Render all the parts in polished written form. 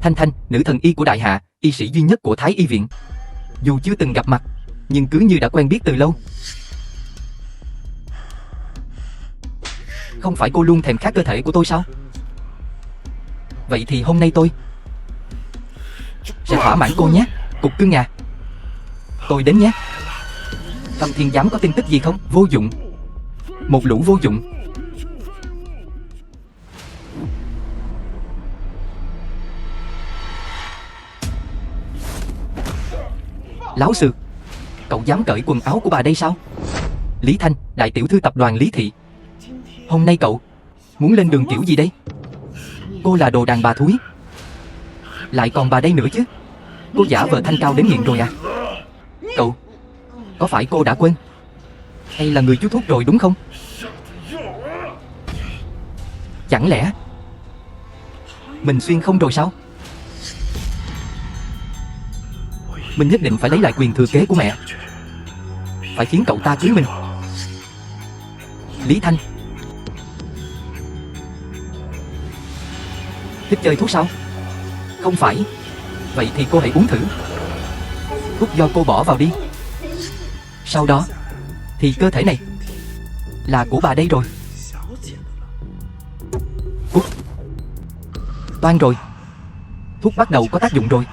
Thanh Thanh, nữ thần y của đại hạ, y sĩ duy nhất của Thái Y viện. Dù chưa từng gặp mặt, nhưng cứ như đã quen biết từ lâu. Không phải cô luôn thèm khát cơ thể của tôi sao? Vậy thì hôm nay tôi sẽ thỏa mãn cô nhé, cục cưng à. Tôi đến nhé. Thâm Thiên Giám có tin tức gì không? Vô dụng. Một lũ vô dụng. Láo xược. Cậu dám cởi quần áo của bà đây sao? Lý Thanh, đại tiểu thư tập đoàn Lý Thị. Hôm nay cậu muốn lên đường kiểu gì đây? Cô là đồ đàn bà thúi. Lại còn bà đây nữa chứ. Cô giả vờ thanh cao đến nghiện rồi à? Cậu, có phải cô đã quên hay là người chú thuốc rồi đúng không? Chẳng lẽ mình xuyên không rồi sao? Mình nhất định phải lấy lại quyền thừa kế của mẹ. Phải khiến cậu ta cưới mình. Lý Thanh, thích chơi thuốc sao? Không phải. Vậy thì cô hãy uống thử. Thuốc do cô bỏ vào đi. Sau đó thì cơ thể này là của bà đây rồi. Cút. Toan rồi. Thuốc bắt đầu có tác dụng rồi.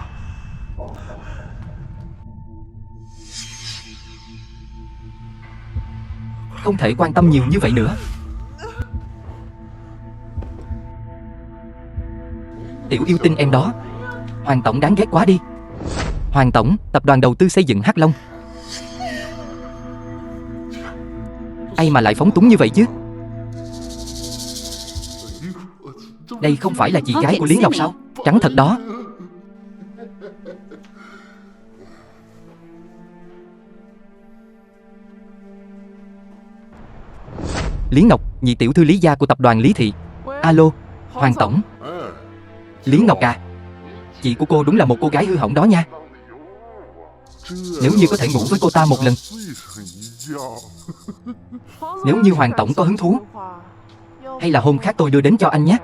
Không thể quan tâm nhiều như vậy nữa. Tiểu yêu tinh em đó. Hoàng tổng đáng ghét quá đi. Hoàng tổng, tập đoàn đầu tư xây dựng Hắc Long. Ai mà lại phóng túng như vậy chứ? Đây không phải là chị gái của Lý Ngọc sao? Trắng thật đó. Lý Ngọc, nhị tiểu thư Lý gia của tập đoàn Lý Thị. Alo, Hoàng tổng. Lý Ngọc à, chị của cô đúng là một cô gái hư hỏng đó nha. Nếu như có thể ngủ với cô ta một lần. Nếu như Hoàng tổng có hứng thú, hay là hôm khác tôi đưa đến cho anh nhé.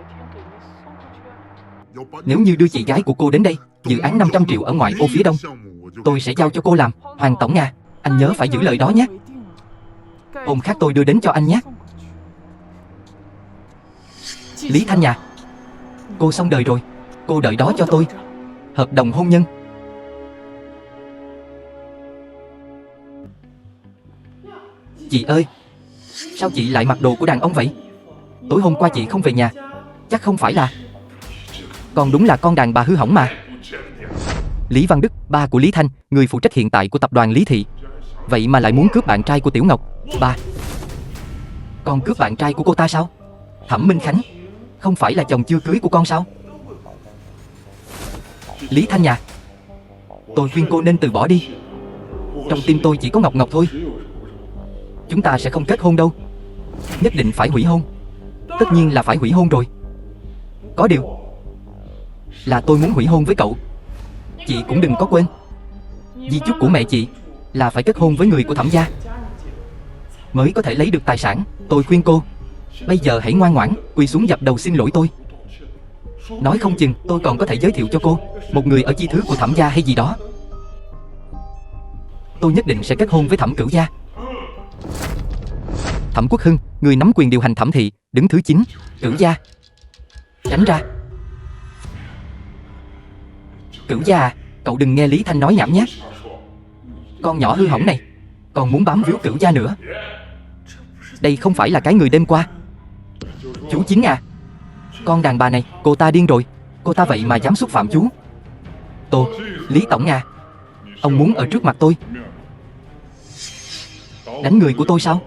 Nếu như đưa chị gái của cô đến đây, dự án 500 triệu ở ngoại ô phía đông, tôi sẽ giao cho cô làm. Hoàng tổng à, anh nhớ phải giữ lời đó nhé. Hôm khác tôi đưa đến cho anh nhé. Lý Thanh nhà, cô xong đời rồi. Cô đợi đó cho tôi. Hợp đồng hôn nhân. Chị ơi, sao chị lại mặc đồ của đàn ông vậy? Tối hôm qua chị không về nhà. Chắc không phải là... Còn đúng là con đàn bà hư hỏng mà. Lý Văn Đức, ba của Lý Thanh, người phụ trách hiện tại của tập đoàn Lý Thị. Vậy mà lại muốn cướp bạn trai của Tiểu Ngọc. Ba, con cướp bạn trai của cô ta sao? Thẩm Minh Khánh, không phải là chồng chưa cưới của con sao? Lý Thanh nhà, tôi khuyên cô nên từ bỏ đi. Trong tim tôi chỉ có Ngọc Ngọc thôi. Chúng ta sẽ không kết hôn đâu. Nhất định phải hủy hôn. Tất nhiên là phải hủy hôn rồi. Có điều là tôi muốn hủy hôn với cậu. Chị cũng đừng có quên, di chúc của mẹ chị là phải kết hôn với người của Thẩm gia mới có thể lấy được tài sản. Tôi khuyên cô bây giờ hãy ngoan ngoãn quỳ xuống dập đầu xin lỗi tôi. Nói không chừng tôi còn có thể giới thiệu cho cô một người ở chi thứ của Thẩm gia hay gì đó. Tôi nhất định sẽ kết hôn với Thẩm Cửu gia. Thẩm Quốc Hưng, người nắm quyền điều hành Thẩm thị, đứng thứ 9. Cửu gia, tránh ra. Cửu gia à, cậu đừng nghe Lý Thanh nói nhảm nhé. Con nhỏ hư hỏng này còn muốn bám víu Cửu gia nữa. Đây không phải là cái người đêm qua. Chú Chính à, con đàn bà này, cô ta điên rồi. Cô ta vậy mà dám xúc phạm chú. Lý tổng à, ông muốn ở trước mặt tôi đánh người của tôi sao?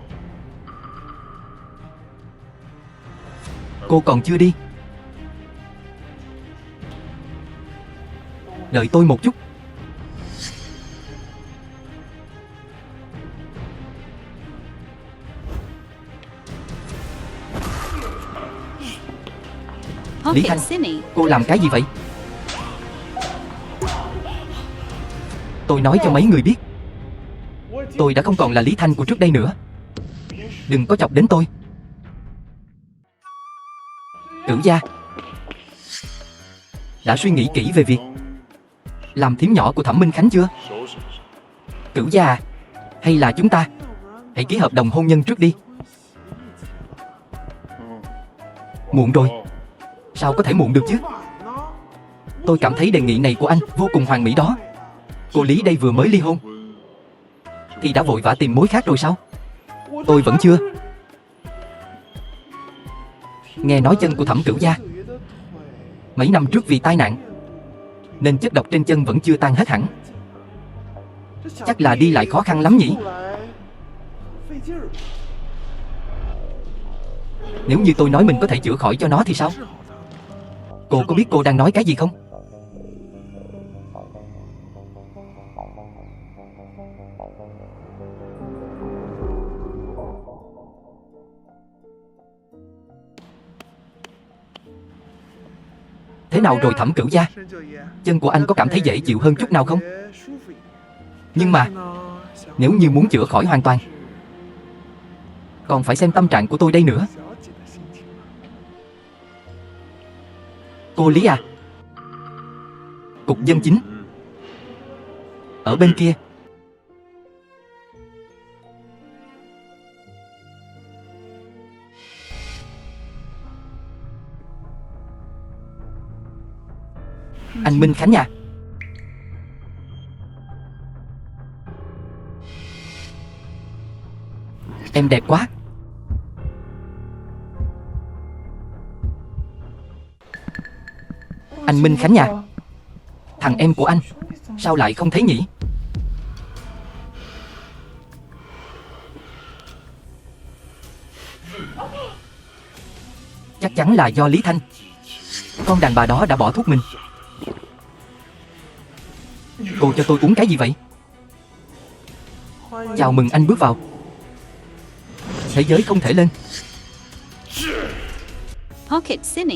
Cô còn chưa đi. Đợi tôi một chút. Lý Thanh, cô làm cái gì vậy? Tôi nói cho mấy người biết, tôi đã không còn là Lý Thanh của trước đây nữa. Đừng có chọc đến tôi. Cửu gia, đã suy nghĩ kỹ về việc làm thím nhỏ của Thẩm Minh Khánh chưa? Cửu gia à, hay là chúng ta hãy ký hợp đồng hôn nhân trước đi. Muộn rồi. Sao có thể muộn được chứ? Tôi cảm thấy đề nghị này của anh vô cùng hoàn mỹ đó. Cô Lý đây vừa mới ly hôn thì đã vội vã tìm mối khác rồi sao? Tôi vẫn chưa. Nghe nói chân của Thẩm Cửu gia mấy năm trước vì tai nạn nên chất độc trên chân vẫn chưa tan hết hẳn. Chắc là đi lại khó khăn lắm nhỉ? Nếu như tôi nói mình có thể chữa khỏi cho nó thì sao? Cô có biết cô đang nói cái gì không? Thế nào rồi Thẩm Cửu gia? Chân của anh có cảm thấy dễ chịu hơn chút nào không? Nhưng mà nếu như muốn chữa khỏi hoàn toàn còn phải xem tâm trạng của tôi đây nữa. Cô Lý à, cục dân chính ở bên kia. Anh Minh Khánh à, em đẹp quá. Anh Minh Khánh à, thằng em của anh sao lại không thấy nhỉ? Chắc chắn là do Lý Thanh, con đàn bà đó đã bỏ thuốc mình. Cô cho tôi uống cái gì vậy? Chào mừng anh bước vào thế giới không thể lên. Pocket Cine.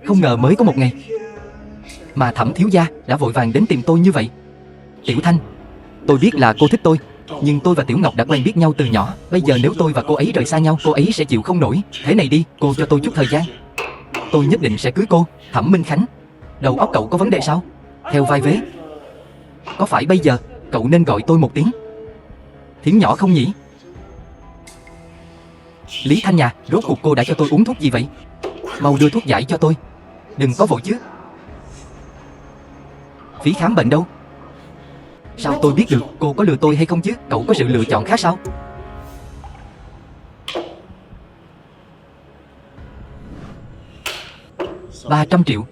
Không ngờ mới có một ngày mà Thẩm thiếu gia đã vội vàng đến tìm tôi như vậy. Tiểu Thanh, tôi biết là cô thích tôi, nhưng tôi và Tiểu Ngọc đã quen biết nhau từ nhỏ. Bây giờ nếu tôi và cô ấy rời xa nhau, cô ấy sẽ chịu không nổi. Thế này đi, cô cho tôi chút thời gian, tôi nhất định sẽ cưới cô. Thẩm Minh Khánh, đầu óc cậu có vấn đề sao? Theo vai vế, có phải bây giờ cậu nên gọi tôi một tiếng thím nhỏ không nhỉ? Lý Thanh nhà, rốt cuộc cô đã cho tôi uống thuốc gì vậy? Mau đưa thuốc giải cho tôi. Đừng có vội chứ. Phí khám bệnh đâu? Sao tôi biết được cô có lừa tôi hay không chứ? Cậu có sự lựa chọn khác sao? $300 triệu.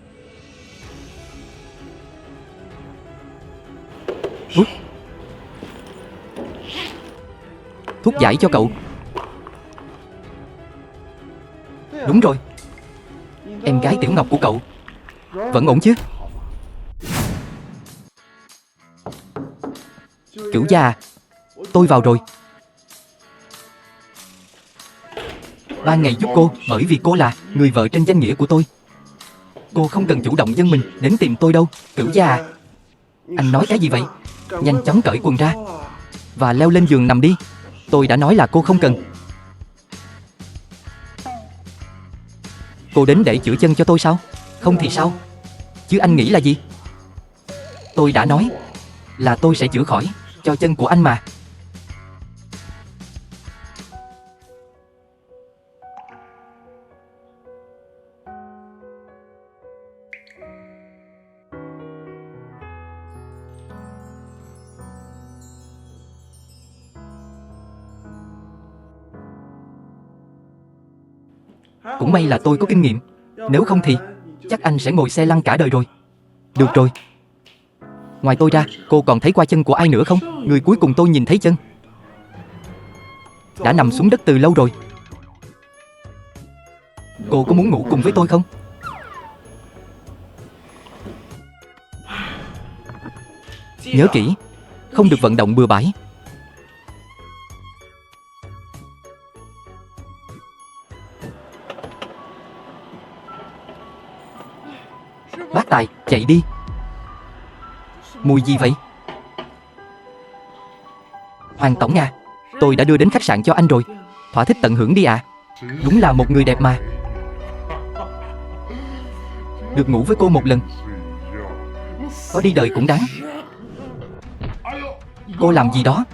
Thuốc giải cho cậu. Đúng rồi, em gái Tiểu Ngọc của cậu vẫn ổn chứ? Cửu gia à, tôi vào rồi. Ban ngày giúp cô bởi vì cô là người vợ trên danh nghĩa của tôi. Cô không cần chủ động dâng mình đến tìm tôi đâu. Cửu gia à, anh nói cái gì vậy? Nhanh chóng cởi quần ra và leo lên giường nằm đi. Tôi đã nói là cô không cần. Cô đến để chữa chân cho tôi sao? Không thì sao? Chứ anh nghĩ là gì? Tôi đã nói là tôi sẽ chữa khỏi cho chân của anh mà. Cũng may là tôi có kinh nghiệm, nếu không thì chắc anh sẽ ngồi xe lăn cả đời rồi. Được rồi. Ngoài tôi ra, cô còn thấy qua chân của ai nữa không? Người cuối cùng tôi nhìn thấy chân đã nằm xuống đất từ lâu rồi. Cô có muốn ngủ cùng với tôi không? Nhớ kỹ, không được vận động bừa bãi. Bác Tài, chạy đi. Mùi gì vậy? Hoàng tổng à, tôi đã đưa đến khách sạn cho anh rồi. Thỏa thích tận hưởng đi ạ. Đúng là một người đẹp mà. Được ngủ với cô một lần, có đi đời cũng đáng. Cô làm gì đó?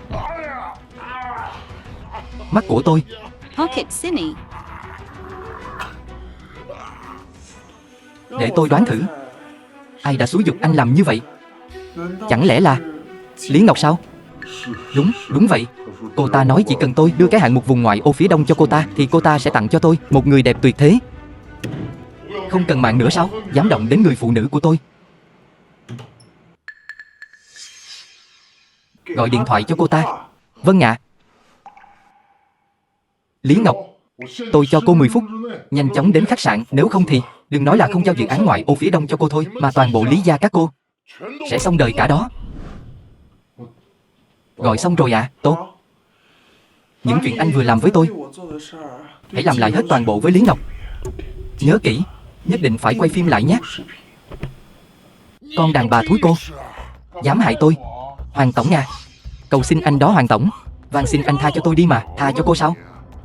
Mắt của tôi. Pocket Cinny. Để tôi đoán thử, ai đã xúi giục anh làm như vậy? Chẳng lẽ là Lý Ngọc sao? Đúng vậy. Cô ta nói chỉ cần tôi đưa cái hạng mục vùng ngoại ô phía đông cho cô ta thì cô ta sẽ tặng cho tôi một người đẹp tuyệt thế. Không cần mạng nữa sao? Dám động đến người phụ nữ của tôi. Gọi điện thoại cho cô ta. Vâng ạ. Lý Ngọc, tôi cho cô 10 phút, nhanh chóng đến khách sạn, nếu không thì đừng nói là không giao dự án ngoại ô phía đông cho cô thôi, mà toàn bộ Lý gia các cô sẽ xong đời cả đó. Gọi xong rồi ạ. Tốt. Những chuyện anh vừa làm với tôi, hãy làm lại hết toàn bộ với Lý Ngọc. Nhớ kỹ, nhất định phải quay phim lại nhé. Con đàn bà thúi cô, dám hại tôi. Hoàng tổng à, cầu xin anh đó Hoàng tổng, van xin anh tha cho tôi đi mà. Tha cho cô sao?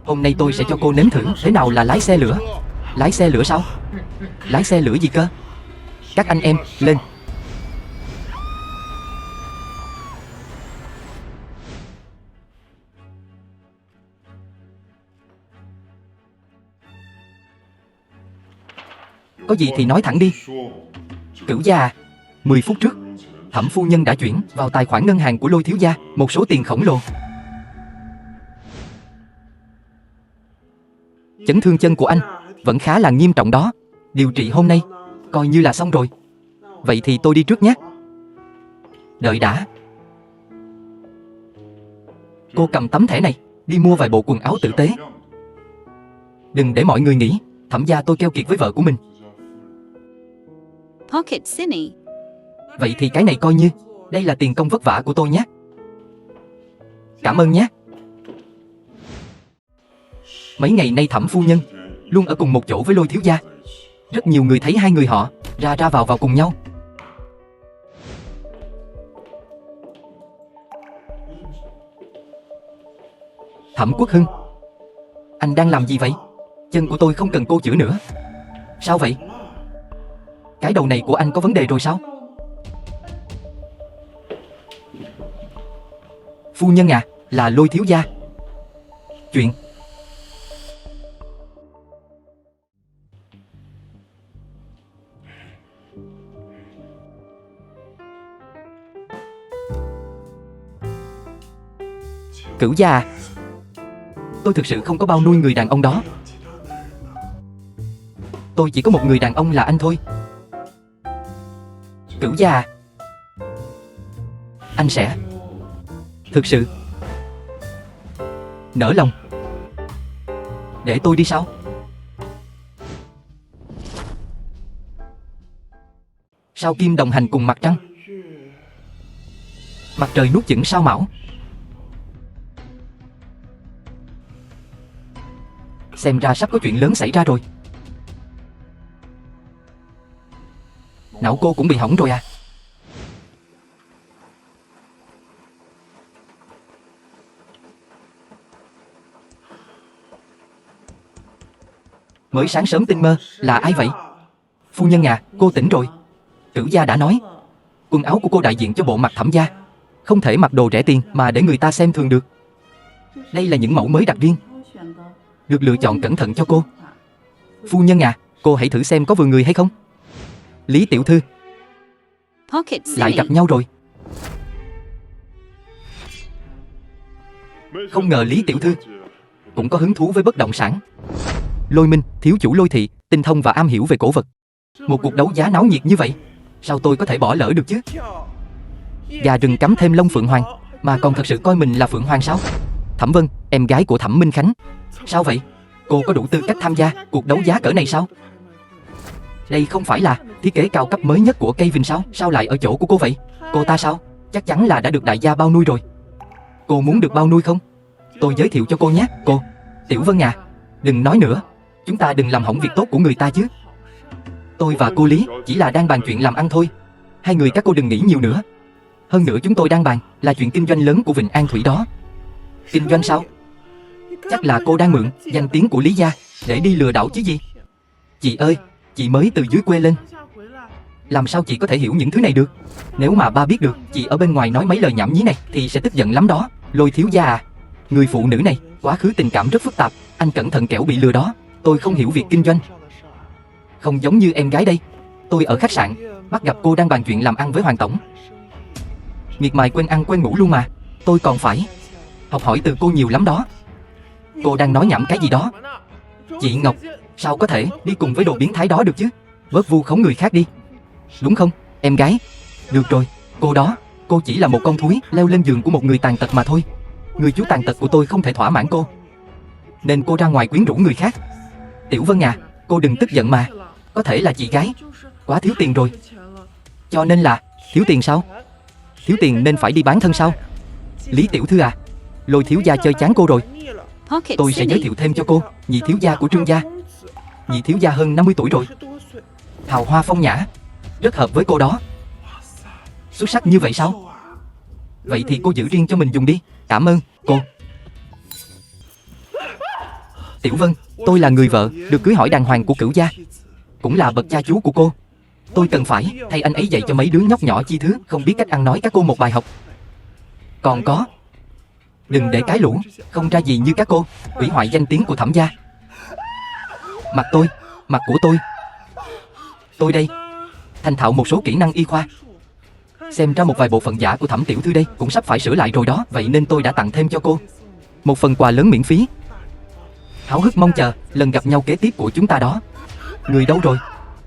Hôm nay tôi sẽ cho cô nếm thử thế nào là lái xe lửa. Lái xe lửa sao? Lái xe lửa gì cơ? Các anh em, lên. Có gì thì nói thẳng đi. Cửu gia à, 10 phút trước, Thẩm phu nhân đã chuyển vào tài khoản ngân hàng của Lôi thiếu gia một số tiền khổng lồ. Chấn thương chân của anh vẫn khá là nghiêm trọng đó. Điều trị hôm nay coi như là xong rồi. Vậy thì tôi đi trước nhé. Đợi đã. Cô cầm tấm thẻ này đi mua vài bộ quần áo tử tế. Đừng để mọi người nghĩ Thẩm gia tôi keo kiệt với vợ của mình. Pocket Cinny. Vậy thì cái này coi như đây là tiền công vất vả của tôi nhé. Cảm ơn nhé. Mấy ngày nay Thẩm phu nhân luôn ở cùng một chỗ với Lôi thiếu gia. Rất nhiều người thấy hai người họ ra vào cùng nhau. Thẩm Quốc Hưng, anh đang làm gì vậy? Chân của tôi không cần cô chữa nữa. Sao vậy? Cái đầu này của anh có vấn đề rồi sao? Phu nhân à, là Lôi thiếu gia. Chuyện Cửu gia à, tôi thực sự không có bao nuôi người đàn ông đó. Tôi chỉ có một người đàn ông là anh thôi. Cửu gia à, anh sẽ thực sự nỡ lòng để tôi đi sao? Sao kim đồng hành cùng mặt trăng? Mặt trời nuốt chửng sao Mão. Xem ra sắp có chuyện lớn xảy ra rồi. Não cô cũng bị hỏng rồi à? Mới sáng sớm tinh mơ, là ai vậy? Phu nhân à, cô tỉnh rồi. Cửu gia đã nói, quần áo của cô đại diện cho bộ mặt Thẩm gia, không thể mặc đồ rẻ tiền mà để người ta xem thường được. Đây là những mẫu mới đặc riêng, được lựa chọn cẩn thận cho cô. Phu nhân à, cô hãy thử xem có vừa người hay không. Lý tiểu thư, Pocket lại Cinny. gặp nhau rồi. Không ngờ Lý tiểu thư cũng có hứng thú với bất động sản. Lôi Minh, thiếu chủ Lôi thị, tinh thông và am hiểu về cổ vật. Một cuộc đấu giá náo nhiệt như vậy, sao tôi có thể bỏ lỡ được chứ? Gà rừng cắm thêm lông phượng hoàng, mà còn thật sự coi mình là phượng hoàng sao? Thẩm Vân, em gái của Thẩm Minh Khánh. Sao vậy? Cô có đủ tư cách tham gia cuộc đấu giá cỡ này sao? Đây không phải là thiết kế cao cấp mới nhất của Kevin sao? Sao lại ở chỗ của cô vậy? Cô ta sao? Chắc chắn là đã được đại gia bao nuôi rồi. Cô muốn được bao nuôi không? Tôi giới thiệu cho cô nhé. Cô, Tiểu Vân à, đừng nói nữa. Chúng ta đừng làm hỏng việc tốt của người ta chứ. Tôi và cô Lý chỉ là đang bàn chuyện làm ăn thôi. Hai người các cô đừng nghĩ nhiều nữa. Hơn nữa chúng tôi đang bàn là chuyện kinh doanh lớn của Vịnh An Thủy đó. Kinh doanh sao? Chắc là cô đang mượn danh tiếng của Lý gia để đi lừa đảo chứ gì. Chị ơi, chị mới từ dưới quê lên, làm sao chị có thể hiểu những thứ này được? Nếu mà ba biết được chị ở bên ngoài nói mấy lời nhảm nhí này thì sẽ tức giận lắm đó. Lôi thiếu gia à, người phụ nữ này quá khứ tình cảm rất phức tạp, anh cẩn thận kẻo bị lừa đó. Tôi không hiểu việc kinh doanh, không giống như em gái đây. Tôi ở khách sạn bắt gặp cô đang bàn chuyện làm ăn với Hoàng tổng. Miệt mài quên ăn quên ngủ luôn mà. Tôi còn phải học hỏi từ cô nhiều lắm đó. Cô đang nói nhảm cái gì đó? Chị Ngọc, sao có thể đi cùng với đồ biến thái đó được chứ? Bớt vu khống người khác đi, đúng không, em gái? Được rồi, cô đó, cô chỉ là một con thúi leo lên giường của một người tàn tật mà thôi. Người chú tàn tật của tôi không thể thỏa mãn cô, nên cô ra ngoài quyến rũ người khác. Tiểu Vân à, cô đừng tức giận mà. Có thể là chị gái quá thiếu tiền rồi. Cho nên là thiếu tiền sao? Thiếu tiền nên phải đi bán thân sao? Lý tiểu thư à, Lôi thiếu gia chơi chán cô rồi. Pocket Tôi sẽ giới City. thiệu thêm cho cô nhị thiếu gia của Trương gia. Nhị thiếu gia hơn 50 tuổi rồi, hào hoa phong nhã, rất hợp với cô đó. Xuất sắc như vậy sao? Vậy thì cô giữ riêng cho mình dùng đi. Cảm ơn cô. Tiểu Vân, tôi là người vợ được cưới hỏi đàng hoàng của Cửu gia, cũng là bậc cha chú của cô. Tôi cần phải thay anh ấy dạy cho mấy đứa nhóc nhỏ chi thứ không biết cách ăn nói các cô một bài học. Còn có, đừng để cái lũ không ra gì như các cô hủy hoại danh tiếng của Thẩm gia. Mặt tôi, mặt của tôi đây thành thạo một số kỹ năng y khoa. Xem ra một vài bộ phận giả của Thẩm tiểu thư đây cũng sắp phải sửa lại rồi đó. Vậy nên tôi đã tặng thêm cho cô một phần quà lớn miễn phí. Háo hức mong chờ lần gặp nhau kế tiếp của chúng ta đó. Người đâu rồi?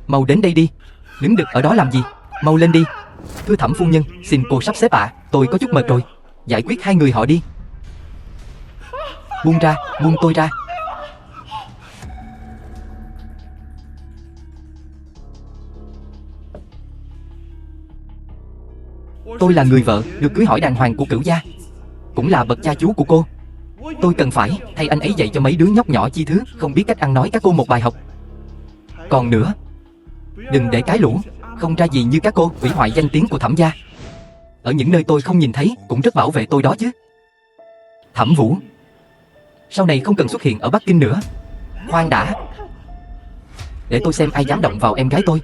Mau đến đây đi. Đứng đực ở đó làm gì? Mau lên đi. Thưa Thẩm phu nhân, xin cô sắp xếp ạ. Tôi có chút mệt rồi. Giải quyết hai người họ đi. Buông ra, buông tôi ra. Tôi là người vợ được cưới hỏi đàng hoàng của Cửu gia, cũng là bậc cha chú của cô. Tôi cần phải thay anh ấy dạy cho mấy đứa nhóc nhỏ chi thứ không biết cách ăn nói các cô một bài học. Còn nữa, đừng để cái lũ không ra gì như các cô hủy hoại danh tiếng của Thẩm gia. Ở những nơi tôi không nhìn thấy cũng rất bảo vệ tôi đó chứ. Thẩm Vũ, sau này không cần xuất hiện ở Bắc Kinh nữa. Khoan đã, để tôi xem ai dám động vào em gái tôi.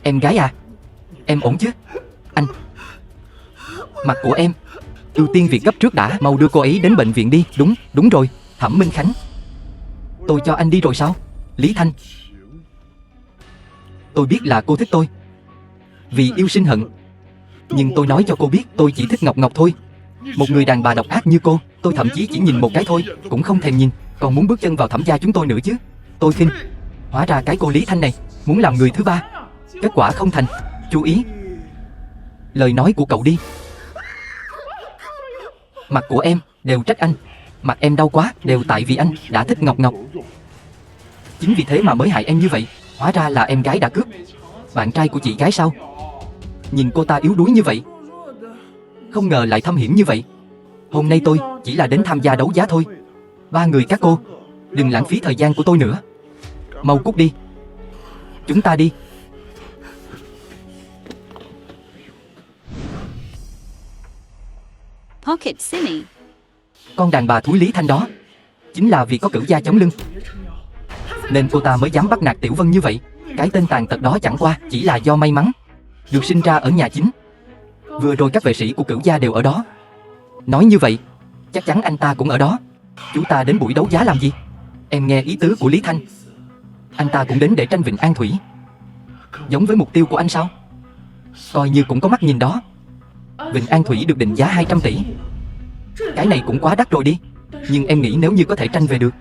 Em gái à, em ổn chứ? Anh, mặt của em, ưu tiên việc gấp trước đã. Mau đưa cô ấy đến bệnh viện đi. Đúng rồi, Thẩm Minh Khánh. Tôi cho anh đi rồi sao? Lý Thanh, tôi biết là cô thích tôi vì yêu sinh hận, nhưng tôi nói cho cô biết tôi chỉ thích Ngọc Ngọc thôi. Một người đàn bà độc ác như cô, tôi thậm chí chỉ nhìn một cái thôi cũng không thèm nhìn, còn muốn bước chân vào Thẩm gia chúng tôi nữa chứ. Tôi khinh. Hóa ra cái cô Lý Thanh này muốn làm người thứ ba, kết quả không thành. Chú ý lời nói của cậu đi. Mặt của em đều trách anh. Mặt em đau quá đều tại vì anh đã thích Ngọc Ngọc. Chính vì thế mà mới hại em như vậy. Hóa ra là em gái đã cướp bạn trai của chị gái sao? Nhìn cô ta yếu đuối như vậy, không ngờ lại thâm hiểm như vậy. Hôm nay tôi chỉ là đến tham gia đấu giá thôi. Ba người các cô, đừng lãng phí thời gian của tôi nữa. Mau cút đi. Chúng ta đi. Pocket City. Con đàn bà thúi Lý Thanh đó chính là vì có Cửu gia chống lưng nên cô ta mới dám bắt nạt Tiểu Vân như vậy. Cái tên tàn tật đó chẳng qua chỉ là do may mắn được sinh ra ở nhà chính. Vừa rồi các vệ sĩ của Cửu gia đều ở đó. Nói như vậy chắc chắn anh ta cũng ở đó. Chúng ta đến buổi đấu giá làm gì? Em nghe ý tứ của Lý Thanh, anh ta cũng đến để tranh Vịnh An Thủy, giống với mục tiêu của anh sao? Coi như cũng có mắt nhìn đó. Vịnh An Thủy được định giá 200 tỷ. Cái này cũng quá đắt rồi đi. Nhưng em nghĩ nếu như có thể tranh về được,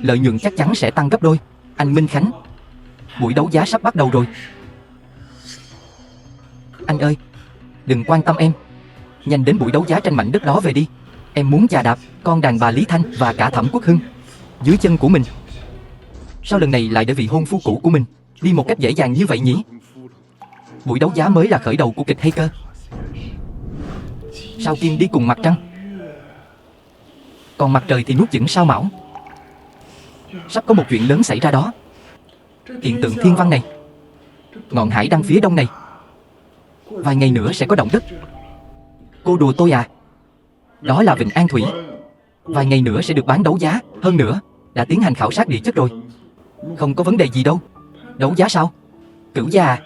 lợi nhuận chắc chắn sẽ tăng gấp đôi. Anh Minh Khánh, buổi đấu giá sắp bắt đầu rồi. Anh ơi, đừng quan tâm em, nhanh đến buổi đấu giá tranh mảnh đất đó về đi. Em muốn chà đạp con đàn bà Lý Thanh và cả Thẩm Quốc Hưng dưới chân của mình. Sao lần này lại để vị hôn phu cũ của mình đi một cách dễ dàng như vậy nhỉ? Buổi đấu giá mới là khởi đầu của kịch hay cơ. Sao Kim đi cùng mặt trăng, còn mặt trời thì nuốt chửng sao Mão. Sắp có một chuyện lớn xảy ra đó. Hiện tượng thiên văn này, ngọn hải đăng phía đông này, vài ngày nữa sẽ có động đất. Cô đùa tôi à? Đó là Vịnh An Thủy. Vài ngày nữa sẽ được bán đấu giá. Hơn nữa, đã tiến hành khảo sát địa chất rồi. Không có vấn đề gì đâu. Đấu giá sao? Cửu gia à,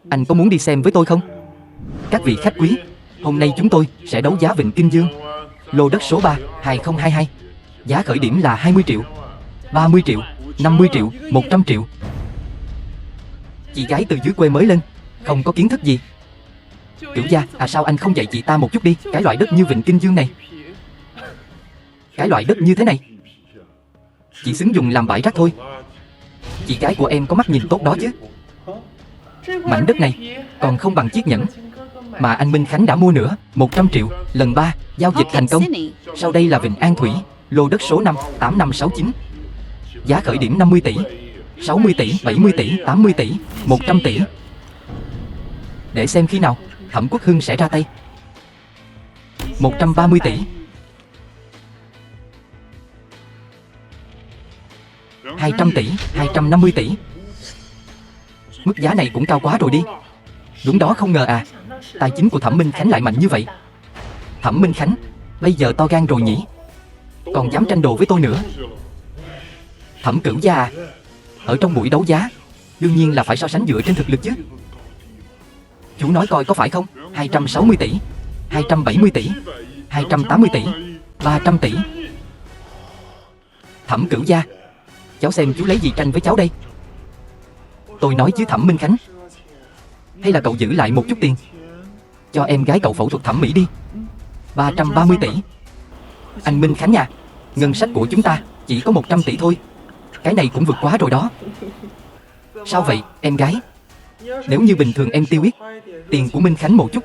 anh có muốn đi xem với tôi không? Các vị khách quý, hôm nay chúng tôi sẽ đấu giá Vịnh Kinh Dương, lô đất số 3, 2022. Giá khởi điểm là 20 triệu, 30 triệu, 50 triệu, 100 triệu. Chị gái từ dưới quê mới lên, không có kiến thức gì. Cửu gia, sao anh không dạy chị ta một chút đi? Cái loại đất như Vịnh Kinh Dương này, cái loại đất như thế này, chỉ xứng dùng làm bãi rác thôi. Chị gái của em có mắt nhìn tốt đó chứ. Mảnh đất này còn không bằng chiếc nhẫn mà anh Minh Khánh đã mua nữa. 100 triệu, lần 3, giao dịch thành Pocket công. City. Sau đây là Vịnh An Thủy, lô đất số 5, 8569. Giá khởi điểm 50 tỷ, 60 tỷ, 70 tỷ, 80 tỷ, 100 tỷ. Để xem khi nào Thẩm Quốc Hưng sẽ ra tay. 130 tỷ, 200 tỷ, 250 tỷ. Mức giá này cũng cao quá rồi đi. Đúng đó, không ngờ tài chính của Thẩm Minh Khánh lại mạnh như vậy. Thẩm Minh Khánh bây giờ to gan rồi nhỉ, còn dám tranh đồ với tôi nữa. Thẩm Cửu gia ở trong buổi đấu giá đương nhiên là phải so sánh dựa trên thực lực chứ. Chú nói coi có phải không? 260 tỷ, 270 tỷ, 280 tỷ, 300 tỷ. Thẩm Cửu gia, cháu xem chú lấy gì tranh với cháu đây? Tôi nói chứ Thẩm Minh Khánh, hay là cậu giữ lại một chút tiền cho em gái cậu phẫu thuật thẩm mỹ đi. 330 tỷ. Anh Minh Khánh nha, ngân sách của chúng ta chỉ có 100 tỷ thôi. Cái này cũng vượt quá rồi đó. Sao vậy em gái? Nếu như bình thường em tiêu ít tiền của Minh Khánh một chút,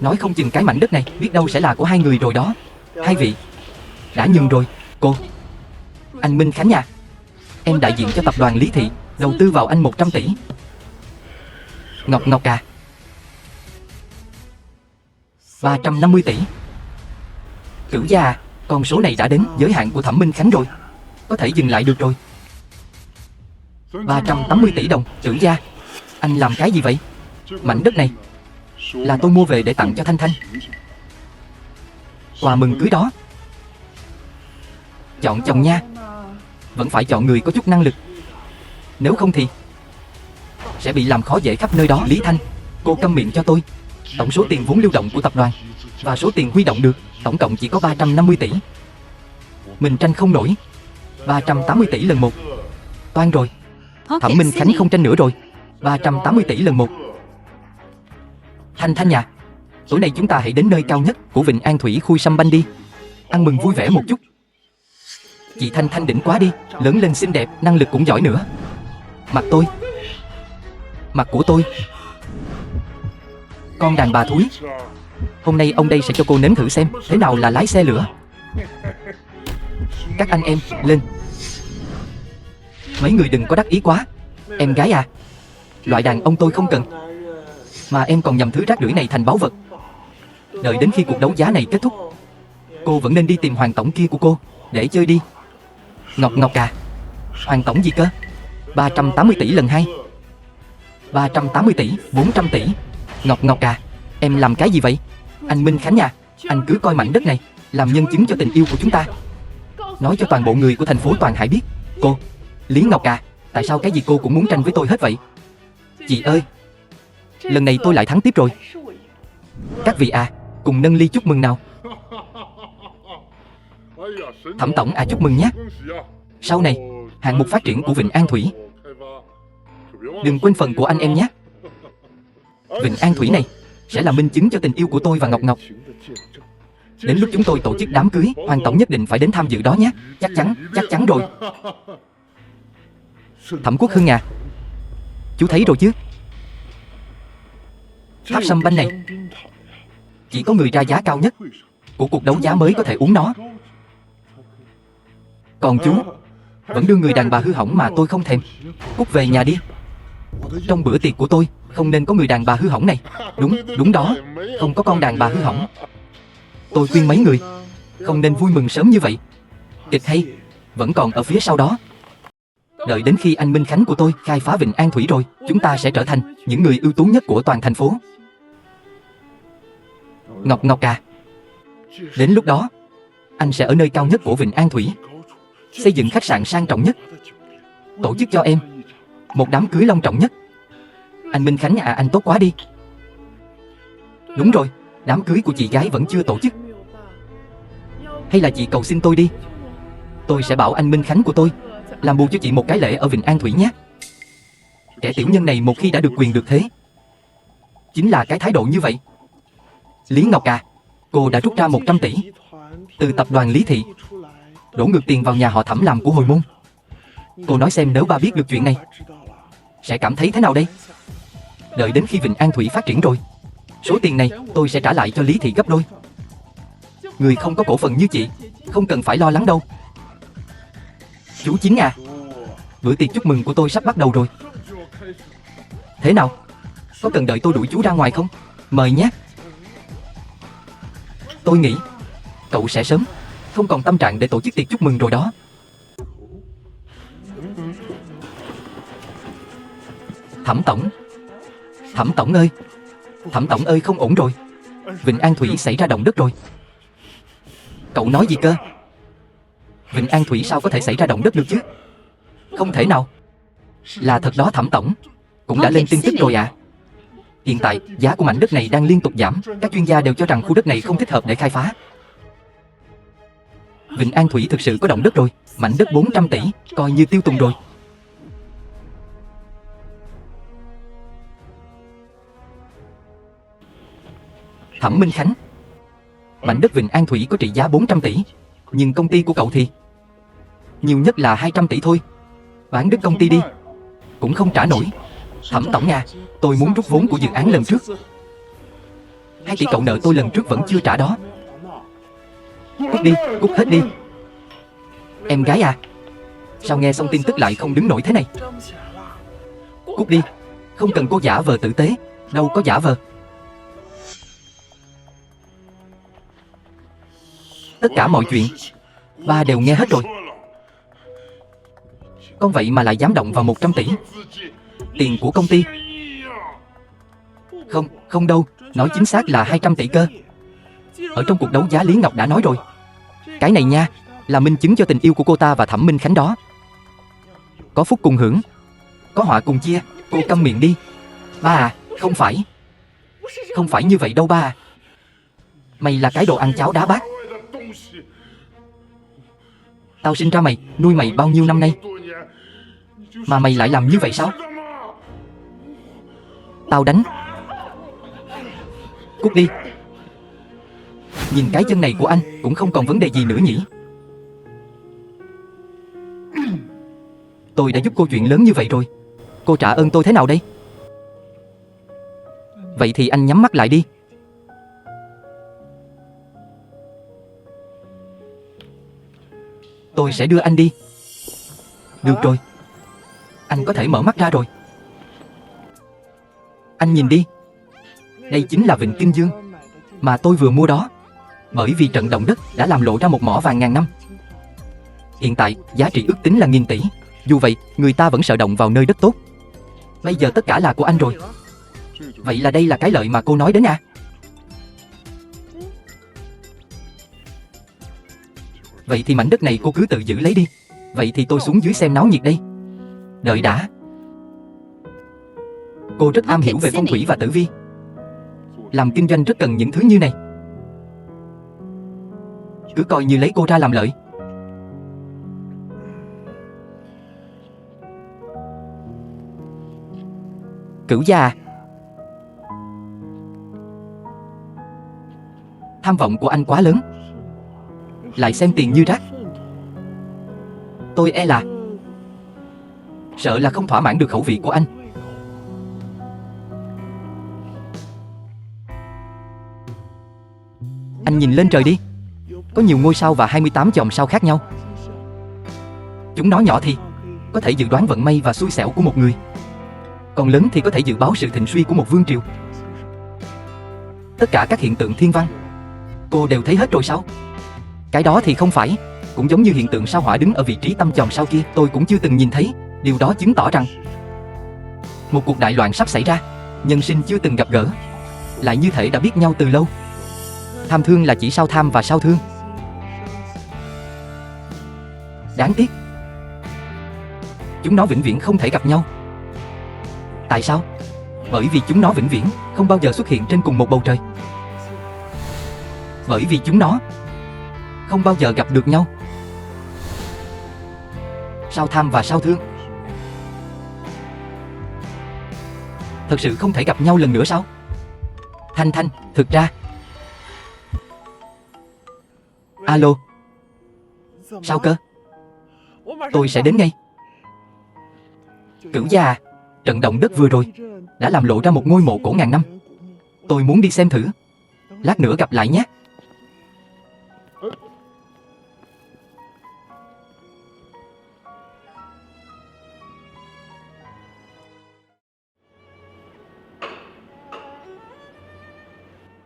nói không chừng cái mảnh đất này biết đâu sẽ là của hai người rồi đó. Hai vị đã nhường rồi. Cô, anh Minh Khánh nha, em đại diện cho tập đoàn Lý Thị đầu tư vào anh 100 tỷ. Ngọc à, 350 tỷ. Cửu gia con số này đã đến giới hạn của Thẩm Minh Khánh rồi, có thể dừng lại được rồi. 380 tỷ đồng. Cửu gia, anh làm cái gì vậy? Mảnh đất này là tôi mua về để tặng cho Thanh Thanh, quà mừng cưới đó. Chọn chồng nha, vẫn phải chọn người có chút năng lực, nếu không thì sẽ bị làm khó dễ khắp nơi đó. Lý Thanh, cô câm miệng cho tôi. Tổng số tiền vốn lưu động của tập đoàn và số tiền huy động được tổng cộng chỉ có 350 tỷ. Mình tranh không nổi. 380 tỷ lần 1. Toan rồi. Thẩm Pocket Minh Khánh City. không tranh nữa rồi. 380 tỷ lần 1. Thanh Thanh nhà, tối nay chúng ta hãy đến nơi cao nhất của Vịnh An Thủy Khui Sâm Banh đi, ăn mừng vui vẻ một chút. Chị Thanh Thanh đỉnh quá đi, lớn lên xinh đẹp, năng lực cũng giỏi nữa. Mặt tôi, mặt của tôi. Con đàn bà thúi, hôm nay ông đây sẽ cho cô nếm thử xem thế nào là lái xe lửa. Các anh em, lên. Mấy người đừng có đắc ý quá. Em gái à, loại đàn ông tôi không cần, mà em còn nhầm thứ rác rưởi này thành báu vật. Đợi đến khi cuộc đấu giá này kết thúc, cô vẫn nên đi tìm Hoàng tổng kia của cô để chơi đi. Ngọc à, Hoàng tổng gì cơ? 380 tỷ lần 2. 380 tỷ, 400 tỷ. Ngọc à, em làm cái gì vậy? Anh Minh Khánh nha, anh cứ coi mảnh đất này làm nhân chứng cho tình yêu của chúng ta, nói cho toàn bộ người của thành phố Toàn Hải biết. Cô, Lý Ngọc à, tại sao cái gì cô cũng muốn tranh với tôi hết vậy? Chị ơi, lần này tôi lại thắng tiếp rồi. Các vị à, cùng nâng ly chúc mừng nào. Thẩm tổng à, chúc mừng nhé. Sau này, hạng mục phát triển của Vịnh An Thủy đừng quên phần của anh em nhé. Vịnh An Thủy này sẽ là minh chứng cho tình yêu của tôi và Ngọc. Đến lúc chúng tôi tổ chức đám cưới, Hoàng tổng nhất định phải đến tham dự đó nhé. Chắc chắn rồi. Thẩm Quốc Hưng à, chú thấy rồi chứ, tháp sâm banh này chỉ có người ra giá cao nhất của cuộc đấu giá mới có thể uống nó. Còn chú vẫn đưa người đàn bà hư hỏng mà tôi không thèm. Cút về nhà đi. Trong bữa tiệc của tôi không nên có người đàn bà hư hỏng này. Đúng đó, không có con đàn bà hư hỏng. Tôi khuyên mấy người không nên vui mừng sớm như vậy. Kịch hay vẫn còn ở phía sau đó. Đợi đến khi anh Minh Khánh của tôi khai phá Vịnh An Thủy rồi, chúng ta sẽ trở thành những người ưu tú nhất của toàn thành phố. Ngọc à, đến lúc đó Anh sẽ ở nơi cao nhất của Vịnh An Thủy, xây dựng khách sạn sang trọng nhất, tổ chức cho em một đám cưới long trọng nhất. Anh Minh Khánh à, anh tốt quá đi. Đúng rồi, đám cưới của chị gái vẫn chưa tổ chức. Hay là chị cầu xin tôi đi. Tôi sẽ bảo anh Minh Khánh của tôi làm bù cho chị một cái lễ ở Vịnh An Thủy nhé. Kẻ tiểu nhân này một khi đã được quyền được thế, chính là cái thái độ như vậy. Lý Ngọc à, cô đã rút ra 100 tỷ từ tập đoàn Lý Thị, đổ ngược tiền vào nhà họ Thẩm làm của hồi môn. Cô nói xem nếu ba biết được chuyện này sẽ cảm thấy thế nào đây? Đợi đến khi Vịnh An Thủy phát triển rồi, số tiền này tôi sẽ trả lại cho Lý Thị gấp đôi. Người không có cổ phần như chị không cần phải lo lắng đâu. Chú Chính à, bữa tiệc chúc mừng của tôi sắp bắt đầu rồi. Thế nào? Có cần đợi tôi đuổi chú ra ngoài không? Mời nhé. Tôi nghĩ cậu sẽ sớm không còn tâm trạng để tổ chức tiệc chúc mừng rồi đó. Thẩm tổng. Thẩm tổng ơi. Thẩm tổng ơi, không ổn rồi. Vịnh An Thủy xảy ra động đất rồi. Cậu nói gì cơ? Vịnh An Thủy sao có thể xảy ra động đất được chứ? Không thể nào. Là thật đó Thẩm tổng. Cũng đã lên tin tức rồi ạ. Hiện tại giá của mảnh đất này đang liên tục giảm. Các chuyên gia đều cho rằng khu đất này không thích hợp để khai phá. Vịnh An Thủy thực sự có động đất rồi. Mảnh đất 400 tỷ coi như tiêu tùng rồi. Thẩm Minh Khánh, mảnh đất Vịnh An Thủy có trị giá 400 tỷ, nhưng công ty của cậu thì nhiều nhất là 200 tỷ thôi. Bán đất công ty đi cũng không trả nổi. Thẩm tổng à, tôi muốn rút vốn của dự án lần trước. 2 tỷ cậu nợ tôi lần trước vẫn chưa trả đó. Cút đi, cút hết đi. Em gái à, sao nghe xong tin tức lại không đứng nổi thế này? Cút đi, không cần cô giả vờ tử tế. Đâu có giả vờ. Tất cả mọi chuyện ba đều nghe hết rồi. Con vậy mà lại dám động vào 100 tỷ tiền của công ty. Không, không đâu, nói chính xác là 200 tỷ cơ. Ở trong cuộc đấu giá Lý Ngọc đã nói rồi. Cái này nha, là minh chứng cho tình yêu của cô ta và Thẩm Minh Khánh đó. Có phúc cùng hưởng, có họa cùng chia. Cô câm miệng đi. Ba à, không phải. Không phải như vậy đâu ba à. Mày là cái đồ ăn cháo đá bát. Tao sinh ra mày, nuôi mày bao nhiêu năm nay, mà mày lại làm như vậy sao? Tao đánh. Cút đi. Nhìn cái chân này của anh cũng không còn vấn đề gì nữa nhỉ? Tôi đã giúp cô chuyện lớn như vậy rồi, cô trả ơn tôi thế nào đây? Vậy thì anh nhắm mắt lại đi. Tôi sẽ đưa anh đi. Được rồi, anh có thể mở mắt ra rồi. Anh nhìn đi. Đây chính là Vịnh Kinh Dương mà tôi vừa mua đó. Bởi vì trận động đất đã làm lộ ra một mỏ vàng ngàn năm. Hiện tại giá trị ước tính là 1000 tỷ. Dù vậy người ta vẫn sợ động vào nơi đất tốt. Bây giờ tất cả là của anh rồi. Vậy là đây là cái lợi mà cô nói đến à? Vậy thì mảnh đất này cô cứ tự giữ lấy đi. Vậy thì tôi xuống dưới xem náo nhiệt đây. Đợi đã. Cô rất am hiểu về phong thủy và tử vi. Làm kinh doanh rất cần những thứ như này. Cứ coi như lấy cô ra làm lợi. Cửu gia à, tham vọng của anh quá lớn, lại xem tiền như rác. Tôi e là sợ là không thỏa mãn được khẩu vị của anh. Anh nhìn lên trời đi. Có nhiều ngôi sao và 28 chòm sao khác nhau. Chúng nó nhỏ thì có thể dự đoán vận may và xui xẻo của một người, còn lớn thì có thể dự báo sự thịnh suy của một vương triều. Tất cả các hiện tượng thiên văn cô đều thấy hết rồi sao? Cái đó thì không phải. Cũng giống như hiện tượng sao hỏa đứng ở vị trí tâm chòm sao kia, tôi cũng chưa từng nhìn thấy. Điều đó chứng tỏ rằng một cuộc đại loạn sắp xảy ra. Nhân sinh chưa từng gặp gỡ lại như thể đã biết nhau từ lâu. Tham thương là chỉ sao tham và sao thương. Đáng tiếc, chúng nó vĩnh viễn không thể gặp nhau. Tại sao? Bởi vì chúng nó vĩnh viễn không bao giờ xuất hiện trên cùng một bầu trời. Bởi vì chúng nó không bao giờ gặp được nhau. Sao tham và sao thương thật sự không thể gặp nhau lần nữa sao? Thanh Thanh, thực ra... Alo. Sao cơ? Tôi sẽ đến ngay. Cửu gia à, trận động đất vừa rồi đã làm lộ ra một ngôi mộ cổ ngàn năm. Tôi muốn đi xem thử. Lát nữa gặp lại nhé.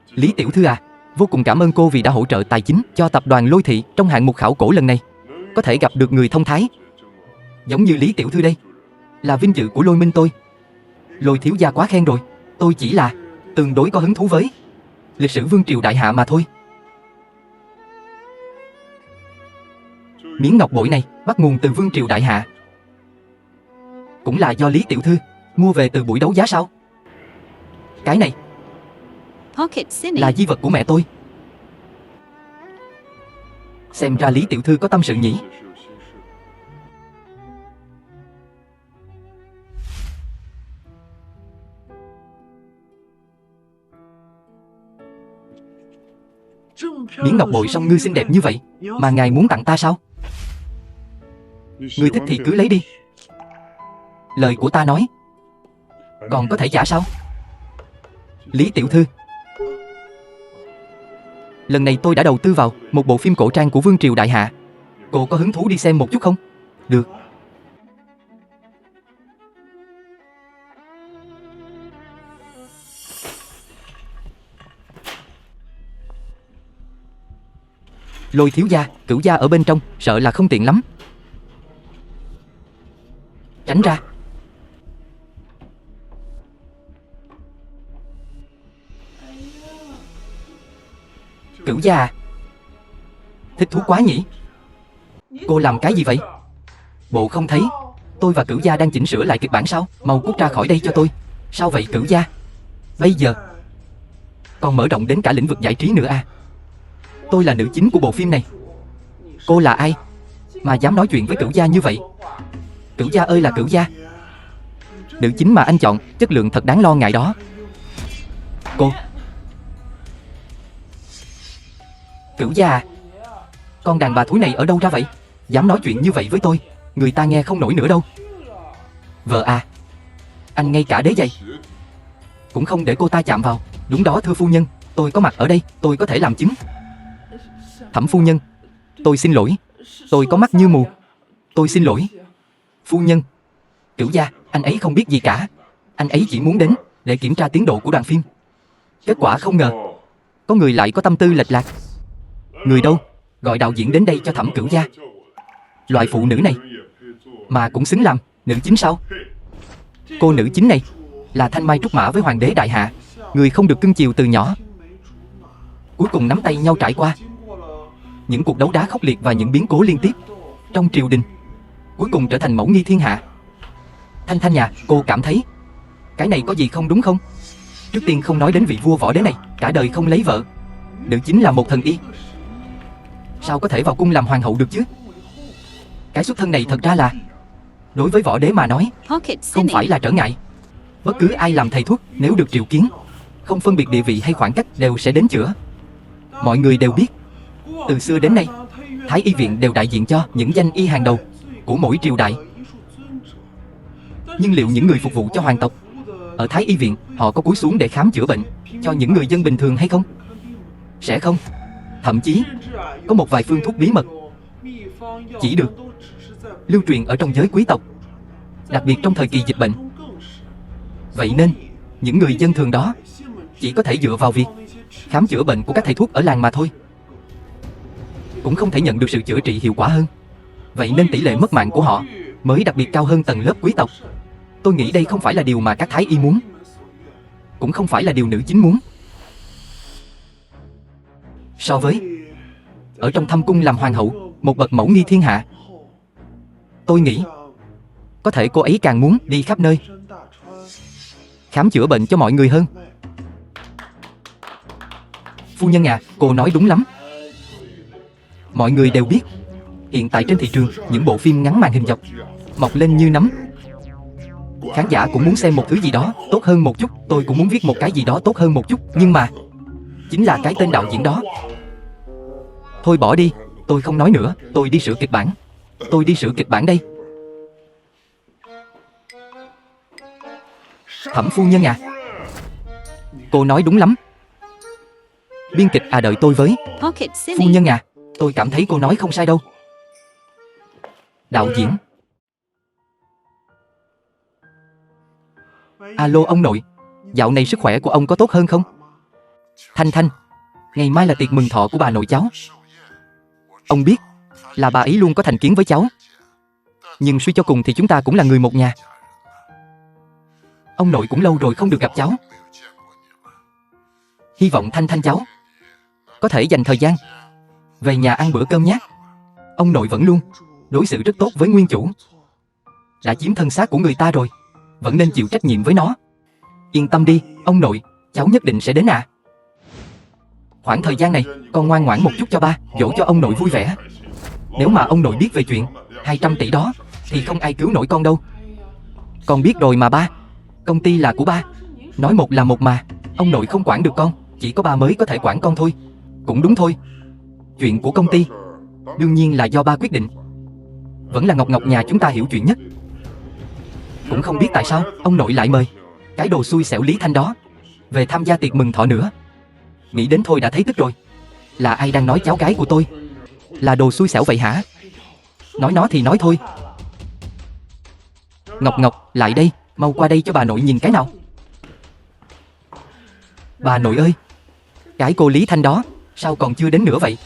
Lý tiểu thư à, vô cùng cảm ơn cô vì đã hỗ trợ tài chính cho tập đoàn Lôi Thị trong hạng mục khảo cổ lần này. Có thể gặp được người thông thái giống như Lý tiểu thư đây là vinh dự của Lôi Minh tôi. Lôi thiếu gia quá khen rồi. Tôi chỉ là tương đối có hứng thú với lịch sử vương triều đại hạ mà thôi. Miếng ngọc bội này bắt nguồn từ vương triều đại hạ, cũng là do Lý tiểu thư mua về từ buổi đấu giá sao? Cái này Pocket Cine. là di vật của mẹ tôi. Xem ra Lý tiểu thư có tâm sự nhỉ. Miếng ngọc bội song ngư xinh đẹp như vậy mà ngài muốn tặng ta sao? Người thích thì cứ lấy đi. Lời của ta nói còn có thể giả sao? Lý tiểu thư, lần này tôi đã đầu tư vào một bộ phim cổ trang của vương triều đại hạ. Cô có hứng thú đi xem một chút không? Được. Lôi thiếu gia, Cửu gia ở bên trong, sợ là không tiện lắm. Tránh ra. Cửu gia à, thích thú quá nhỉ. Cô làm cái gì vậy? Bộ không thấy tôi và Cửu gia đang chỉnh sửa lại kịch bản sao? Mau cút ra khỏi đây cho tôi. Sao vậy Cửu gia? Bây giờ còn mở rộng đến cả lĩnh vực giải trí nữa à? Tôi là nữ chính của bộ phim này. Cô là ai mà dám nói chuyện với Cửu gia như vậy? Cửu gia ơi là Cửu gia, nữ chính mà anh chọn chất lượng thật đáng lo ngại đó. Cô Cửu gia à, con đàn bà thúi này ở đâu ra vậy? Dám nói chuyện như vậy với tôi, người ta nghe không nổi nữa đâu. Vợ à, anh ngay cả đế giày cũng không để cô ta chạm vào. Đúng đó thưa phu nhân, tôi có mặt ở đây, tôi có thể làm chứng. Thẩm phu nhân, tôi xin lỗi, tôi có mắt như mù. Tôi xin lỗi. Phu nhân, Cửu gia, anh ấy không biết gì cả. Anh ấy chỉ muốn đến để kiểm tra tiến độ của đoạn phim. Kết quả không ngờ có người lại có tâm tư lệch lạc. Người đâu? Gọi đạo diễn đến đây cho Thẩm Cửu gia. Loại phụ nữ này mà cũng xứng làm nữ chính sao? Cô nữ chính này là thanh mai trúc mã với hoàng đế đại hạ, người không được cưng chiều từ nhỏ, cuối cùng nắm tay nhau trải qua những cuộc đấu đá khốc liệt và những biến cố liên tiếp trong triều đình, cuối cùng trở thành mẫu nghi thiên hạ. Thanh Thanh nhà, cô cảm thấy cái này có gì không đúng không? Trước tiên không nói đến vị vua võ đế này, cả đời không lấy vợ, nữ chính là một thần y, sao có thể vào cung làm hoàng hậu được chứ? Cái xuất thân này thật ra là, đối với võ đế mà nói, Pocket không Cine. phải là trở ngại. Bất cứ ai làm thầy thuốc nếu được triệu kiến, không phân biệt địa vị hay khoảng cách đều sẽ đến chữa. Mọi người đều biết, từ xưa đến nay, Thái y viện đều đại diện cho những danh y hàng đầu của mỗi triều đại. Nhưng liệu những người phục vụ cho hoàng tộc ở Thái y viện, họ có cúi xuống để khám chữa bệnh cho những người dân bình thường hay không? Sẽ không. Thậm chí có một vài phương thuốc bí mật chỉ được lưu truyền ở trong giới quý tộc, đặc biệt trong thời kỳ dịch bệnh. Vậy nên những người dân thường đó chỉ có thể dựa vào việc khám chữa bệnh của các thầy thuốc ở làng mà thôi, cũng không thể nhận được sự chữa trị hiệu quả hơn. Vậy nên tỷ lệ mất mạng của họ mới đặc biệt cao hơn tầng lớp quý tộc. Tôi nghĩ đây không phải là điều mà các thái y muốn, cũng không phải là điều nữ chính muốn. So với ở trong thâm cung làm hoàng hậu, một bậc mẫu nghi thiên hạ, Tôi nghĩ có thể cô ấy càng muốn đi khắp nơi khám chữa bệnh cho mọi người hơn. Phu nhân à, cô nói đúng lắm. Mọi người đều biết, hiện tại trên thị trường, những bộ phim ngắn màn hình dọc mọc lên như nấm. Khán giả cũng muốn xem một thứ gì đó tốt hơn một chút. Tôi cũng muốn viết một cái gì đó tốt hơn một chút. Nhưng mà chính là cái tên đạo diễn đó. Thôi bỏ đi, tôi không nói nữa. Tôi đi sửa kịch bản. Tôi đi sửa kịch bản đây. Thẩm phu nhân à, cô nói đúng lắm. Biên kịch à, đợi tôi với. Pocket Phu Cine. nhân à, tôi cảm thấy cô nói không sai đâu. Đạo diễn. Alo ông nội, dạo này sức khỏe của ông có tốt hơn không? Thanh Thanh, ngày mai là tiệc mừng thọ của bà nội cháu. Ông biết là bà ấy luôn có thành kiến với cháu, nhưng suy cho cùng thì chúng ta cũng là người một nhà. Ông nội cũng lâu rồi không được gặp cháu. Hy vọng Thanh Thanh cháu có thể dành thời gian về nhà ăn bữa cơm nhé. Ông nội vẫn luôn đối xử rất tốt với nguyên chủ. Đã chiếm thân xác của người ta rồi, vẫn nên chịu trách nhiệm với nó. Yên tâm đi, ông nội, cháu nhất định sẽ đến à. Khoảng thời gian này, con ngoan ngoãn một chút cho ba, dỗ cho ông nội vui vẻ. Nếu mà ông nội biết về chuyện 200 tỷ đó, thì không ai cứu nổi con đâu. Con biết rồi mà ba, công ty là của ba. Nói một là một mà, ông nội không quản được con, chỉ có ba mới có thể quản con thôi. Cũng đúng thôi, chuyện của công ty đương nhiên là do ba quyết định. Vẫn là Ngọc Ngọc nhà chúng ta hiểu chuyện nhất. Cũng không biết tại sao ông nội lại mời cái đồ xui xẻo Lý Thanh đó về tham gia tiệc mừng thọ nữa. Nghĩ đến thôi đã thấy tức rồi. Là ai đang nói cháu gái của tôi là đồ xui xẻo vậy hả? Nói nó thì nói thôi. Ngọc Ngọc, lại đây, mau qua đây cho bà nội nhìn cái nào. Bà nội ơi, cái cô Lý Thanh đó sao còn chưa đến nữa vậy?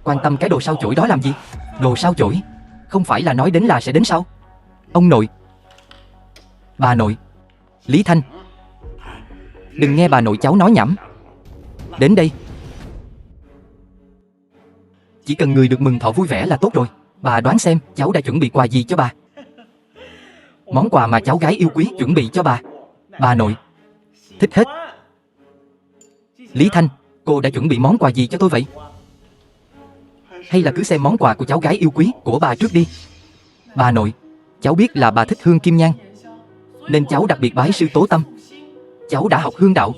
Quan tâm cái đồ sao chổi đó làm gì? Đồ sao chổi? Không phải là nói đến là sẽ đến sao? Ông nội, bà nội, Lý Thanh, đừng nghe bà nội cháu nói nhảm. Đến đây. Chỉ cần người được mừng thọ vui vẻ là tốt rồi. Bà đoán xem cháu đã chuẩn bị quà gì cho bà. Món quà mà cháu gái yêu quý chuẩn bị cho bà. Bà nội thích hết. Lý Thanh, cô đã chuẩn bị món quà gì cho tôi vậy? Hay là cứ xem món quà của cháu gái yêu quý của bà trước đi. Bà nội, cháu biết là bà thích hương kim nhang, nên cháu đặc biệt bái sư Tố Tâm. Cháu đã học hương đạo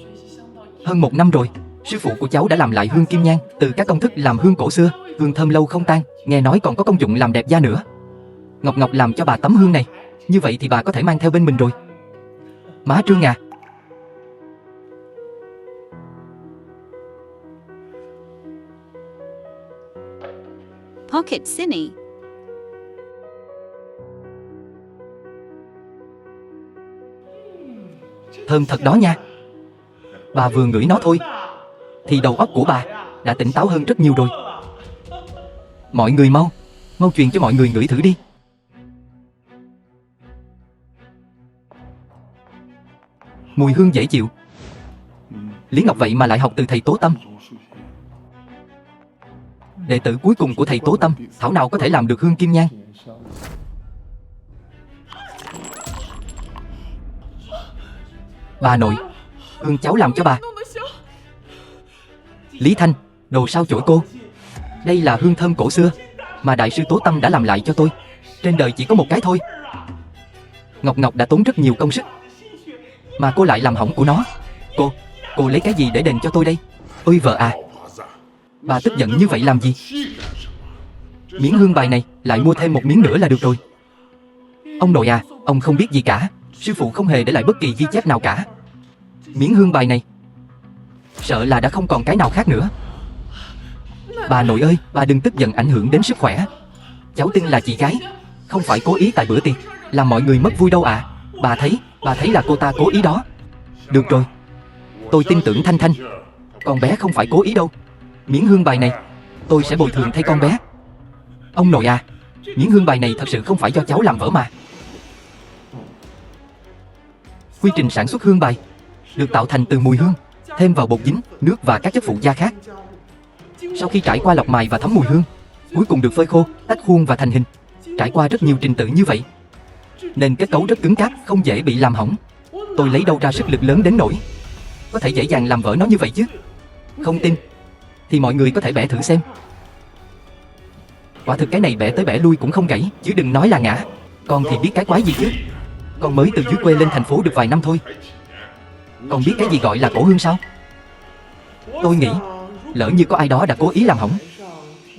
hơn 1 năm rồi. Sư phụ của cháu đã làm lại hương kim nhang từ các công thức làm hương cổ xưa. Hương thơm lâu không tan, nghe nói còn có công dụng làm đẹp da nữa. Ngọc Ngọc làm cho bà tấm hương này, như vậy thì bà có thể mang theo bên mình rồi. Má Trương à, Pocket Cine. thơm thật đó nha. Bà vừa ngửi nó thôi thì đầu óc của bà đã tỉnh táo hơn rất nhiều rồi. Mọi người mau truyền cho mọi người ngửi thử đi. Mùi hương dễ chịu. Lý Ngọc vậy mà lại học từ thầy Tố Tâm. Đệ tử cuối cùng của thầy Tố Tâm, thảo nào có thể làm được hương kim nhang. Bà nội, hương cháu làm cho bà. Lý Thanh, đồ sao chổi cô. Đây là hương thơm cổ xưa mà đại sư Tố Tâm đã làm lại cho tôi. Trên đời chỉ có một cái thôi. Ngọc Ngọc đã tốn rất nhiều công sức mà cô lại làm hỏng của nó. Cô lấy cái gì để đền cho tôi đây? Ôi vợ à, bà tức giận như vậy làm gì? Miếng hương bài này lại mua thêm một miếng nữa là được rồi. Ông nội à, ông không biết gì cả. Sư phụ không hề để lại bất kỳ ghi chép nào cả. Miếng hương bài này sợ là đã không còn cái nào khác nữa. Bà nội ơi, bà đừng tức giận ảnh hưởng đến sức khỏe. Cháu tin là chị gái không phải cố ý tại bữa tiệc làm mọi người mất vui đâu ạ. Bà thấy là cô ta cố ý đó. Được rồi, tôi tin tưởng Thanh Thanh. Con bé không phải cố ý đâu. Miếng hương bài này tôi sẽ bồi thường thay con bé. Ông nội à, miếng hương bài này thật sự không phải do cháu làm vỡ mà. Quy trình sản xuất hương bài được tạo thành từ mùi hương, thêm vào bột dính, nước và các chất phụ gia khác. Sau khi trải qua lọc mài và thấm mùi hương, cuối cùng được phơi khô, tách khuôn và thành hình. trải qua rất nhiều trình tự như vậy, nên kết cấu rất cứng cáp, không dễ bị làm hỏng. Tôi lấy đâu ra sức lực lớn đến nỗi có thể dễ dàng làm vỡ nó như vậy chứ? Không tin thì mọi người có thể bẻ thử xem. Quả thực cái này bẻ tới bẻ lui cũng không gãy, chứ đừng nói là ngã. Con thì biết cái quái gì chứ? Con mới từ dưới quê lên thành phố được vài năm thôi. Con biết cái gì gọi là cổ hương sao? Tôi nghĩ lỡ như có ai đó đã cố ý làm hỏng,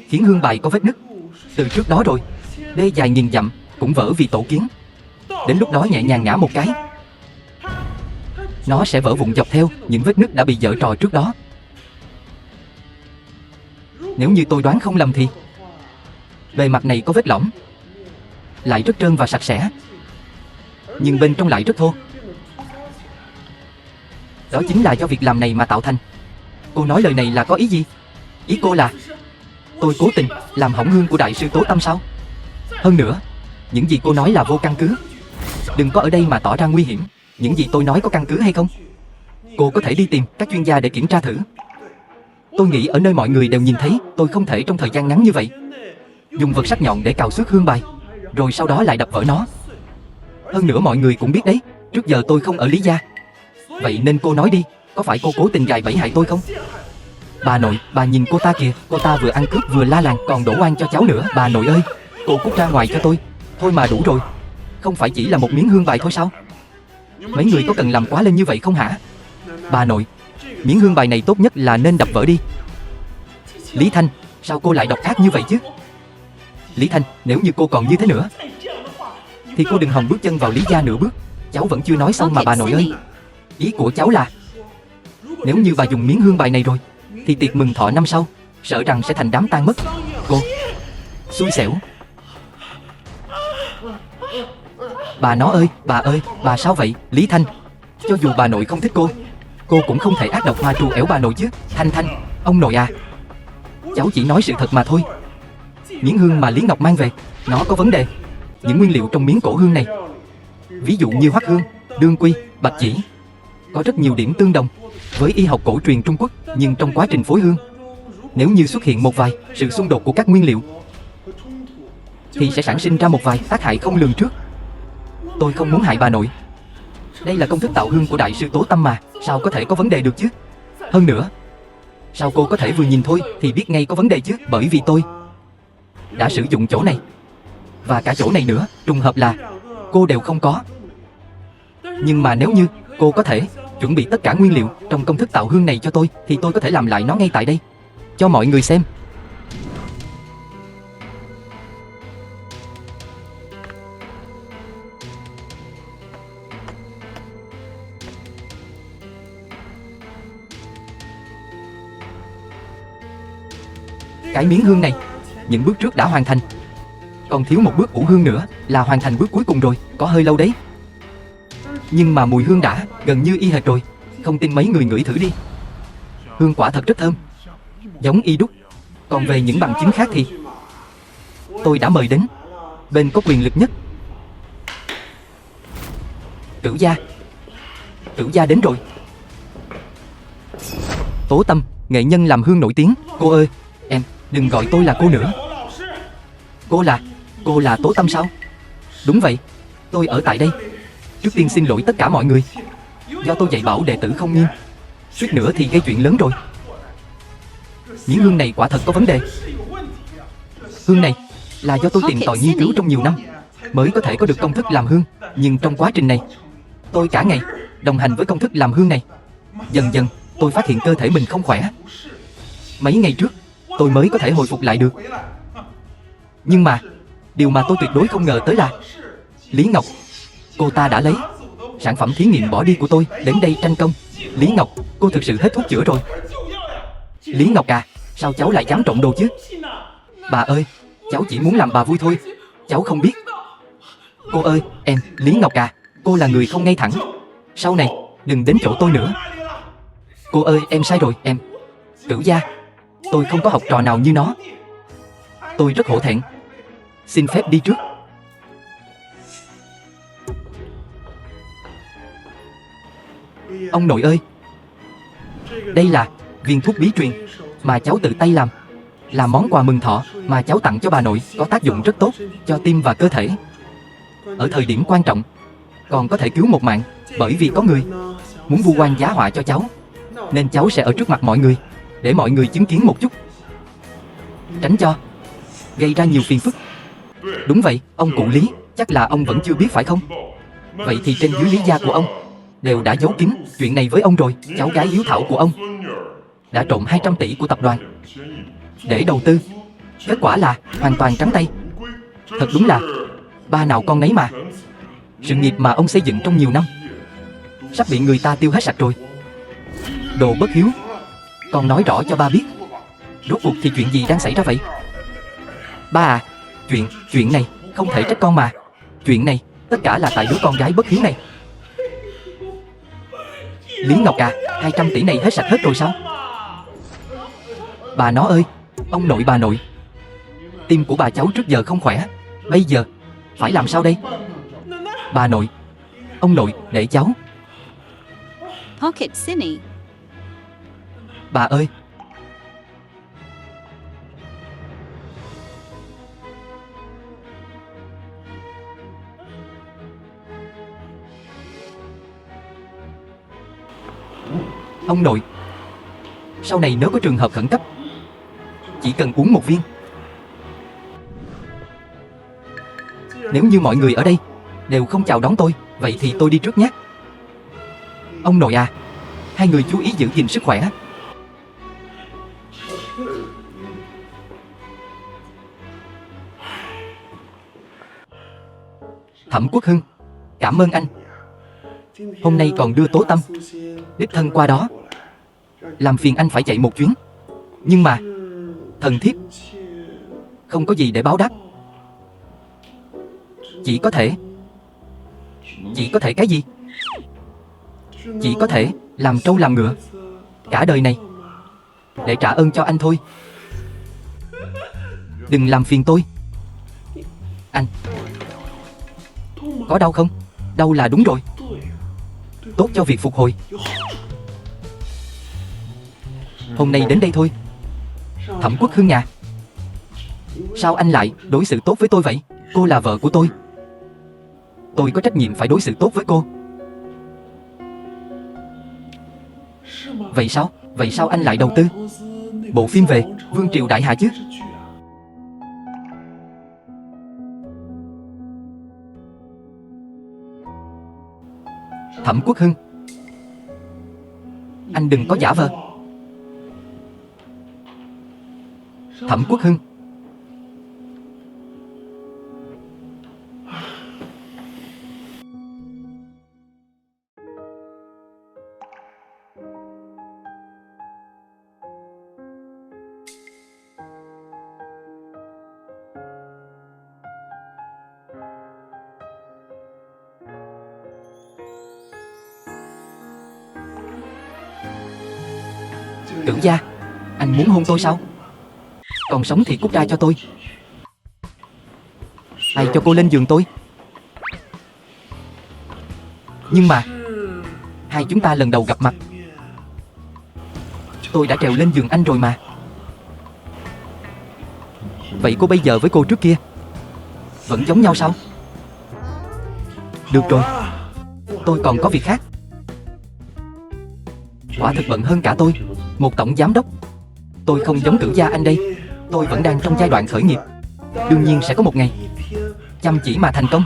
khiến hương bài có vết nứt từ trước đó rồi. Đê dài nghìn dặm cũng vỡ vì tổ kiến. Đến lúc đó nhẹ nhàng ngã một cái, nó sẽ vỡ vụn dọc theo những vết nứt đã bị giở trò trước đó. Nếu như tôi đoán không lầm thì bề mặt này có vết lõm, lại rất trơn và sạch sẽ, nhưng bên trong lại rất thô. Đó chính là do việc làm này mà tạo thành. Cô nói lời này là có ý gì? Ý cô là tôi cố tình làm hỏng hương của đại sư Tố Tâm sao? Hơn nữa, những gì cô nói là vô căn cứ. Đừng có ở đây mà tỏ ra nguy hiểm. Những gì tôi nói có căn cứ hay không? Cô có thể đi tìm các chuyên gia để kiểm tra thử. Tôi nghĩ ở nơi mọi người đều nhìn thấy, tôi không thể trong thời gian ngắn như vậy dùng vật sắc nhọn để cào xước hương bài, rồi sau đó lại đập vỡ nó. Hơn nữa mọi người cũng biết đấy, trước giờ tôi không ở Lý gia. Vậy nên cô nói đi, có phải cô cố tình gài bẫy hại tôi không? Bà nội, bà nhìn cô ta kìa, cô ta vừa ăn cướp vừa la làng, còn đổ oan cho cháu nữa. Bà nội ơi, cô cút ra ngoài cho tôi. Thôi mà đủ rồi. Không phải chỉ là một miếng hương bài thôi sao? Mấy người có cần làm quá lên như vậy không hả? Bà nội, miếng hương bài này tốt nhất là nên đập vỡ đi. Lý Thanh, sao cô lại độc ác như vậy chứ? Lý Thanh, nếu như cô còn như thế nữa thì cô đừng hòng bước chân vào Lý gia nửa bước. Cháu vẫn chưa nói xong mà bà nội ơi. Ý của cháu là nếu như bà dùng miếng hương bài này rồi thì tiệc mừng thọ năm sau sợ rằng sẽ thành đám tang mất. Cô xui xẻo. Bà nó ơi, bà sao vậy? Lý Thanh, cho dù bà nội không thích cô cũng không thể ác độc mà trù ẻo bà nội chứ. Thanh, ông nội à, cháu chỉ nói sự thật mà thôi. Miếng hương mà Lý Ngọc mang về, nó có vấn đề. Những nguyên liệu trong miếng cổ hương này, ví dụ như hoắc hương, đương quy, bạch chỉ, có rất nhiều điểm tương đồng với y học cổ truyền Trung Quốc. Nhưng trong quá trình phối hương, nếu như xuất hiện một vài sự xung đột của các nguyên liệu thì sẽ sản sinh ra một vài tác hại không lường trước. Tôi không muốn hại bà nội. Đây là công thức tạo hương của đại sư Tố Tâm mà, sao có thể có vấn đề được chứ? Hơn nữa, sao cô có thể vừa nhìn thôi thì biết ngay có vấn đề chứ? Bởi vì tôi đã sử dụng chỗ này và cả chỗ này nữa, trùng hợp là cô đều không có. Nhưng mà nếu như cô có thể chuẩn bị tất cả nguyên liệu trong công thức tạo hương này cho tôi thì tôi có thể làm lại nó ngay tại đây cho mọi người xem. Cái miếng hương này, những bước trước đã hoàn thành, còn thiếu một bước ủ hương nữa là hoàn thành bước cuối cùng rồi. Có hơi lâu đấy, nhưng mà mùi hương đã gần như y hệt rồi. Không tin mấy người ngửi thử đi. Hương quả thật rất thơm, giống y đúc. Còn về những bằng chứng khác thì tôi đã mời đến bên có quyền lực nhất, Cửu gia đến rồi. Tố Tâm, nghệ nhân làm hương nổi tiếng. Cô ơi, em đừng gọi tôi là cô nữa. Cô là Tố Tâm sao? Đúng vậy, tôi ở tại đây. Trước tiên xin lỗi tất cả mọi người, do tôi dạy bảo đệ tử không nghiêm, suýt nữa thì gây chuyện lớn rồi. Miếng hương này quả thật có vấn đề. Hương này là do tôi tìm tòi nghiên cứu trong nhiều năm mới có thể có được công thức làm hương. Nhưng trong quá trình này, tôi cả ngày đồng hành với công thức làm hương này. Dần dần tôi phát hiện cơ thể mình không khỏe. Mấy ngày trước tôi mới có thể hồi phục lại được. Nhưng mà điều mà tôi tuyệt đối không ngờ tới là Lý Ngọc, cô ta đã lấy sản phẩm thí nghiệm bỏ đi của tôi đến đây tranh công. Lý Ngọc, cô thực sự hết thuốc chữa rồi. Lý Ngọc à, sao cháu lại dám trộn đồ chứ? Bà ơi, cháu chỉ muốn làm bà vui thôi. Cháu không biết. Cô ơi, em, Lý Ngọc à, cô là người không ngay thẳng. Sau này đừng đến chỗ tôi nữa. Cô ơi, em sai rồi, em. Cửu gia, tôi không có học trò nào như nó. Tôi rất hổ thẹn. Xin phép đi trước. Ông nội ơi, đây là viên thuốc bí truyền mà cháu tự tay làm. là món quà mừng thọ mà cháu tặng cho bà nội, có tác dụng rất tốt cho tim và cơ thể. Ở thời điểm quan trọng còn có thể cứu một mạng, bởi vì có người muốn vu oan giá họa cho cháu, nên cháu sẽ ở trước mặt mọi người để mọi người chứng kiến một chút, tránh cho gây ra nhiều phiền phức. Đúng vậy, ông cụ Lý, chắc là ông vẫn chưa biết phải không? Vậy thì trên dưới Lý gia của ông đều đã giấu kín chuyện này với ông rồi. Cháu gái hiếu thảo của ông đã trộm 200 tỷ của tập đoàn để đầu tư, kết quả là hoàn toàn trắng tay. Thật đúng là ba nào con nấy mà. Sự nghiệp mà ông xây dựng trong nhiều năm sắp bị người ta tiêu hết sạch rồi. Đồ bất hiếu, con nói rõ cho ba biết, rốt cuộc thì chuyện gì đang xảy ra vậy? Ba à, chuyện này không thể trách con mà. Chuyện này tất cả là tại đứa con gái bất hiếu này. Lý Ngọc à, 200 tỷ này hết sạch hết rồi sao? Bà nó ơi, ông nội bà nội, tim của bà cháu trước giờ không khỏe, bây giờ phải làm sao đây? Bà nội, ông nội, để cháu. Pocket Cine. Bà ơi. Ông nội, sau này nếu có trường hợp khẩn cấp, chỉ cần uống một viên. Nếu như mọi người ở đây đều không chào đón tôi, vậy thì tôi đi trước nhé. Ông nội à, hai người chú ý giữ gìn sức khỏe. Thẩm Quốc Hưng, cảm ơn anh. Hôm nay còn đưa Tố Tâm đích thân qua đó, làm phiền anh phải chạy một chuyến. Nhưng mà thần thiếp không có gì để báo đáp. Chỉ có thể cái gì? Chỉ có thể làm trâu làm ngựa cả đời này để trả ơn cho anh thôi. Đừng làm phiền tôi. Anh có đau không? Đau là đúng rồi, tốt cho việc phục hồi. Hôm nay đến đây thôi. Thẩm Quốc Hưng à, sao anh lại đối xử tốt với tôi vậy? Cô là vợ của tôi có trách nhiệm phải đối xử tốt với cô. Vậy sao anh lại đầu tư bộ phim về Vương Triều Đại Hạ chứ? Thẩm Quốc Hưng, anh đừng có giả vờ. Thẩm Quốc Hưng, Cửu gia, anh muốn hôn tôi sao? Còn sống thì cút ra cho tôi. Ai cho cô lên giường tôi? Nhưng mà hai chúng ta lần đầu gặp mặt, tôi đã trèo lên giường anh rồi mà. Vậy cô bây giờ với cô trước kia vẫn giống nhau sao? Được rồi, tôi còn có việc khác. Quả thực bận hơn cả tôi, một tổng giám đốc. Tôi không giống Cửu gia anh đây. Tôi vẫn đang trong giai đoạn khởi nghiệp, đương nhiên sẽ có một ngày chăm chỉ mà thành công.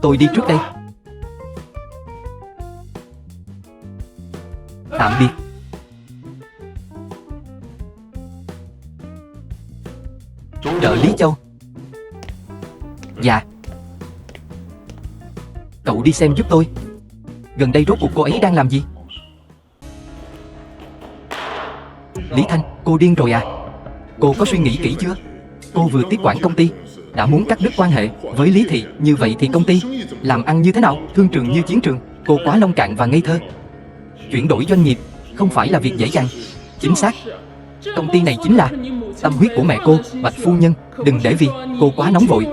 Tôi đi trước đây. Tạm biệt. Trợ lý Châu. Dạ. Cậu đi xem giúp tôi, gần đây rốt cuộc cô ấy đang làm gì? Lý Thanh, cô điên rồi à? Cô có suy nghĩ kỹ chưa? Cô vừa tiếp quản công ty đã muốn cắt đứt quan hệ với Lý Thị. Như vậy thì công ty làm ăn như thế nào? Thương trường như chiến trường. Cô quá nông cạn và ngây thơ. Chuyển đổi doanh nghiệp không phải là việc dễ dàng. Chính xác, công ty này chính là tâm huyết của mẹ cô, Bạch phu nhân. Đừng để vì cô quá nóng vội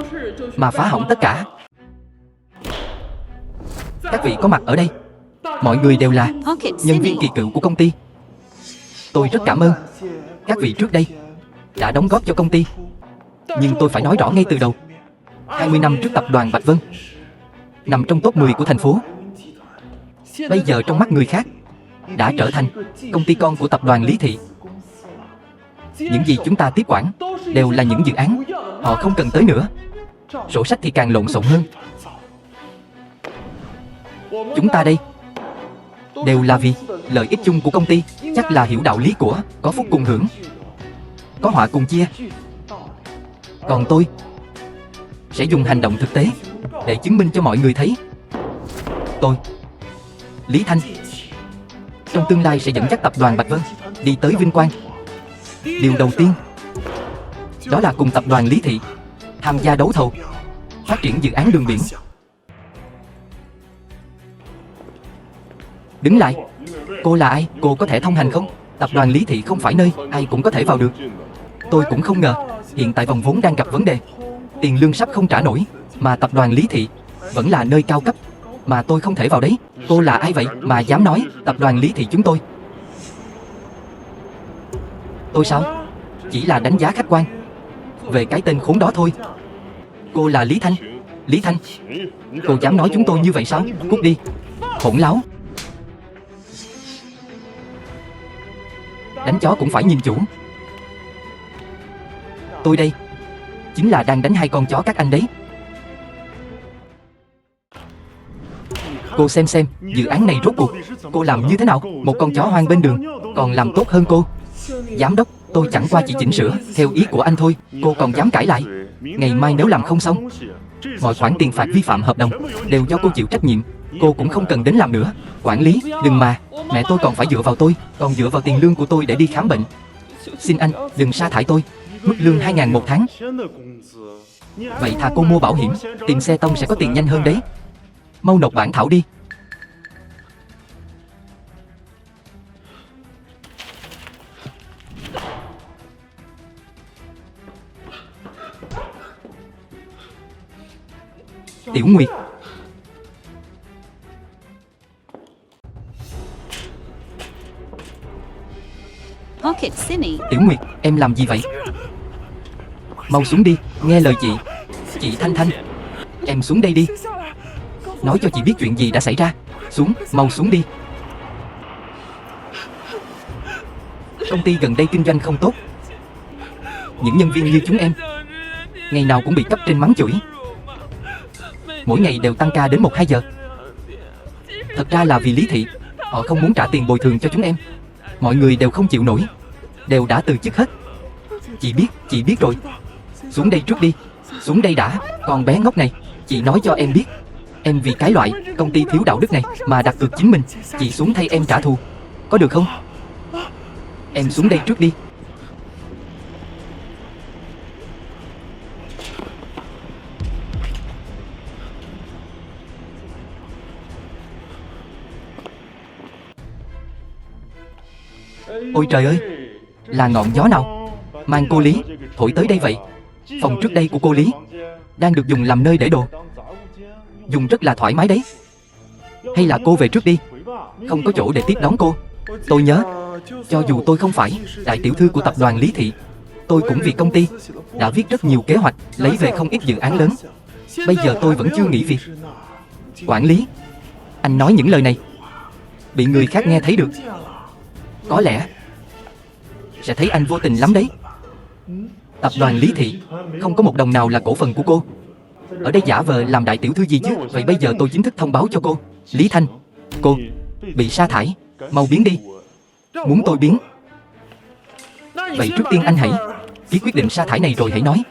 mà phá hỏng tất cả. Các vị có mặt ở đây, mọi người đều là Pocket nhân viên Cine. kỳ cựu của công ty. Tôi rất cảm ơn các vị trước đây đã đóng góp cho công ty. Nhưng tôi phải nói rõ ngay từ đầu, 20 năm trước tập đoàn Bạch Vân nằm trong top 10 của thành phố. Bây giờ trong mắt người khác đã trở thành công ty con của tập đoàn Lý Thị. Những gì chúng ta tiếp quản đều là những dự án họ không cần tới nữa. Sổ sách thì càng lộn xộn hơn. Chúng ta đây đều là vì lợi ích chung của công ty. Chắc là hiểu đạo lý của có phúc cùng hưởng, có họa cùng chia. Còn tôi sẽ dùng hành động thực tế để chứng minh cho mọi người thấy tôi, Lý Thanh, trong tương lai sẽ dẫn dắt tập đoàn Bạch Vân đi tới vinh quang. Điều đầu tiên đó là cùng tập đoàn Lý Thị tham gia đấu thầu phát triển dự án đường biển. Đứng lại, cô là ai? Cô có thể thông hành không? Tập đoàn Lý Thị không phải nơi ai cũng có thể vào được. Tôi cũng không ngờ hiện tại vòng vốn đang gặp vấn đề, tiền lương sắp không trả nổi, mà tập đoàn Lý Thị vẫn là nơi cao cấp mà tôi không thể vào đấy. Cô là ai vậy mà dám nói tập đoàn Lý Thị chúng tôi? Tôi sao? Chỉ là đánh giá khách quan về cái tên khốn đó thôi. Cô là Lý Thanh. Lý Thanh, cô dám nói chúng tôi như vậy sao? Cút đi, hỗn láo. Đánh chó cũng phải nhìn chủ. Tôi đây chính là đang đánh hai con chó các anh đấy. Cô xem, dự án này rốt cuộc cô làm như thế nào? Một con chó hoang bên đường còn làm tốt hơn cô. Giám đốc, tôi chẳng qua chỉ chỉnh sửa theo ý của anh thôi. Cô còn dám cãi lại? Ngày mai nếu làm không xong, mọi khoản tiền phạt vi phạm hợp đồng đều do cô chịu trách nhiệm. Cô cũng không cần đến làm nữa. Quản lý, đừng mà. Mẹ tôi còn phải dựa vào tôi, còn dựa vào tiền lương của tôi để đi khám bệnh. Xin anh, đừng sa thải tôi. Mức lương 2.000 một tháng. Vậy thà cô mua bảo hiểm, tìm xe tông sẽ có tiền nhanh hơn đấy. Mau nộp bản thảo đi. Tiểu Nguyệt. Pocket Cine. Tiểu Nguyệt, em làm gì vậy? Mau xuống đi, nghe lời chị. Chị Thanh Thanh, em xuống đây đi. Nói cho chị biết chuyện gì đã xảy ra. Xuống, mau xuống đi. Công ty gần đây kinh doanh không tốt. Những nhân viên như chúng em ngày nào cũng bị cấp trên mắng chửi. Mỗi ngày đều tăng ca đến 1-2 giờ. Thật ra là vì Lý Thị, họ không muốn trả tiền bồi thường cho chúng em. Mọi người đều không chịu nổi, đều đã từ chức hết. Chị biết rồi. Xuống đây trước đi. Xuống đây đã. Con bé ngốc này, chị nói cho em biết, em vì cái loại công ty thiếu đạo đức này mà đặt cược chính mình. Chị xuống thay em trả thù, có được không? Em xuống đây trước đi. Ôi trời ơi, là ngọn gió nào mang cô Lý thổi tới đây vậy? Phòng trước đây của cô Lý đang được dùng làm nơi để đồ, dùng rất là thoải mái đấy. Hay là cô về trước đi, không có chỗ để tiếp đón cô. Tôi nhớ, cho dù tôi không phải đại tiểu thư của tập đoàn Lý Thị, tôi cũng vì công ty đã viết rất nhiều kế hoạch, lấy về không ít dự án lớn. Bây giờ tôi vẫn chưa nghỉ việc. Quản lý, anh nói những lời này bị người khác nghe thấy được, có lẽ sẽ thấy anh vô tình lắm đấy. Tập đoàn Lý Thị không có một đồng nào là cổ phần của cô. Ở đây giả vờ làm đại tiểu thư gì chứ? Vậy bây giờ tôi chính thức thông báo cho cô, Lý Thanh, cô bị sa thải. Mau biến đi. Muốn tôi biến? Vậy trước tiên anh hãy ký quyết định sa thải này rồi hãy nói.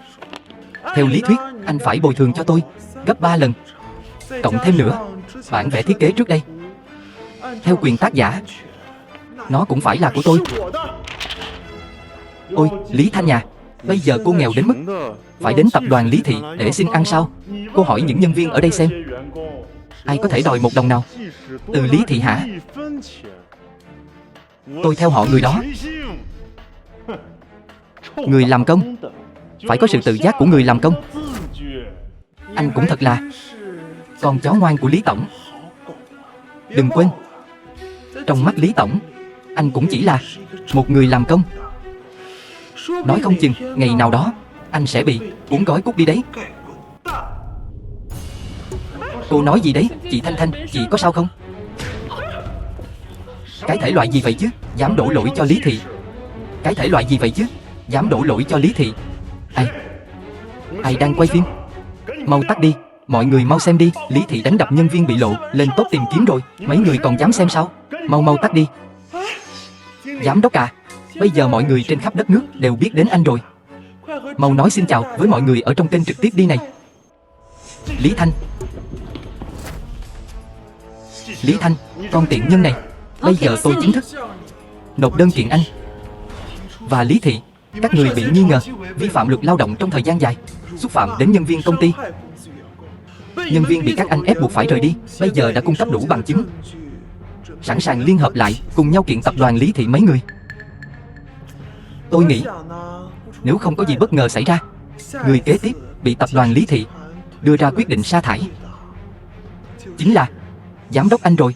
Theo lý thuyết, anh phải bồi thường cho tôi gấp 3 lần, cộng thêm nữa bản vẽ thiết kế trước đây. Theo quyền tác giả, nó cũng phải là của tôi. Ôi, Lý Thanh nhà, bây giờ cô nghèo đến mức phải đến tập đoàn Lý Thị để xin ăn sao? Cô hỏi những nhân viên ở đây xem, ai có thể đòi 1 đồng nào từ Lý Thị hả? Tôi theo họ người đó. Người làm công phải có sự tự giác của người làm công. Anh cũng thật là con chó ngoan của Lý Tổng. Đừng quên, trong mắt Lý Tổng, anh cũng chỉ là một người làm công. Nói không chừng ngày nào đó anh sẽ bị cuốn gói cút đi đấy. Cô nói gì đấy, chị Thanh Thanh, chị có sao không? Cái thể loại gì vậy chứ, dám đổ lỗi cho Lý Thị? Cái thể loại gì vậy chứ, dám đổ lỗi cho Lý Thị? Ai đang quay phim? Mau tắt đi, mọi người mau xem đi. Lý Thị đánh đập nhân viên bị lộ, lên top tìm kiếm rồi. Mấy người còn dám xem sao? Mau tắt đi. Giám đốc à, bây giờ mọi người trên khắp đất nước đều biết đến anh rồi. Mau nói xin chào với mọi người ở trong kênh trực tiếp đi này. Lý Thanh, con tiện nhân này. Bây giờ tôi chính thức nộp đơn kiện anh và Lý Thị. Các người bị nghi ngờ vi phạm luật lao động trong thời gian dài, xúc phạm đến nhân viên công ty. Nhân viên bị các anh ép buộc phải rời đi, bây giờ đã cung cấp đủ bằng chứng, sẵn sàng liên hợp lại cùng nhau kiện tập đoàn Lý Thị mấy người. Tôi nghĩ nếu không có gì bất ngờ xảy ra, người kế tiếp bị tập đoàn Lý Thị đưa ra quyết định sa thải chính là giám đốc anh rồi.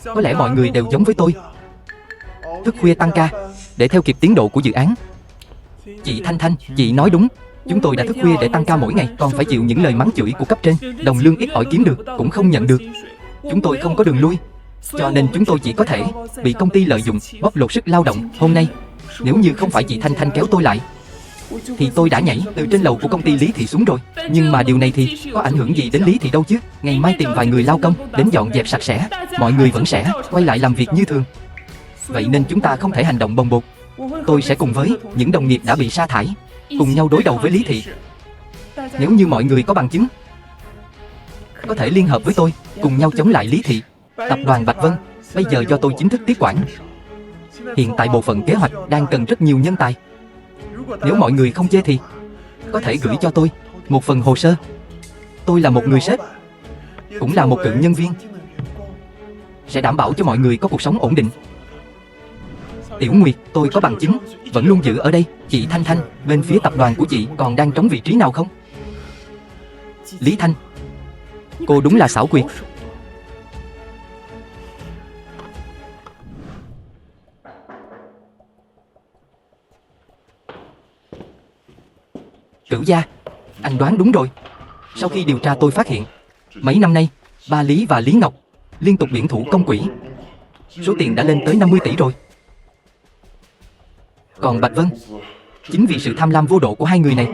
Có lẽ mọi người đều giống với tôi, thức khuya tăng ca để theo kịp tiến độ của dự án. Chị Thanh Thanh, chị nói đúng. Chúng tôi đã thức khuya để tăng ca mỗi ngày, còn phải chịu những lời mắng chửi của cấp trên. Đồng lương ít ỏi kiếm được cũng không nhận được. Chúng tôi không có đường lui, cho nên chúng tôi chỉ có thể bị công ty lợi dụng, bóc lột sức lao động. Hôm nay, nếu như không phải chị Thanh Thanh kéo tôi lại, thì tôi đã nhảy từ trên lầu của công ty Lý Thị xuống rồi. Nhưng mà điều này thì có ảnh hưởng gì đến Lý Thị đâu chứ. Ngày mai tìm vài người lao công đến dọn dẹp sạch sẽ, mọi người vẫn sẽ quay lại làm việc như thường. Vậy nên chúng ta không thể hành động bồng bột. Tôi sẽ cùng với những đồng nghiệp đã bị sa thải cùng nhau đối đầu với Lý Thị. Nếu như mọi người có bằng chứng, có thể liên hợp với tôi cùng nhau chống lại Lý Thị. Tập đoàn Bạch Vân bây giờ do tôi chính thức tiếp quản. Hiện tại bộ phận kế hoạch đang cần rất nhiều nhân tài. Nếu mọi người không chê thì có thể gửi cho tôi một phần hồ sơ. Tôi là một người sếp, cũng là một cựu nhân viên, sẽ đảm bảo cho mọi người có cuộc sống ổn định. Tiểu Nguyệt, tôi có bằng chứng, vẫn luôn giữ ở đây. Chị Thanh Thanh, bên phía tập đoàn của chị còn đang trống vị trí nào không? Lý Thanh, cô đúng là xảo quyệt. Cửu gia, anh đoán đúng rồi. Sau khi điều tra tôi phát hiện, mấy năm nay, ba Lý và Lý Ngọc liên tục biển thủ công quỹ. Số tiền đã lên tới 50 tỷ rồi. Còn Bạch Vân, chính vì sự tham lam vô độ của hai người này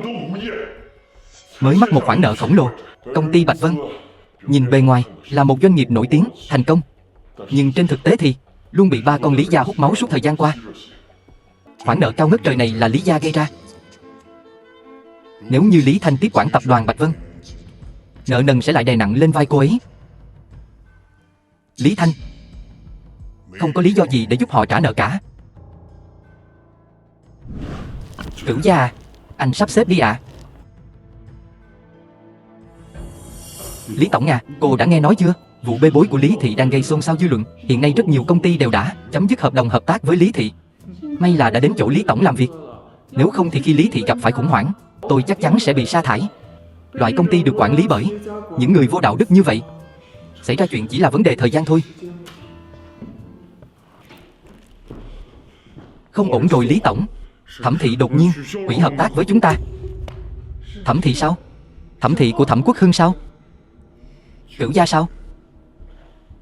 mới mắc một khoản nợ khổng lồ. Công ty Bạch Vân nhìn bề ngoài là một doanh nghiệp nổi tiếng, thành công, nhưng trên thực tế thì luôn bị ba con Lý gia hút máu suốt thời gian qua. Khoản nợ cao ngất trời này là Lý gia gây ra. Nếu như Lý Thanh tiếp quản tập đoàn Bạch Vân, nợ nần sẽ lại đè nặng lên vai cô ấy. Lý Thanh không có lý do gì để giúp họ trả nợ cả. Cửu gia à, anh sắp xếp đi ạ. Lý tổng à, cô đã nghe nói chưa? Vụ bê bối của Lý Thị đang gây xôn xao dư luận. Hiện nay rất nhiều công ty đều đã chấm dứt hợp đồng hợp tác với Lý Thị. May là đã đến chỗ Lý tổng làm việc. Nếu không thì khi Lý Thị gặp phải khủng hoảng, tôi chắc chắn sẽ bị sa thải. Loại công ty được quản lý bởi những người vô đạo đức như vậy, xảy ra chuyện chỉ là vấn đề thời gian thôi. Không ổn rồi Lý tổng. Thẩm Thị đột nhiên hủy hợp tác với chúng ta. Thẩm Thị sao? Thẩm Thị của Thẩm Quốc Hưng sao? Cửu gia sao?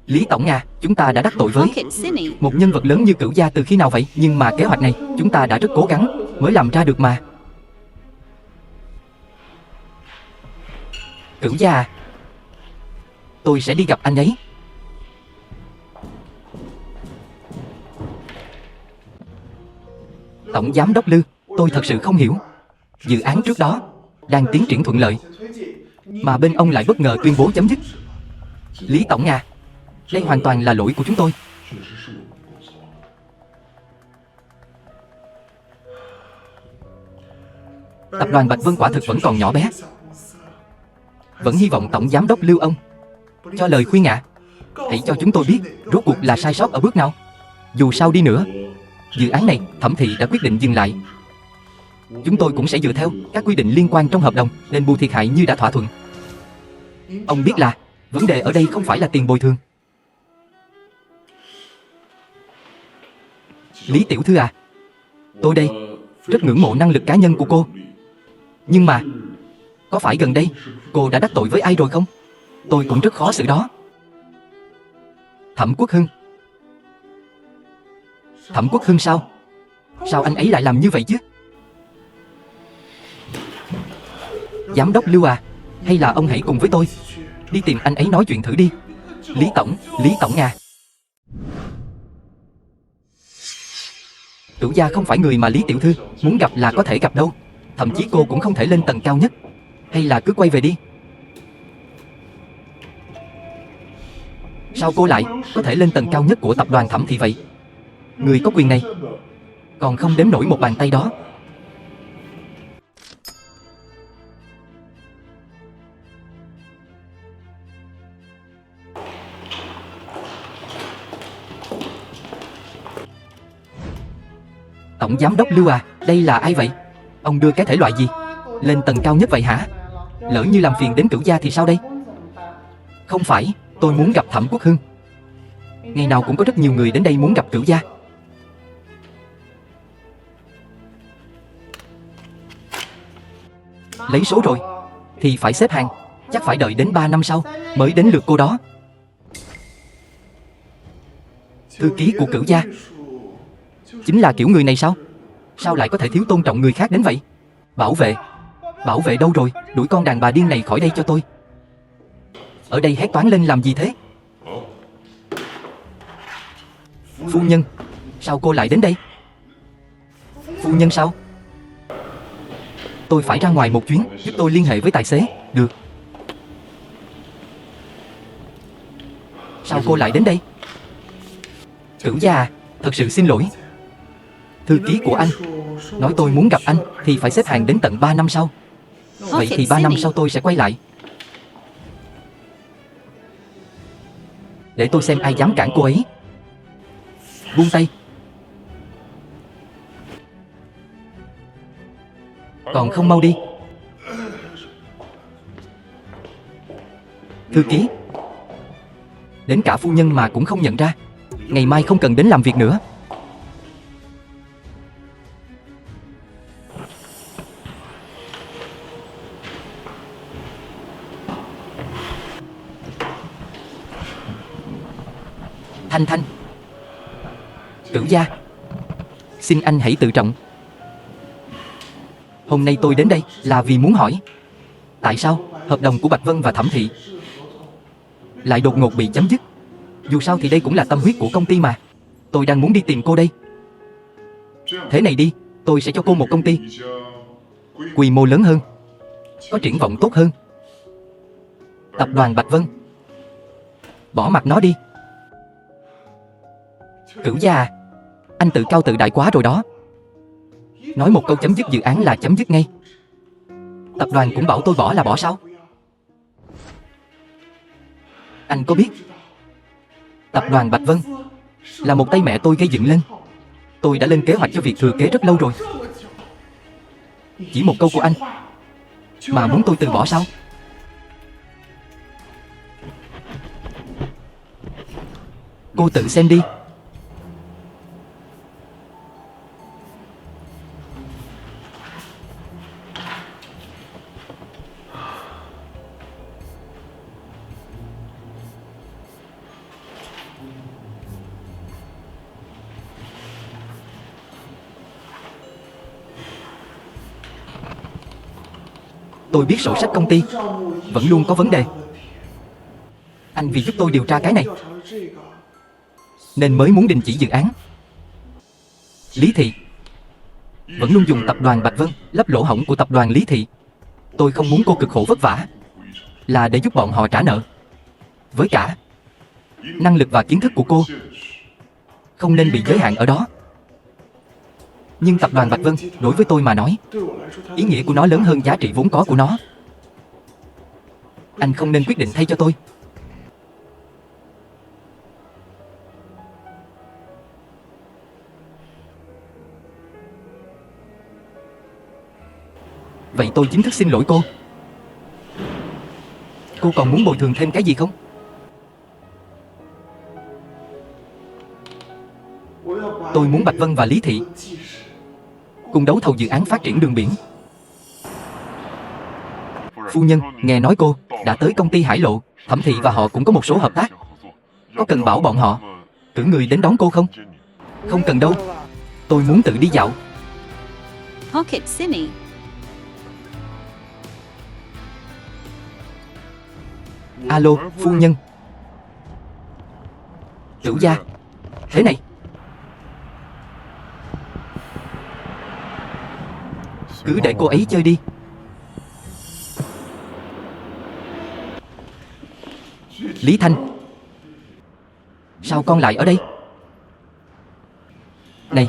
Lý tổng à, chúng ta đã đắc tội với một nhân vật lớn như Cửu gia từ khi nào vậy? Nhưng mà kế hoạch này chúng ta đã rất cố gắng mới làm ra được mà. Cửu gia à, tôi sẽ đi gặp anh ấy. Tổng giám đốc Lư, tôi thật sự không hiểu. Dự án trước đó đang tiến triển thuận lợi, mà bên ông lại bất ngờ tuyên bố chấm dứt. Lý tổng à, đây hoàn toàn là lỗi của chúng tôi. Tập đoàn Bạch Vân quả thực vẫn còn nhỏ bé. Vẫn hy vọng tổng giám đốc Lưu ông cho lời khuyên ạ. Hãy cho chúng tôi biết rốt cuộc là sai sót ở bước nào. Dù sao đi nữa, dự án này Thẩm Thị đã quyết định dừng lại. Chúng tôi cũng sẽ dựa theo các quy định liên quan trong hợp đồng, đền bù thiệt hại như đã thỏa thuận. Ông biết là vấn đề ở đây không phải là tiền bồi thường. Lý tiểu thư à, tôi đây rất ngưỡng mộ năng lực cá nhân của cô. Nhưng mà có phải gần đây cô đã đắc tội với ai rồi không? Tôi cũng rất khó xử đó. Thẩm Quốc Hưng. Thẩm Quốc Hưng sao? Sao anh ấy lại làm như vậy chứ? Giám đốc Lưu à, hay là ông hãy cùng với tôi đi tìm anh ấy nói chuyện thử đi. Lý Tổng à. Cửu gia không phải người mà Lý tiểu thư muốn gặp là có thể gặp đâu. Thậm chí cô cũng không thể lên tầng cao nhất. Hay là cứ quay về đi. Sao cô lại có thể lên tầng cao nhất của tập đoàn Thẩm thị vậy? Người có quyền này còn không đếm nổi một bàn tay đó. Tổng giám đốc Lưu à, đây là ai vậy? Ông đưa cái thể loại gì lên tầng cao nhất vậy hả? Lỡ như làm phiền đến Cửu gia thì sao đây? Không phải, tôi muốn gặp Thẩm Quốc Hưng. Ngày nào cũng có rất nhiều người đến đây muốn gặp Cửu gia. Lấy số rồi thì phải xếp hàng. Chắc phải đợi đến 3 năm sau mới đến lượt cô đó. Thư ký của Cửu gia chính là kiểu người này sao? Sao lại có thể thiếu tôn trọng người khác đến vậy? Bảo vệ đâu rồi? Đuổi con đàn bà điên này khỏi đây cho tôi. Ở đây hét toáng lên làm gì thế? Phu nhân, sao cô lại đến đây? Phu nhân sao? Tôi phải ra ngoài một chuyến, giúp tôi liên hệ với tài xế. Được. Sao cô lại đến đây? Cửu gia à, thật sự xin lỗi. Thư ký của anh nói tôi muốn gặp anh thì phải xếp hàng đến tận 3 năm sau. Vậy thì 3 năm sau tôi sẽ quay lại. Để tôi xem ai dám cản cô ấy. Buông tay. Còn không mau đi. Thư ký, đến cả phu nhân mà cũng không nhận ra. Ngày mai không cần đến làm việc nữa. Thanh, Cửu gia, xin anh hãy tự trọng. Hôm nay tôi đến đây là vì muốn hỏi tại sao hợp đồng của Bạch Vân và Thẩm thị lại đột ngột bị chấm dứt. Dù sao thì đây cũng là tâm huyết của công ty mà. Tôi đang muốn đi tìm cô đây. Thế này đi, tôi sẽ cho cô một công ty quy mô lớn hơn, có triển vọng tốt hơn. Tập đoàn Bạch Vân. Bỏ mặc nó đi. Cửu gia à, anh tự cao tự đại quá rồi đó. Nói một câu chấm dứt dự án là chấm dứt ngay. Tập đoàn cũng bảo tôi bỏ là bỏ sao? Anh có biết Tập đoàn Bạch Vân là một tay mẹ tôi gây dựng lên. Tôi đã lên kế hoạch cho việc thừa kế rất lâu rồi. Chỉ một câu của anh mà muốn tôi từ bỏ sao? Cô tự xem đi. Tôi biết sổ sách công ty vẫn luôn có vấn đề. Anh vì giúp tôi điều tra cái này nên mới muốn đình chỉ dự án. Lý thị vẫn luôn dùng tập đoàn Bạch Vân lấp lỗ hổng của tập đoàn Lý thị. Tôi không muốn cô cực khổ vất vả là để giúp bọn họ trả nợ. Với cả năng lực và kiến thức của cô không nên bị giới hạn ở đó. Nhưng tập đoàn Bạch Vân đối với tôi mà nói, ý nghĩa của nó lớn hơn giá trị vốn có của nó. Anh không nên quyết định thay cho tôi. Vậy tôi chính thức xin lỗi cô. Cô còn muốn bồi thường thêm cái gì không? Tôi muốn Bạch Vân và Lý Thị cùng đấu thầu dự án phát triển đường biển. Phu nhân, nghe nói cô đã tới công ty Hải Lộ, Thẩm Thị và họ cũng có một số hợp tác. Có cần bảo bọn họ cử người đến đón cô không? Không cần đâu, tôi muốn tự đi dạo. Pocket Simi. Alo, phu nhân. Tửu gia, thế này. Cứ để cô ấy chơi đi. Lý Thanh, sao con lại ở đây? Này,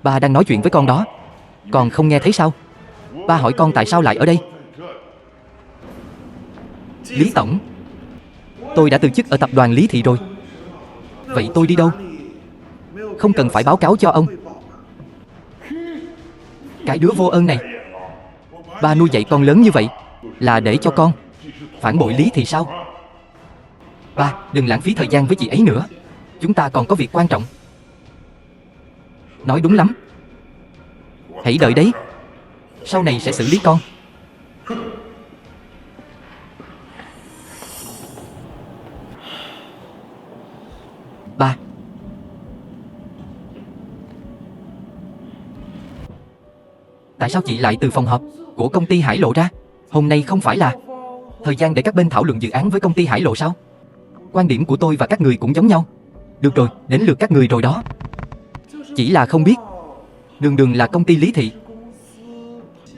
ba đang nói chuyện với con đó, con không nghe thấy sao? Ba hỏi con tại sao lại ở đây. Lý tổng, tôi đã từ chức ở tập đoàn Lý Thị rồi. Vậy tôi đi đâu? Không cần phải báo cáo cho ông. Cái đứa vô ơn này. Ba nuôi dạy con lớn như vậy là để cho con phản bội Lý Thị sao? Ba, đừng lãng phí thời gian với chị ấy nữa. Chúng ta còn có việc quan trọng. Nói đúng lắm. Hãy đợi đấy. Sau này sẽ xử lý con. Ba. Tại sao chị lại từ phòng họp của công ty Hải Lộ ra? Hôm nay không phải là thời gian để các bên thảo luận dự án với công ty Hải Lộ sao? Quan điểm của tôi và các người cũng giống nhau. Được rồi, đến lượt các người rồi đó. Chỉ là không biết đường đường là công ty Lý Thị,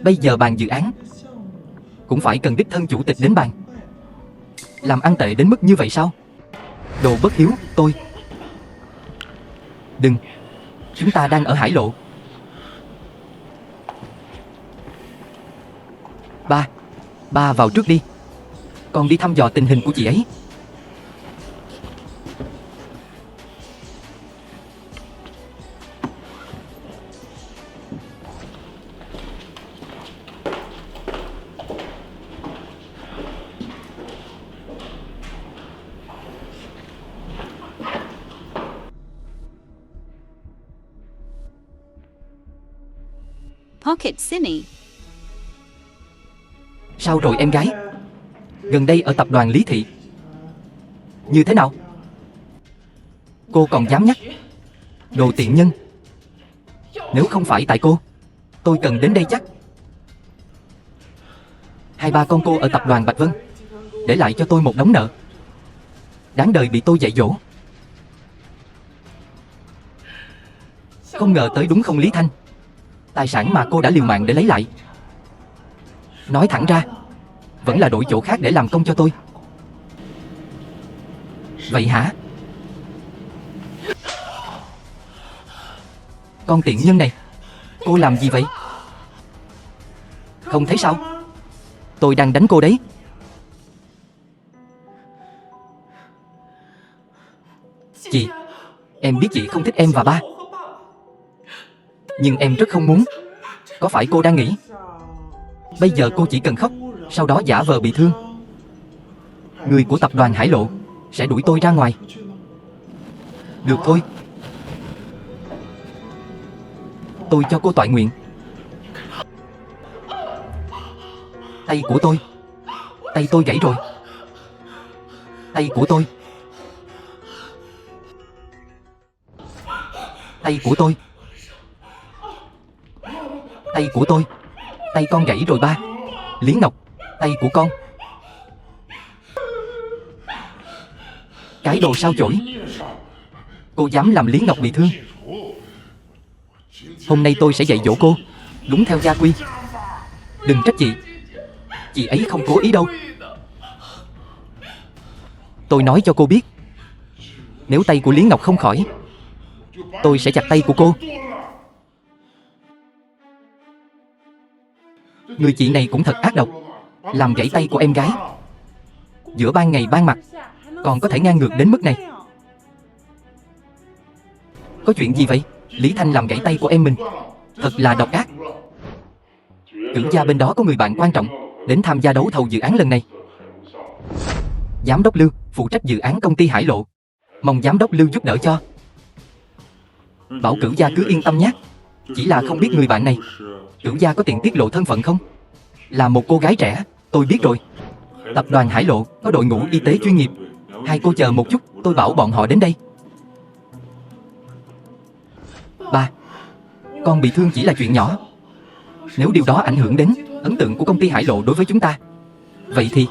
bây giờ bàn dự án cũng phải cần đích thân chủ tịch đến bàn. Làm ăn tệ đến mức như vậy sao? Đồ bất hiếu, tôi. Đừng, chúng ta đang ở Hải Lộ. Ba vào trước đi. Con đi thăm dò tình hình của chị ấy. Pocket Simi. Sao rồi em gái? Gần đây ở tập đoàn Lý Thị như thế nào? Cô còn dám nhắc? Đồ tiện nhân. Nếu không phải tại cô, tôi cần đến đây chắc. Hai ba con cô ở tập đoàn Bạch Vân để lại cho tôi một đống nợ, đáng đời bị tôi dạy dỗ. Không ngờ tới đúng không Lý Thanh? Tài sản mà cô đã liều mạng để lấy lại, nói thẳng ra, vẫn là đổi chỗ khác để làm công cho tôi. Vậy hả? Con tiện nhân này, cô làm gì vậy? Không thấy sao? Tôi đang đánh cô đấy. Chị, em biết chị không thích em và ba, nhưng em rất không muốn. Có phải cô đang nghĩ bây giờ cô chỉ cần khóc, sau đó giả vờ bị thương, người của tập đoàn Hải Lộ sẽ đuổi tôi ra ngoài? Được thôi, tôi cho cô toại nguyện. Tay của tôi, tay tôi gãy rồi. Tay của tôi, tay của tôi, tay của tôi, tay con gãy rồi ba. Lý Ngọc, tay của con. Cái đồ sao chổi, cô dám làm Lý Ngọc bị thương. Hôm nay tôi sẽ dạy dỗ cô đúng theo gia quy. Đừng trách chị ấy không cố ý đâu. Tôi nói cho cô biết, nếu tay của Lý Ngọc không khỏi, tôi sẽ chặt tay của cô. Người chị này cũng thật ác độc, làm gãy tay của em gái giữa ban ngày ban mặt, còn có thể ngang ngược đến mức này. Có chuyện gì vậy? Lý Thanh làm gãy tay của em mình, thật là độc ác. Cửu gia bên đó có người bạn quan trọng đến tham gia đấu thầu dự án lần này. Giám đốc Lưu phụ trách dự án công ty Hải Lộ, mong giám đốc Lưu giúp đỡ cho. Bảo Cửu gia cứ yên tâm nhé. Chỉ là không biết người bạn này, Cửu gia có tiện tiết lộ thân phận không? Là một cô gái trẻ. Tôi biết rồi. Tập đoàn Hải Lộ có đội ngũ y tế chuyên nghiệp. Hai cô chờ một chút, tôi bảo bọn họ đến đây. Ba, con bị thương chỉ là chuyện nhỏ. Nếu điều đó ảnh hưởng đến ấn tượng của công ty Hải Lộ đối với chúng ta, vậy thì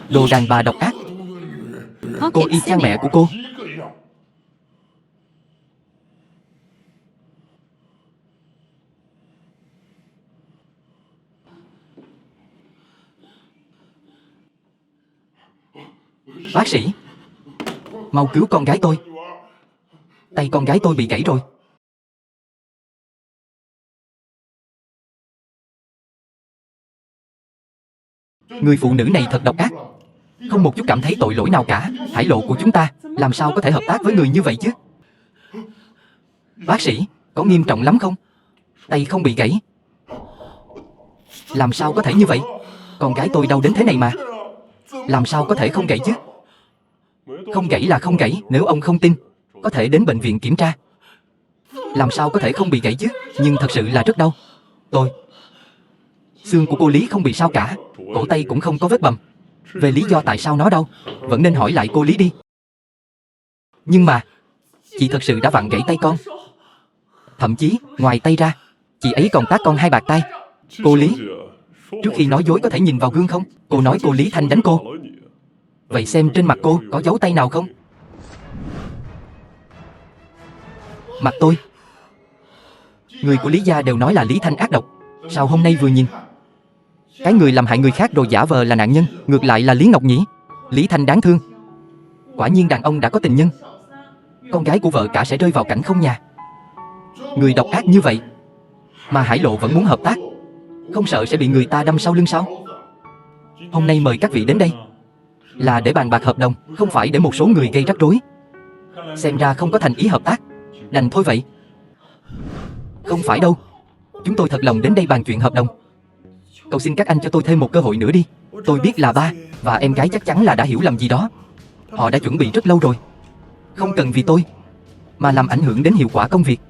đồ đàn bà độc ác. Cô Pocket y chang Cine. mẹ của cô. Bác sĩ, mau cứu con gái tôi. Tay con gái tôi bị gãy rồi. Người phụ nữ này thật độc ác, không một chút cảm thấy tội lỗi nào cả. Hải Lộ của chúng ta làm sao có thể hợp tác với người như vậy chứ? Bác sĩ, có nghiêm trọng lắm không? Tay không bị gãy. Làm sao có thể như vậy? Con gái tôi đau đến thế này mà. Làm sao có thể không gãy chứ? Không gãy là không gãy. Nếu ông không tin, có thể đến bệnh viện kiểm tra. Làm sao có thể không bị gãy chứ? Nhưng thật sự là rất đau. Xương của cô Lý không bị sao cả, cổ tay cũng không có vết bầm. Về lý do tại sao nó đau, vẫn nên hỏi lại cô Lý đi. Nhưng mà chị thật sự đã vặn gãy tay con. Thậm chí, ngoài tay ra, chị ấy còn tát con 2 bạt tay. Cô Lý, trước khi nói dối có thể nhìn vào gương không? Cô nói cô Lý Thanh đánh cô. Vậy xem trên mặt cô có dấu tay nào không? Mặt tôi. Người của Lý gia đều nói là Lý Thanh ác độc. Sao hôm nay vừa nhìn, cái người làm hại người khác rồi giả vờ là nạn nhân, ngược lại là Lý Ngọc nhỉ? Lý Thanh đáng thương. Quả nhiên đàn ông đã có tình nhân, con gái của vợ cả sẽ rơi vào cảnh không nhà. Người độc ác như vậy mà Hải Lộ vẫn muốn hợp tác, không sợ sẽ bị người ta đâm sau lưng sao? Hôm nay mời các vị đến đây là để bàn bạc hợp đồng, không phải để một số người gây rắc rối. Xem ra không có thành ý hợp tác, đành thôi vậy. Không phải đâu, chúng tôi thật lòng đến đây bàn chuyện hợp đồng. Cầu xin các anh cho tôi thêm một cơ hội nữa đi. Tôi biết là ba và em gái chắc chắn là đã hiểu lầm gì đó. Họ đã chuẩn bị rất lâu rồi. Không cần vì tôi mà làm ảnh hưởng đến hiệu quả công việc.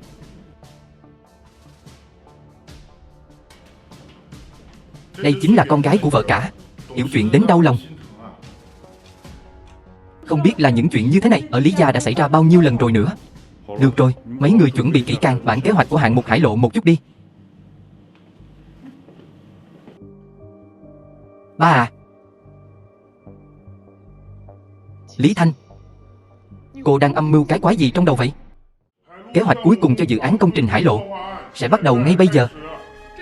Đây chính là con gái của vợ cả, hiểu chuyện đến đau lòng. Không biết là những chuyện như thế này ở Lý gia đã xảy ra bao nhiêu lần rồi nữa. Được rồi, mấy người chuẩn bị kỹ càng bản kế hoạch của hạng mục Hải Lộ một chút đi. Ba à, Lý Thanh, cô đang âm mưu cái quái gì trong đầu vậy? Kế hoạch cuối cùng cho dự án công trình Hải Lộ sẽ bắt đầu ngay bây giờ.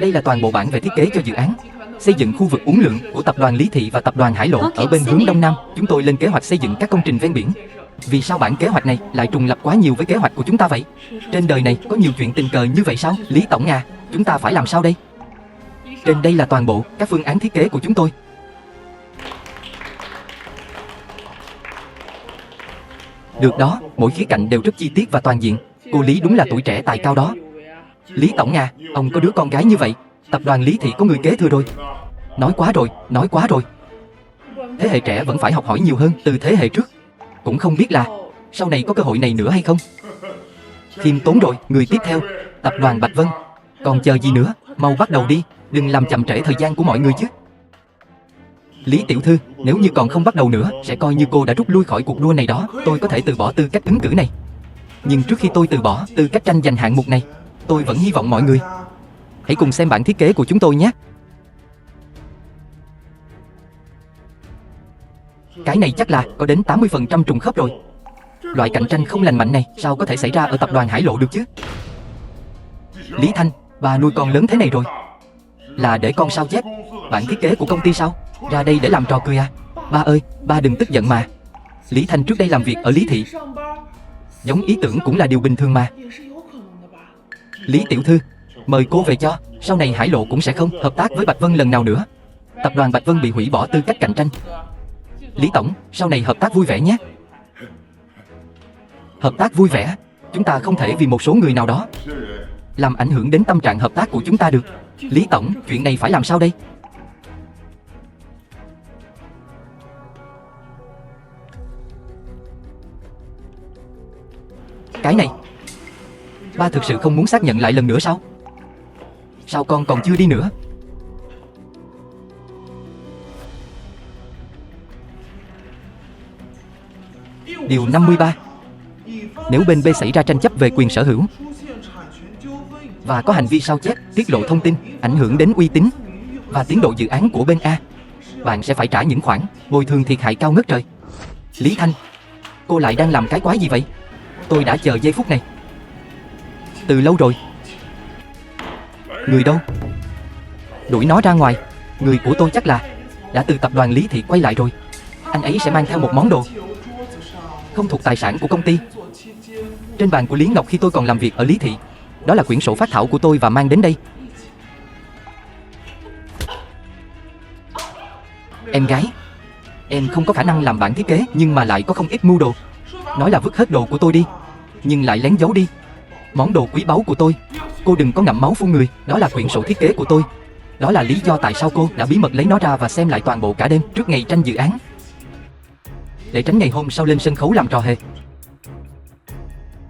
Đây là toàn bộ bản về thiết kế cho dự án xây dựng khu vực uốn lượn của tập đoàn Lý Thị và tập đoàn Hải Lộ ở bên hướng Đông Nam. Chúng tôi lên kế hoạch xây dựng các công trình ven biển. Vì sao bản kế hoạch này lại trùng lập quá nhiều với kế hoạch của chúng ta vậy? Trên đời này có nhiều chuyện tình cờ như vậy sao? Lý Tổng à, chúng ta phải làm sao đây? Trên đây là toàn bộ các phương án thiết kế của chúng tôi. Được đó, mỗi khía cạnh đều rất chi tiết và toàn diện. Cô Lý đúng là tuổi trẻ tài cao đó. Lý Tổng à, ông có đứa con gái như vậy, tập đoàn Lý Thị có người kế thừa rồi. Nói quá rồi, nói quá rồi. Thế hệ trẻ vẫn phải học hỏi nhiều hơn từ thế hệ trước. Cũng không biết là sau này có cơ hội này nữa hay không. Khiêm tốn rồi, người tiếp theo, tập đoàn Bạch Vân. Còn chờ gì nữa, mau bắt đầu đi, đừng làm chậm trễ thời gian của mọi người chứ. Lý tiểu thư, nếu như còn không bắt đầu nữa, sẽ coi như cô đã rút lui khỏi cuộc đua này đó. Tôi có thể từ bỏ tư cách ứng cử này. Nhưng trước khi tôi từ bỏ tư cách tranh giành hạng mục này, tôi vẫn hy vọng mọi người hãy cùng xem bản thiết kế của chúng tôi nhé. Cái này chắc là có đến 80% trùng khớp rồi. Loại cạnh tranh không lành mạnh này sao có thể xảy ra ở tập đoàn Hải Lộ được chứ? Lý Thanh, bà nuôi con lớn thế này rồi là để con sao chép bản thiết kế của công ty sao? Ra đây để làm trò cười à? Ba ơi, ba đừng tức giận mà. Lý Thanh trước đây làm việc ở Lý Thị, giống ý tưởng cũng là điều bình thường mà. Lý tiểu thư, mời cô về cho. Sau này Hải Lộ cũng sẽ không hợp tác với Bạch Vân lần nào nữa. Tập đoàn Bạch Vân bị hủy bỏ tư cách cạnh tranh. Lý Tổng, sau này hợp tác vui vẻ nhé. Hợp tác vui vẻ? Chúng ta không thể vì một số người nào đó làm ảnh hưởng đến tâm trạng hợp tác của chúng ta được. Lý Tổng, chuyện này phải làm sao đây? cái này. Ba thực sự không muốn xác nhận lại lần nữa sao? Sao con còn chưa đi nữa? Điều 53. Nếu bên B xảy ra tranh chấp về quyền sở hữu và có hành vi sao chép, tiết lộ thông tin, ảnh hưởng đến uy tín và tiến độ dự án của bên A, bạn sẽ phải trả những khoản bồi thường thiệt hại cao ngất trời. Lý Thanh, cô lại đang làm cái quái gì vậy? Tôi đã chờ giây phút này từ lâu rồi. Người đâu? Đuổi nó ra ngoài. Người của tôi chắc là đã từ tập đoàn Lý Thị quay lại rồi. Anh ấy sẽ mang theo một món đồ không thuộc tài sản của công ty. Trên bàn của Lý Ngọc khi tôi còn làm việc ở Lý Thị, đó là quyển sổ phác thảo của tôi và mang đến đây. Em gái, em không có khả năng làm bản thiết kế nhưng mà lại có không ít mưu đồ. Nói là vứt hết đồ của tôi đi, nhưng lại lén giấu đi món đồ quý báu của tôi. Cô đừng có ngậm máu phun người. Đó là quyển sổ thiết kế của tôi. Đó là lý do tại sao cô đã bí mật lấy nó ra và xem lại toàn bộ cả đêm trước ngày tranh dự án, để tránh ngày hôm sau lên sân khấu làm trò hề.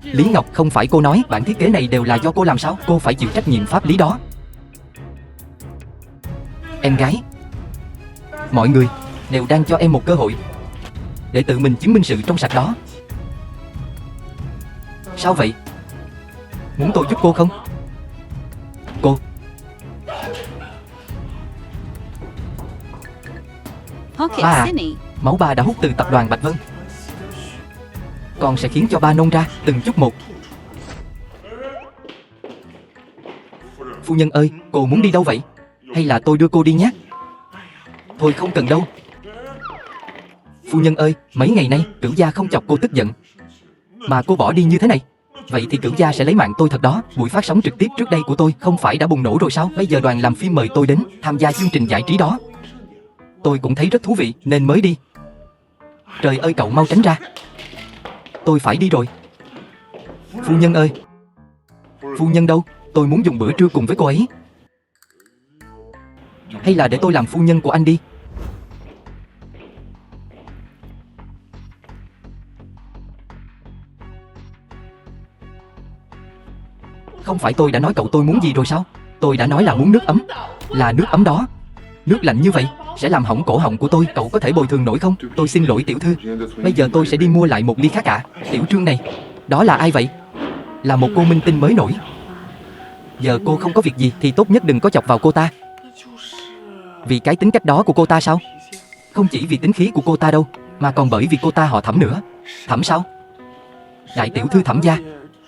Lý Ngọc, không phải cô nói bản thiết kế này đều là do cô làm sao? Cô phải chịu trách nhiệm pháp lý đó. Em gái, mọi người đều đang cho em một cơ hội để tự mình chứng minh sự trong sạch đó. Sao vậy? Muốn tôi giúp cô không? Cô Pocket Ba à, Cine. máu ba đã hút từ tập đoàn Bạch Vân. Con sẽ khiến cho ba nôn ra từng chút một. Phu nhân ơi, cô muốn đi đâu vậy? Hay là tôi đưa cô đi nhé? Thôi không cần đâu. Phu nhân ơi, mấy ngày nay Cửu gia không chọc cô tức giận mà cô bỏ đi như thế này. Vậy thì Cửu gia sẽ lấy mạng tôi thật đó. Buổi phát sóng trực tiếp trước đây của tôi không phải đã bùng nổ rồi sao? Bây giờ đoàn làm phim mời tôi đến tham gia chương trình giải trí đó. Tôi cũng thấy rất thú vị nên mới đi. Trời ơi, cậu mau tránh ra. Tôi phải đi rồi. Phu nhân ơi. Phu nhân đâu? Tôi muốn dùng bữa trưa cùng với cô ấy. Hay là để tôi làm phu nhân của anh đi. Không phải tôi đã nói cậu tôi muốn gì rồi sao? Tôi đã nói là muốn nước ấm. Là nước ấm đó. Nước lạnh như vậy sẽ làm hỏng cổ họng của tôi. Cậu có thể bồi thường nổi không? Tôi xin lỗi tiểu thư. Bây giờ tôi sẽ đi mua lại một ly khác ạ. Tiểu Trương này, đó là ai vậy? Là một cô minh tinh mới nổi. Giờ cô không có việc gì thì tốt nhất đừng có chọc vào cô ta. Vì cái tính cách đó của cô ta sao? Không chỉ vì tính khí của cô ta đâu, mà còn bởi vì cô ta họ Thẩm nữa. Thẩm sao? Đại tiểu thư Thẩm gia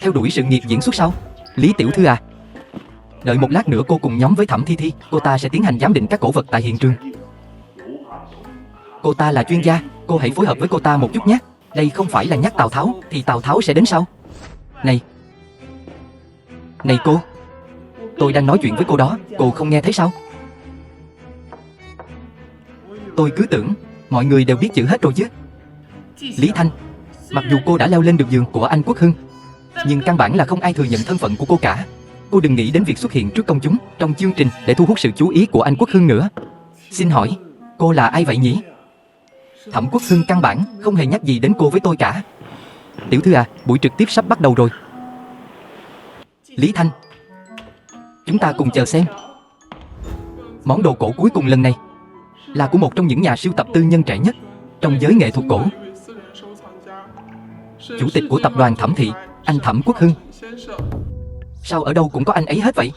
theo đuổi sự nghiệp diễn xuất sao? Lý tiểu thư à, đợi một lát nữa cô cùng nhóm với Thẩm Thi Thi. Cô ta sẽ tiến hành giám định các cổ vật tại hiện trường. Cô ta là chuyên gia, cô hãy phối hợp với cô ta một chút nhé. Đây không phải là nhắc Tào Tháo thì Tào Tháo sẽ đến sau. Này cô, tôi đang nói chuyện với cô đó, cô không nghe thấy sao? Tôi cứ tưởng mọi người đều biết chữ hết rồi chứ. Lý Thanh, mặc dù cô đã leo lên được giường của anh Quốc Hưng, nhưng căn bản là không ai thừa nhận thân phận của cô cả. Cô đừng nghĩ đến việc xuất hiện trước công chúng trong chương trình để thu hút sự chú ý của anh Quốc Hưng nữa. Xin hỏi, cô là ai vậy nhỉ? Thẩm Quốc Hưng căn bản không hề nhắc gì đến cô với tôi cả. Tiểu thư à, buổi trực tiếp sắp bắt đầu rồi. Lý Thanh, chúng ta cùng chờ xem. Món đồ cổ cuối cùng lần này là của một trong những nhà sưu tập tư nhân trẻ nhất trong giới nghệ thuật cổ. Chủ tịch của tập đoàn Thẩm Thị, anh Thẩm Quốc Hưng. Sao ở đâu cũng có anh ấy hết vậy?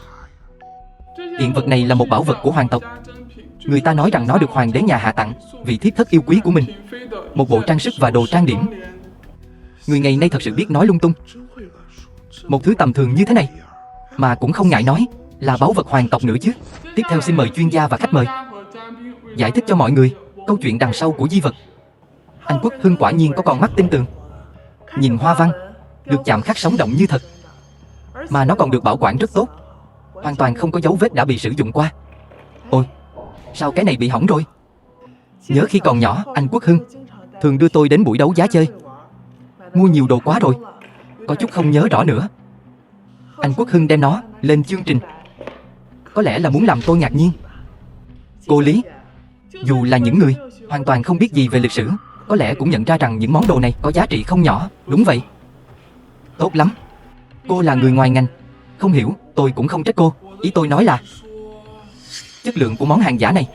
Hiện vật này là một bảo vật của hoàng tộc. Người ta nói rằng nó được hoàng đế nhà Hạ tặng vì thiếp thất yêu quý của mình. Một bộ trang sức và đồ trang điểm. Người ngày nay thật sự biết nói lung tung. Một thứ tầm thường như thế này mà cũng không ngại nói là báu vật hoàng tộc nữa chứ. Tiếp theo xin mời chuyên gia và khách mời giải thích cho mọi người câu chuyện đằng sau của di vật. Anh Quốc Hưng quả nhiên có con mắt tinh tường. Nhìn hoa văn được chạm khắc sống động như thật, mà nó còn được bảo quản rất tốt, hoàn toàn không có dấu vết đã bị sử dụng qua. Ôi, sao cái này bị hỏng rồi? Nhớ khi còn nhỏ, anh Quốc Hưng thường đưa tôi đến buổi đấu giá chơi. Mua nhiều đồ quá rồi, có chút không nhớ rõ nữa. Anh Quốc Hưng đem nó lên chương trình, có lẽ là muốn làm tôi ngạc nhiên. Cô Lý, dù là những người hoàn toàn không biết gì về lịch sử, có lẽ cũng nhận ra rằng những món đồ này có giá trị không nhỏ. Đúng vậy. Tốt lắm. Cô là người ngoài ngành, không hiểu, tôi cũng không trách cô. Ý tôi nói là chất lượng của món hàng giả này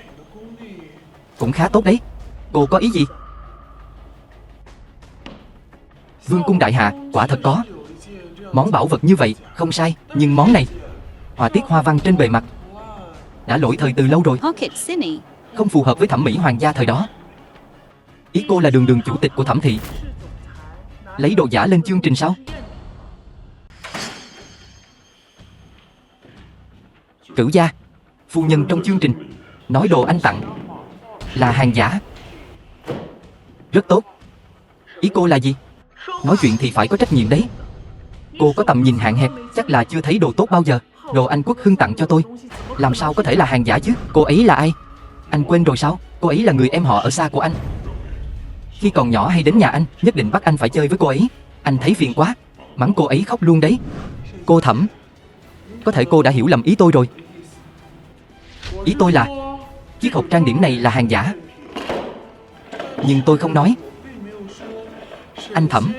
cũng khá tốt đấy. Cô có ý gì? Vương cung đại hạ, quả thật có món bảo vật như vậy, không sai. Nhưng món này, họa tiết hoa văn trên bề mặt đã lỗi thời từ lâu rồi, Pocket Cine. không phù hợp với thẩm mỹ hoàng gia thời đó. Ý cô là đường chủ tịch của Thẩm thị lấy đồ giả lên chương trình sao? Cửu gia, phu nhân trong chương trình nói đồ anh tặng là hàng giả. Rất tốt. Ý cô là gì? Nói chuyện thì phải có trách nhiệm đấy. Cô có tầm nhìn hạn hẹp, chắc là chưa thấy đồ tốt bao giờ. Đồ anh Quốc Hưng tặng cho tôi, làm sao có thể là hàng giả chứ? Cô ấy là ai? Anh quên rồi sao? Cô ấy là người em họ ở xa của anh. Khi còn nhỏ hay đến nhà anh, nhất định bắt anh phải chơi với cô ấy. Anh thấy phiền quá, mắng cô ấy khóc luôn đấy. Cô Thẩm, có thể cô đã hiểu lầm ý tôi rồi. Ý tôi là chiếc hộp trang điểm này là hàng giả, nhưng tôi không nói. Anh Thẩm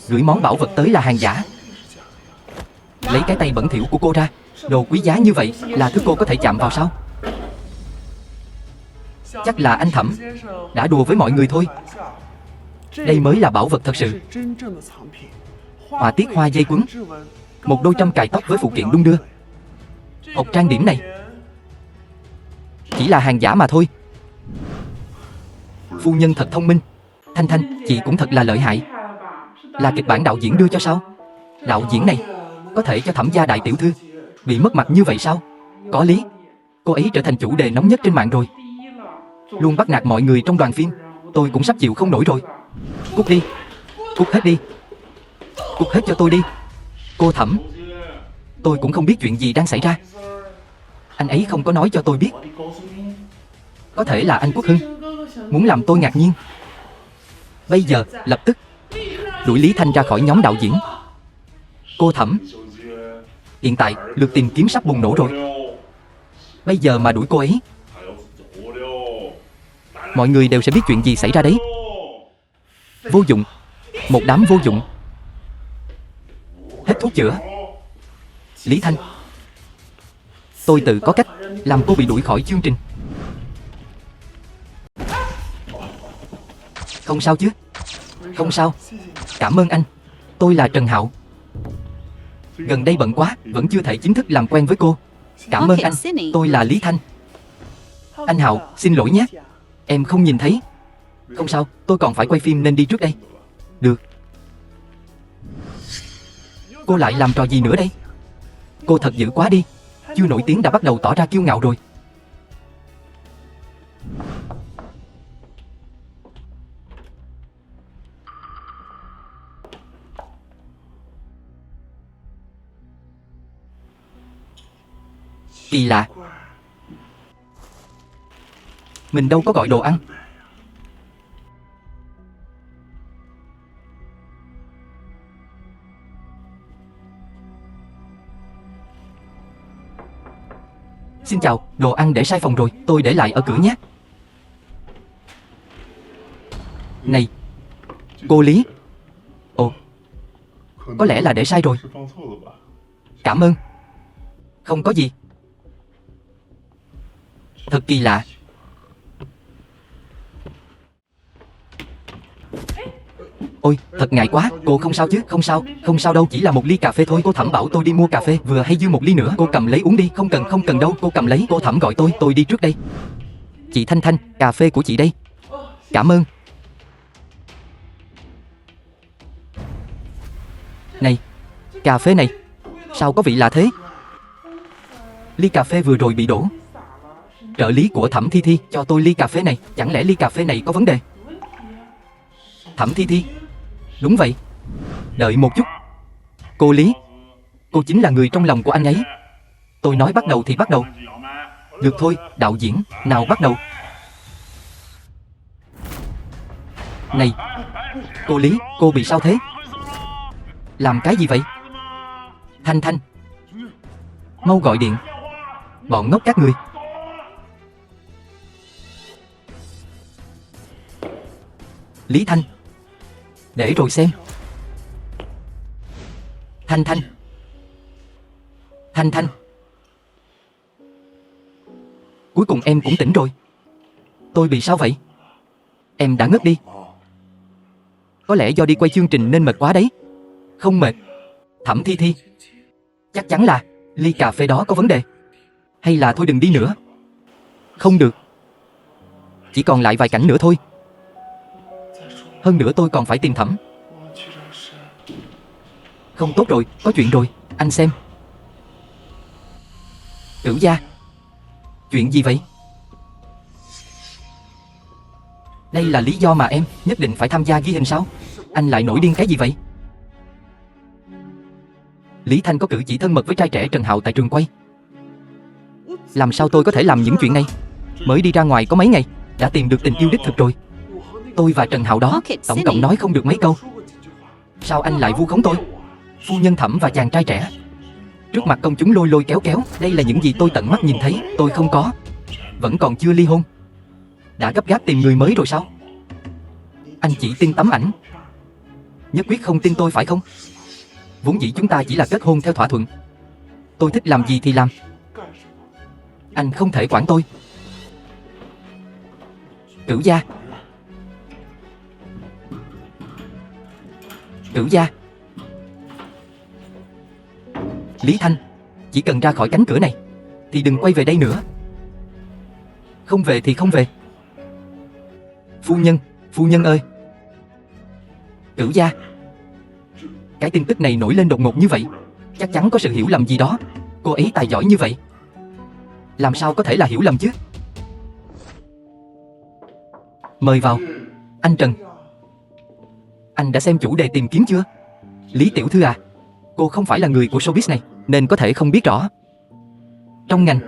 gửi món bảo vật tới là hàng giả. Lấy cái tay bẩn thỉu của cô ra. Đồ quý giá như vậy là thứ cô có thể chạm vào sao? Chắc là anh Thẩm đã đùa với mọi người thôi. Đây mới là bảo vật thật sự. Họa tiết hoa dây quấn, một đôi trâm cài tóc với phụ kiện đung đưa. Hộp trang điểm này chỉ là hàng giả mà thôi. Phu nhân thật thông minh. Thanh Thanh, chị cũng thật là lợi hại. Là kịch bản đạo diễn đưa cho sao? Đạo diễn này có thể cho Thẩm gia đại tiểu thư bị mất mặt như vậy sao? Có lý. Cô ấy trở thành chủ đề nóng nhất trên mạng rồi, luôn bắt nạt mọi người trong đoàn phim. Tôi cũng sắp chịu không nổi rồi. Cút đi. Cút hết đi. Cút hết cho tôi đi. Cô Thẩm, tôi cũng không biết chuyện gì đang xảy ra. Anh ấy không có nói cho tôi biết. Có thể là anh Quốc Hưng muốn làm tôi ngạc nhiên. Bây giờ, lập tức đuổi Lý Thanh ra khỏi nhóm đạo diễn. Cô Thẩm, hiện tại lượt tìm kiếm sắp bùng nổ rồi. Bây giờ mà đuổi cô ấy, mọi người đều sẽ biết chuyện gì xảy ra đấy. Vô dụng. Một đám vô dụng. Hết thuốc chữa. Lý Thanh, tôi tự có cách làm cô bị đuổi khỏi chương trình. Không sao chứ? Không sao. Cảm ơn anh. Tôi là Trần Hạo. Gần đây bận quá, vẫn chưa thể chính thức làm quen với cô. Cảm ơn anh. Tôi là Lý Thanh. Anh Hạo, xin lỗi nhé, em không nhìn thấy. Không sao, tôi còn phải quay phim nên đi trước đây. Được. Cô lại làm trò gì nữa đây? Cô thật dữ quá đi. Chưa nổi tiếng đã bắt đầu tỏ ra kiêu ngạo rồi. Kỳ lạ. Mình đâu có gọi đồ ăn. Xin chào, đồ ăn để sai phòng rồi, tôi để lại ở cửa nhé. Này, cô Lý. Ồ, có lẽ là để sai rồi. Cảm ơn. Không có gì. Thật kỳ lạ. Ôi, thật ngại quá, cô không sao chứ? Không sao, không sao đâu, chỉ là một ly cà phê thôi. Cô Thẩm bảo tôi đi mua cà phê, vừa hay dư một ly nữa. Cô cầm lấy uống đi. Không cần đâu, cô cầm lấy. Cô Thẩm gọi tôi đi trước đây. Chị Thanh Thanh, cà phê của chị đây. Cảm ơn. Này, cà phê này sao có vị lạ thế? Ly cà phê vừa rồi bị đổ. Trợ lý của Thẩm Thi Thi cho tôi ly cà phê này. Chẳng lẽ ly cà phê này có vấn đề? Thẩm Thi Thi. Đúng vậy. Đợi một chút. Cô Lý, cô chính là người trong lòng của anh ấy. Tôi nói bắt đầu thì bắt đầu. Được thôi, đạo diễn, nào bắt đầu. Này, cô Lý, cô bị sao thế? Làm cái gì vậy? Thanh Thanh, mau gọi điện. Bọn ngốc các người. Lý Thanh, để rồi xem. Thanh Thanh. Thanh Thanh. Cuối cùng em cũng tỉnh rồi. Tôi bị sao vậy? Em đã ngất đi. Có lẽ do đi quay chương trình nên mệt quá đấy. Không mệt. Thẩm Thi Thi. Chắc chắn là ly cà phê đó có vấn đề. Hay là thôi đừng đi nữa. Không được. Chỉ còn lại vài cảnh nữa thôi. Hơn nữa tôi còn phải tìm Thẩm. Không tốt rồi, có chuyện rồi. Anh xem. Cửu gia. Chuyện gì vậy? Đây là lý do mà em nhất định phải tham gia ghi hình sao? Anh lại nổi điên cái gì vậy? Lý Thanh có cử chỉ thân mật với trai trẻ Trần Hạo tại trường quay. Làm sao tôi có thể làm những chuyện này? Mới đi ra ngoài có mấy ngày đã tìm được tình yêu đích thực rồi. Tôi và Trần Hạo đó tổng cộng nói không được mấy câu. Sao anh lại vu khống tôi? Phu nhân Thẩm và chàng trai trẻ trước mặt công chúng lôi lôi kéo kéo. Đây là những gì tôi tận mắt nhìn thấy. Tôi không có. Vẫn còn chưa ly hôn. Đã gấp gáp tìm người mới rồi sao? Anh chỉ tin tấm ảnh. Nhất quyết không tin tôi phải không? Vốn dĩ chúng ta chỉ là kết hôn theo thỏa thuận. Tôi thích làm gì thì làm. Anh không thể quản tôi. Cửu gia. Cửu gia. Lý Thanh, chỉ cần ra khỏi cánh cửa này thì đừng quay về đây nữa. Không về thì không về. Phu nhân ơi. Cửu gia. Cái tin tức này nổi lên đột ngột như vậy, chắc chắn có sự hiểu lầm gì đó. Cô ấy tài giỏi như vậy, làm sao có thể là hiểu lầm chứ? Mời vào. Anh Trần. Anh đã xem chủ đề tìm kiếm chưa? Lý tiểu thư à, cô không phải là người của showbiz này nên có thể không biết rõ. Trong ngành,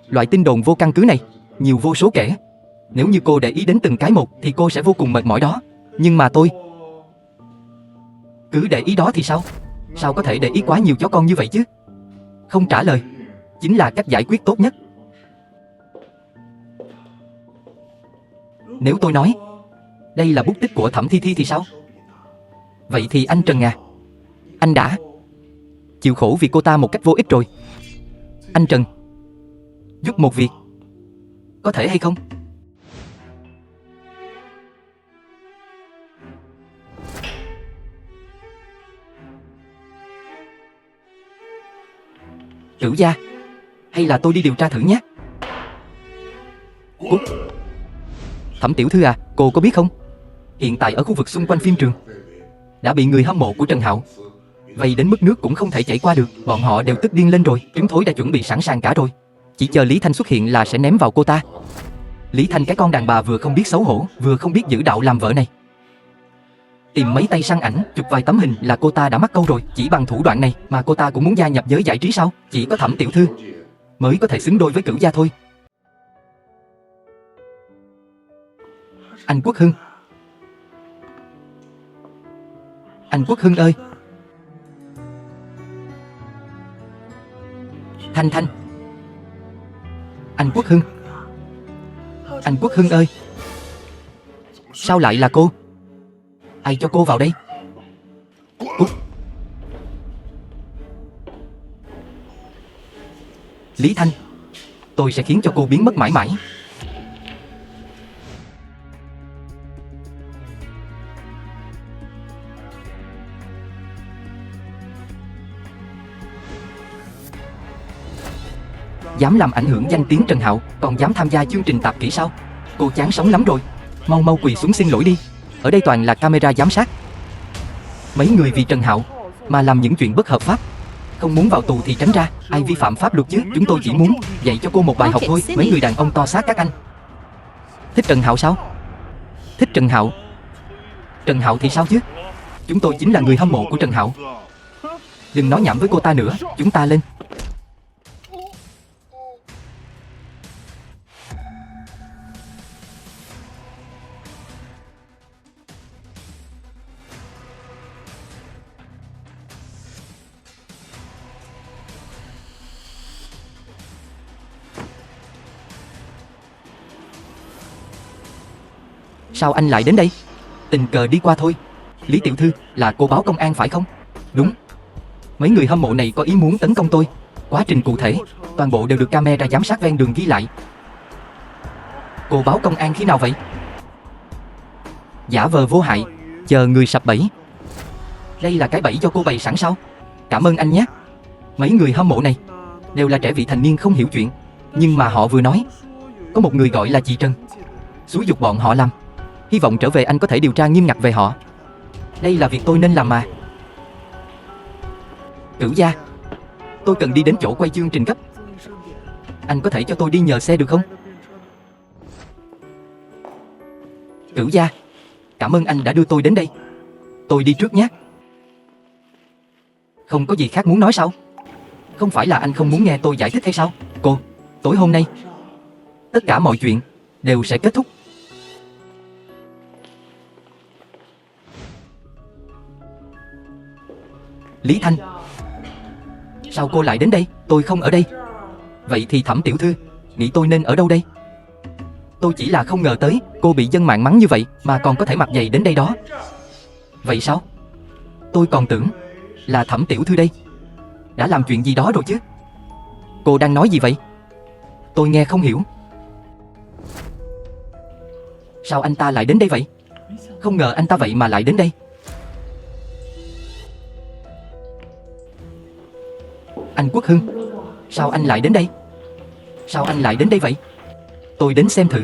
loại tin đồn vô căn cứ này nhiều vô số kể. Nếu như cô để ý đến từng cái một thì cô sẽ vô cùng mệt mỏi đó. Nhưng mà tôi cứ để ý đó thì sao? Sao có thể để ý quá nhiều chó con như vậy chứ? Không trả lời chính là cách giải quyết tốt nhất. Nếu tôi nói đây là bút tích của Thẩm Thi Thi thì sao? Vậy thì anh Trần à, anh đã chịu khổ vì cô ta một cách vô ích rồi. Anh Trần, giúp một việc có thể hay không? Cửu gia, hay là tôi đi điều tra thử nhé. Cút. Thẩm tiểu thư à, cô có biết không? Hiện tại ở khu vực xung quanh phim trường đã bị người hâm mộ của Trần Hạo vây đến mức nước cũng không thể chảy qua được. Bọn họ đều tức điên lên rồi. Trứng thối đã chuẩn bị sẵn sàng cả rồi. Chỉ chờ Lý Thanh xuất hiện là sẽ ném vào cô ta. Lý Thanh cái con đàn bà vừa không biết xấu hổ, vừa không biết giữ đạo làm vợ này. Tìm mấy tay săn ảnh, chụp vài tấm hình là cô ta đã mắc câu rồi. Chỉ bằng thủ đoạn này mà cô ta cũng muốn gia nhập giới giải trí sao? Chỉ có Thẩm tiểu thư mới có thể xứng đôi với Cửu gia thôi. Anh Quốc Hưng. Anh Quốc Hưng ơi. Thanh Thanh. Anh Quốc Hưng. Anh Quốc Hưng ơi. Sao lại là cô? Ai cho cô vào đây? Cút. Lý Thanh, tôi sẽ khiến cho cô biến mất mãi mãi. Dám làm ảnh hưởng danh tiếng Trần Hạo, còn dám tham gia chương trình tạp kỹ sao? Cô chán sống lắm rồi. Mau mau quỳ xuống xin lỗi đi. Ở đây toàn là camera giám sát. Mấy người vì Trần Hạo mà làm những chuyện bất hợp pháp. Không muốn vào tù thì tránh ra. Ai vi phạm pháp luật chứ? Chúng tôi chỉ muốn dạy cho cô một bài học thôi. Mấy người đàn ông to xác các anh. Thích Trần Hạo sao? Thích Trần Hạo. Trần Hạo thì sao chứ? Chúng tôi chính là người hâm mộ của Trần Hạo. Đừng nói nhảm với cô ta nữa. Chúng ta lên. Sao anh lại đến đây? Tình cờ đi qua thôi. Lý tiểu thư, là cô báo công an phải không? Đúng. Mấy người hâm mộ này có ý muốn tấn công tôi. Quá trình cụ thể, toàn bộ đều được camera giám sát ven đường ghi lại. Cô báo công an khi nào vậy? Giả vờ vô hại, chờ người sập bẫy. Đây là cái bẫy do cô bày sẵn sao? Cảm ơn anh nhé. Mấy người hâm mộ này đều là trẻ vị thành niên không hiểu chuyện, nhưng mà họ vừa nói có một người gọi là chị Trân xúi giục bọn họ làm. Hy vọng trở về anh có thể điều tra nghiêm ngặt về họ. Đây là việc tôi nên làm mà. Cửu gia, tôi cần đi đến chỗ quay chương trình gấp. Anh có thể cho tôi đi nhờ xe được không? Cửu gia, cảm ơn anh đã đưa tôi đến đây. Tôi đi trước nhé. Không có gì khác muốn nói sao? Không phải là anh không muốn nghe tôi giải thích hay sao? Cô, tối hôm nay tất cả mọi chuyện đều sẽ kết thúc. Lý Thanh, sao cô lại đến đây? Tôi không ở đây. Vậy thì Thẩm tiểu thư nghĩ tôi nên ở đâu đây? Tôi chỉ là không ngờ tới cô bị dân mạng mắng như vậy mà còn có thể mặt dày đến đây đó. Vậy sao? Tôi còn tưởng là Thẩm tiểu thư đây đã làm chuyện gì đó rồi chứ. Cô đang nói gì vậy? Tôi nghe không hiểu. Sao anh ta lại đến đây vậy? Không ngờ anh ta vậy mà lại đến đây. Anh Quốc Hưng, sao anh lại đến đây? Sao anh lại đến đây vậy? Tôi đến xem thử.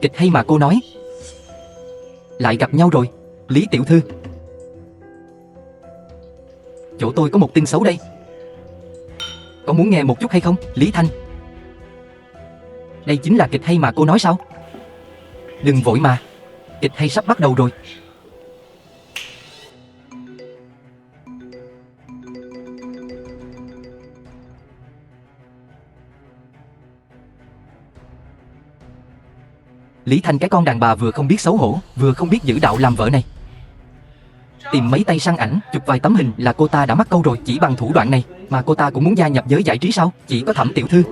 Kịch hay mà cô nói. Lại gặp nhau rồi. Lý tiểu thư, chỗ tôi có một tin xấu đây. Có muốn nghe một chút hay không, Lý Thanh? Đây chính là kịch hay mà cô nói sao? Đừng vội mà, kịch hay sắp bắt đầu rồi. Lý Thanh cái con đàn bà vừa không biết xấu hổ, vừa không biết giữ đạo làm vợ này. Tìm mấy tay săn ảnh, chụp vài tấm hình là cô ta đã mắc câu rồi. Chỉ bằng thủ đoạn này mà cô ta cũng muốn gia nhập giới giải trí sao? Chỉ có Thẩm tiểu thư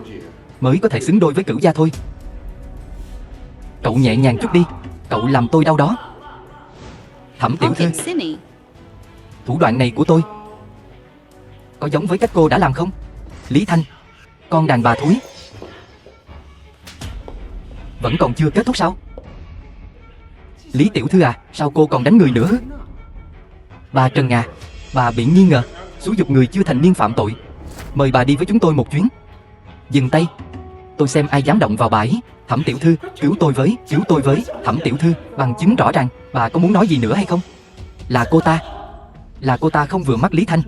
mới có thể xứng đôi với Cửu gia thôi. Cậu nhẹ nhàng chút đi, cậu làm tôi đau đó. Thẩm tiểu thư, Pocket Cine. thủ đoạn này của tôi có giống với cách cô đã làm không? Lý Thanh, con đàn bà thúi. Vẫn còn chưa kết thúc sao? Lý tiểu thư à, sao cô còn đánh người nữa? Bà Trần à, bà bị nghi ngờ xúi giục người chưa thành niên phạm tội. Mời bà đi với chúng tôi một chuyến. Dừng tay, tôi xem ai dám động vào bà ấy. Thẩm tiểu thư, cứu tôi với. Thẩm tiểu thư, bằng chứng rõ ràng. Bà có muốn nói gì nữa hay không? Là cô ta không vừa mắt Lý Thanh,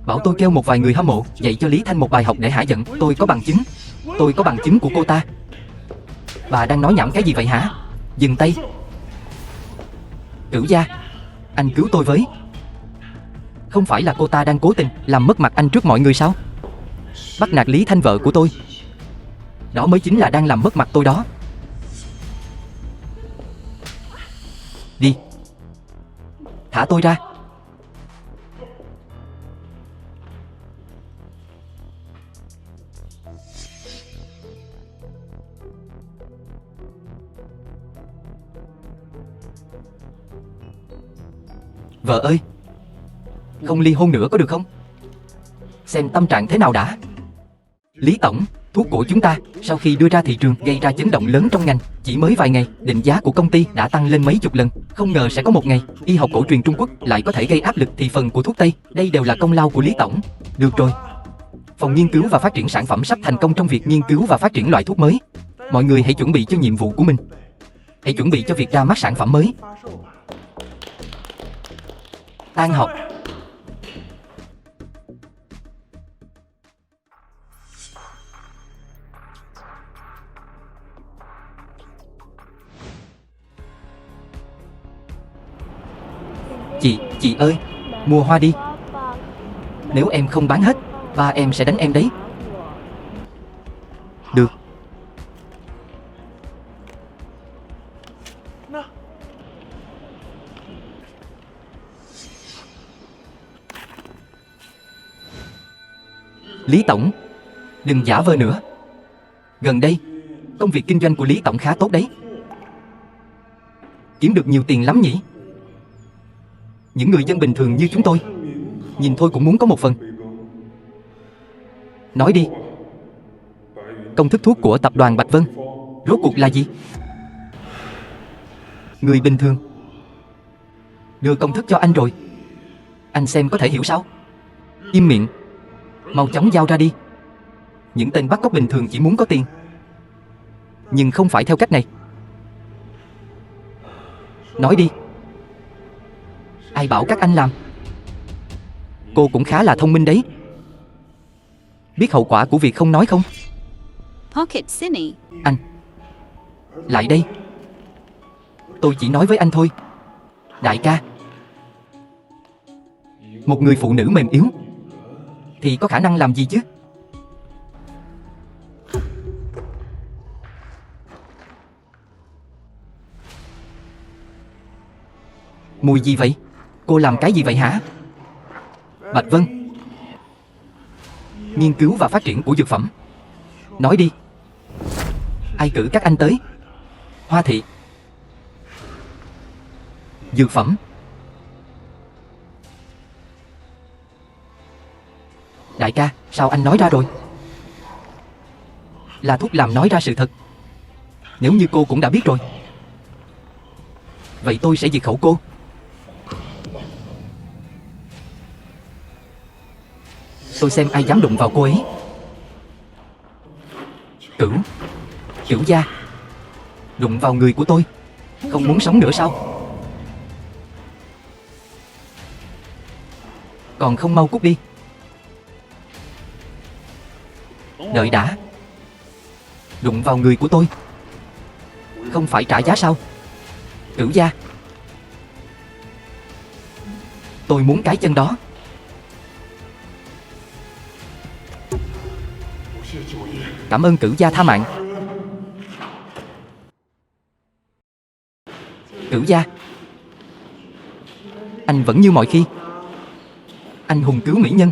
bảo tôi kêu một vài người hâm mộ dạy cho Lý Thanh một bài học để hả giận. Tôi có bằng chứng của cô ta. Bà đang nói nhảm cái gì vậy hả? Dừng tay. Cửu gia, anh cứu tôi với. Không phải là cô ta đang cố tình làm mất mặt anh trước mọi người sao? Bắt nạt Lý Thanh vợ của tôi, đó mới chính là đang làm mất mặt tôi đó. Đi, thả tôi ra. Vợ ơi, không ly hôn nữa có được không? Xem tâm trạng thế nào đã. Lý tổng, thuốc của chúng ta sau khi đưa ra thị trường gây ra chấn động lớn trong ngành. Chỉ mới vài ngày, định giá của công ty đã tăng lên mấy chục lần. Không ngờ sẽ có một ngày, y học cổ truyền Trung Quốc lại có thể gây áp lực thị phần của thuốc Tây. Đây đều là công lao của Lý tổng. Được rồi, phòng nghiên cứu và phát triển sản phẩm sắp thành công trong việc nghiên cứu và phát triển loại thuốc mới. Mọi người hãy chuẩn bị cho nhiệm vụ của mình. Hãy chuẩn bị cho việc ra mắt sản phẩm mới. Tan học. Chị ơi, mua hoa đi. Nếu em không bán hết, ba em sẽ đánh em đấy. Được. Lý tổng, đừng giả vờ nữa. Gần đây, công việc kinh doanh của Lý tổng khá tốt đấy. Kiếm được nhiều tiền lắm nhỉ? Những người dân bình thường như chúng tôi Nhìn thôi cũng muốn có một phần. Nói đi. Công thức thuốc của tập đoàn Bạch Vân rốt cuộc là gì? Người bình thường đưa công thức cho anh rồi, anh xem có thể hiểu sao? Im miệng. Mau chóng giao ra đi. Những tên bắt cóc bình thường chỉ muốn có tiền, nhưng không phải theo cách này. Nói đi. Ai bảo các anh làm? Cô cũng khá là thông minh đấy. Biết hậu quả của việc không nói không? Pocket Cinny. Anh lại đây. Tôi chỉ nói với anh thôi. Đại ca, một người phụ nữ mềm yếu thì có khả năng làm gì chứ? Mùi gì vậy? Cô làm cái gì vậy hả? Bạch Vân. Nghiên cứu và phát triển của dược phẩm. Nói đi. Ai cử các anh tới? Hoa thị. Dược phẩm. Đại ca, sao anh nói ra rồi? Là thuốc làm nói ra sự thật. Nếu như cô cũng đã biết rồi, vậy tôi sẽ diệt khẩu cô. Tôi xem ai dám đụng vào cô ấy. Cửu gia đụng vào người của tôi, không muốn sống nữa sao? Còn không mau cút đi. Đợi đã. Đụng vào người của tôi không phải trả giá sao? Cửu gia, tôi muốn cái chân đó. Cảm ơn cửu gia tha mạng. Cửu gia, anh vẫn như mọi khi. Anh hùng cứu mỹ nhân,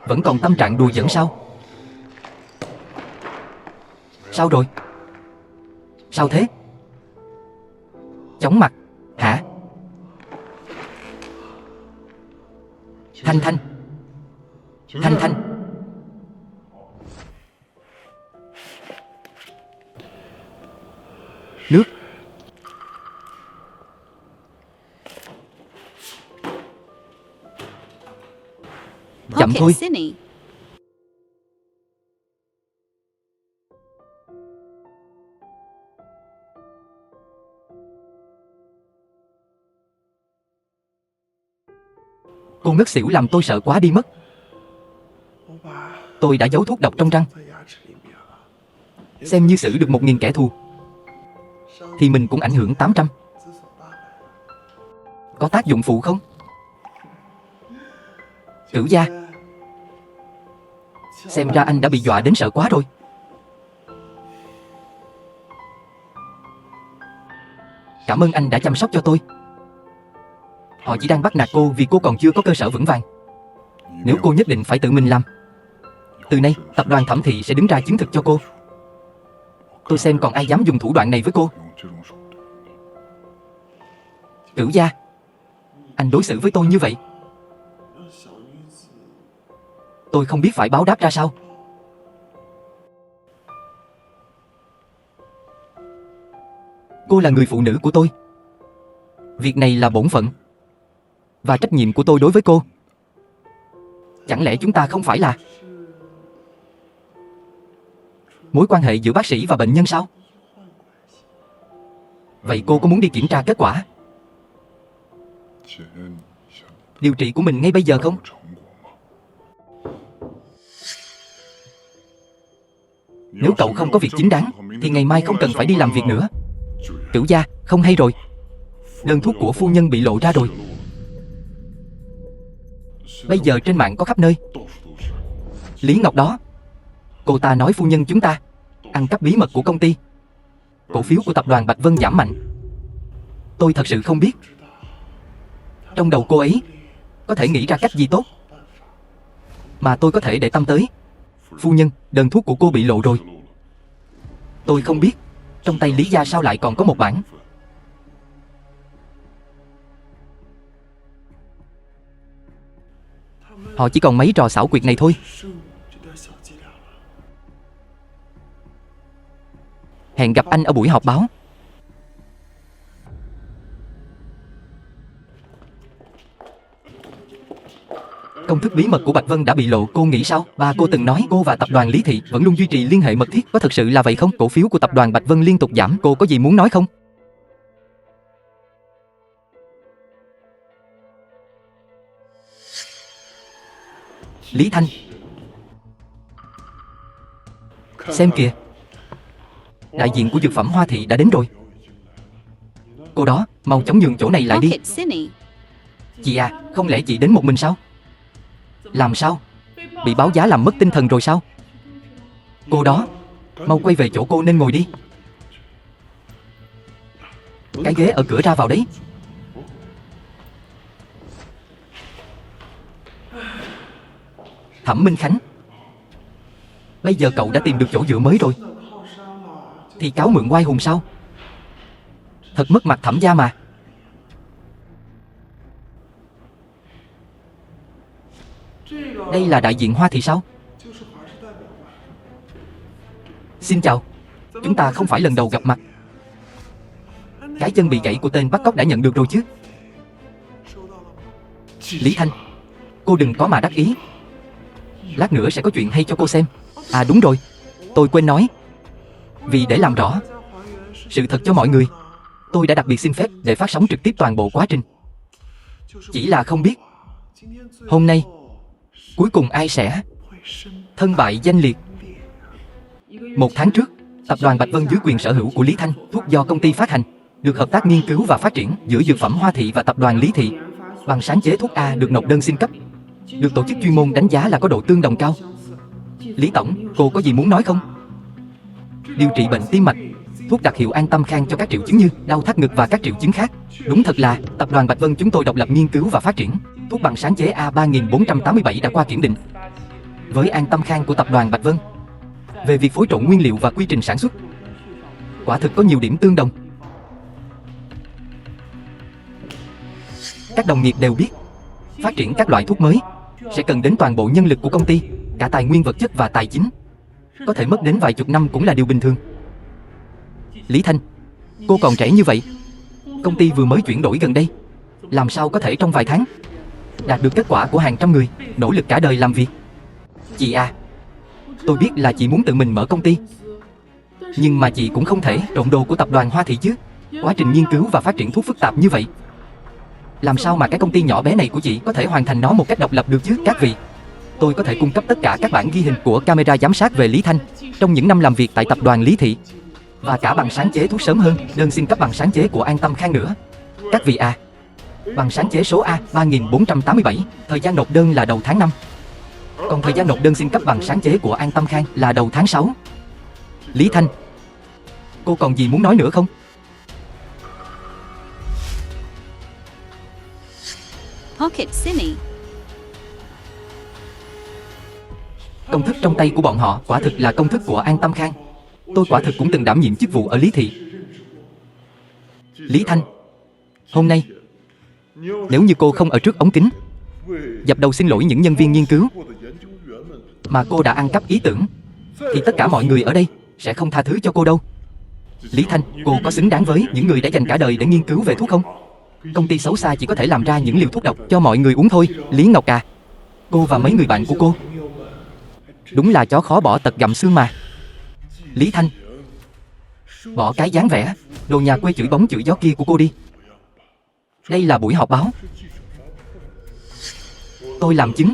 vẫn còn tâm trạng đùa giỡn sao? Sao rồi? Sao thế? Chóng mặt hả? Thanh Thanh. Nước. Chậm Pocket thôi. Cinny. Cô ngất xỉu làm tôi sợ quá đi mất. Tôi đã giấu thuốc độc trong răng, xem như xử được 1.000 kẻ thù, thì mình cũng ảnh hưởng 800. Có tác dụng phụ không? Cửu gia, xem ra anh đã bị dọa đến sợ quá rồi. Cảm ơn anh đã chăm sóc cho tôi. Họ chỉ đang bắt nạt cô vì cô còn chưa có cơ sở vững vàng. Nếu cô nhất định phải tự mình làm, từ nay tập đoàn Thẩm Thị sẽ đứng ra chứng thực cho cô. Tôi xem còn ai dám dùng thủ đoạn này với cô. Cửu gia, anh đối xử với tôi như vậy, tôi không biết phải báo đáp ra sao. Cô là người phụ nữ của tôi. Việc này là bổn phận và trách nhiệm của tôi đối với cô. Chẳng lẽ chúng ta không phải là mối quan hệ giữa bác sĩ và bệnh nhân sao? Vậy cô có muốn đi kiểm tra kết quả điều trị của mình ngay bây giờ không? Nếu cậu không có việc chính đáng thì ngày mai không cần phải đi làm việc nữa. Cửu gia, không hay rồi. Đơn thuốc của phu nhân bị lộ ra rồi. Bây giờ trên mạng có khắp nơi. Lý Ngọc đó, cô ta nói phu nhân chúng ta ăn cắp bí mật của công ty. Cổ phiếu của tập đoàn Bạch Vân giảm mạnh. Tôi thật sự không biết trong đầu cô ấy có thể nghĩ ra cách gì tốt mà tôi có thể để tâm tới. Phu nhân, đơn thuốc của cô bị lộ rồi. Tôi không biết trong tay Lý gia sao lại còn có một bản. Họ chỉ còn mấy trò xảo quyệt này thôi. Hẹn gặp anh ở buổi họp báo. Công thức bí mật của Bạch Vân đã bị lộ, cô nghĩ sao? Ba cô từng nói cô và tập đoàn Lý Thị vẫn luôn duy trì liên hệ mật thiết, có thật sự là vậy không? Cổ phiếu của tập đoàn Bạch Vân liên tục giảm, cô có gì muốn nói không? Lý Thanh, xem kìa, đại diện của dược phẩm Hoa Thị đã đến rồi. Cô đó, mau chóng nhường chỗ này lại đi. Pocket Cine. Chị à, không lẽ chị đến một mình sao? Làm sao? Bị báo giá làm mất tinh thần rồi sao? Cô đó, mau quay về chỗ cô nên ngồi đi. Cái ghế ở cửa ra vào đấy. Thẩm Minh Khánh, bây giờ cậu đã tìm được chỗ dựa mới rồi. Thì cáo mượn oai hùng sao? Thật mất mặt Thẩm gia mà. Đây là đại diện Hoa Thị sao? Xin chào. Chúng ta không phải lần đầu gặp mặt. Cái chân bị gãy của tên bắt cóc đã nhận được rồi chứ? Lý Thanh, cô đừng có mà đắc ý. Lát nữa sẽ có chuyện hay cho cô xem. À đúng rồi, tôi quên nói. Vì để làm rõ sự thật cho mọi người, tôi đã đặc biệt xin phép để phát sóng trực tiếp toàn bộ quá trình. Chỉ là không biết hôm nay cuối cùng ai sẽ thân bại danh liệt. 1 tháng trước, tập đoàn Bạch Vân dưới quyền sở hữu của Lý Thanh, thuốc do công ty phát hành, được hợp tác nghiên cứu và phát triển giữa dược phẩm Hoa Thị và tập đoàn Lý Thị. Bằng sáng chế thuốc A được nộp đơn xin cấp, được tổ chức chuyên môn đánh giá là có độ tương đồng cao. Lý Tổng, cô có gì muốn nói không? Điều trị bệnh tim mạch, thuốc đặc hiệu An Tâm Khang cho các triệu chứng như đau thắt ngực và các triệu chứng khác. Đúng thật là tập đoàn Bạch Vân chúng tôi độc lập nghiên cứu và phát triển. Thuốc bằng sáng chế A3487 đã qua kiểm định với An Tâm Khang của tập đoàn Bạch Vân. Về việc phối trộn nguyên liệu và quy trình sản xuất, quả thực có nhiều điểm tương đồng. Các đồng nghiệp đều biết, phát triển các loại thuốc mới sẽ cần đến toàn bộ nhân lực của công ty, cả tài nguyên vật chất và tài chính. Có thể mất đến vài chục năm cũng là điều bình thường. Lý Thanh, cô còn trẻ như vậy, công ty vừa mới chuyển đổi gần đây, làm sao có thể trong vài tháng đạt được kết quả của hàng trăm người nỗ lực cả đời làm việc? Chị à, tôi biết là chị muốn tự mình mở công ty, nhưng mà chị cũng không thể trộn đồ của tập đoàn Hoa Thị chứ. Quá trình nghiên cứu và phát triển thuốc phức tạp như vậy, làm sao mà cái công ty nhỏ bé này của chị có thể hoàn thành nó một cách độc lập được chứ? Các vị, tôi có thể cung cấp tất cả các bản ghi hình của camera giám sát về Lý Thanh trong những năm làm việc tại tập đoàn Lý Thị, và cả bằng sáng chế thuốc sớm hơn đơn xin cấp bằng sáng chế của An Tâm Khang nữa. Các vị à, bằng sáng chế số A3487, thời gian nộp đơn là đầu tháng 5, còn thời gian nộp đơn xin cấp bằng sáng chế của An Tâm Khang là đầu tháng 6. Lý Thanh, cô còn gì muốn nói nữa không? Pocket Cine. Công thức trong tay của bọn họ quả thực là công thức của An Tâm Khang. Tôi quả thực cũng từng đảm nhiệm chức vụ ở Lý Thị. Lý Thanh, hôm nay nếu như cô không ở trước ống kính dập đầu xin lỗi những nhân viên nghiên cứu mà cô đã ăn cắp ý tưởng, thì tất cả mọi người ở đây sẽ không tha thứ cho cô đâu. Lý Thanh, cô có xứng đáng với những người đã dành cả đời để nghiên cứu về thuốc không? Công ty xấu xa chỉ có thể làm ra những liều thuốc độc cho mọi người uống thôi. Lý Ngọc à, cô và mấy người bạn của cô đúng là chó khó bỏ tật gặm xương mà. Lý Thanh, bỏ cái dáng vẻ đồ nhà quê chửi bóng chửi gió kia của cô đi. Đây là buổi họp báo, tôi làm chứng.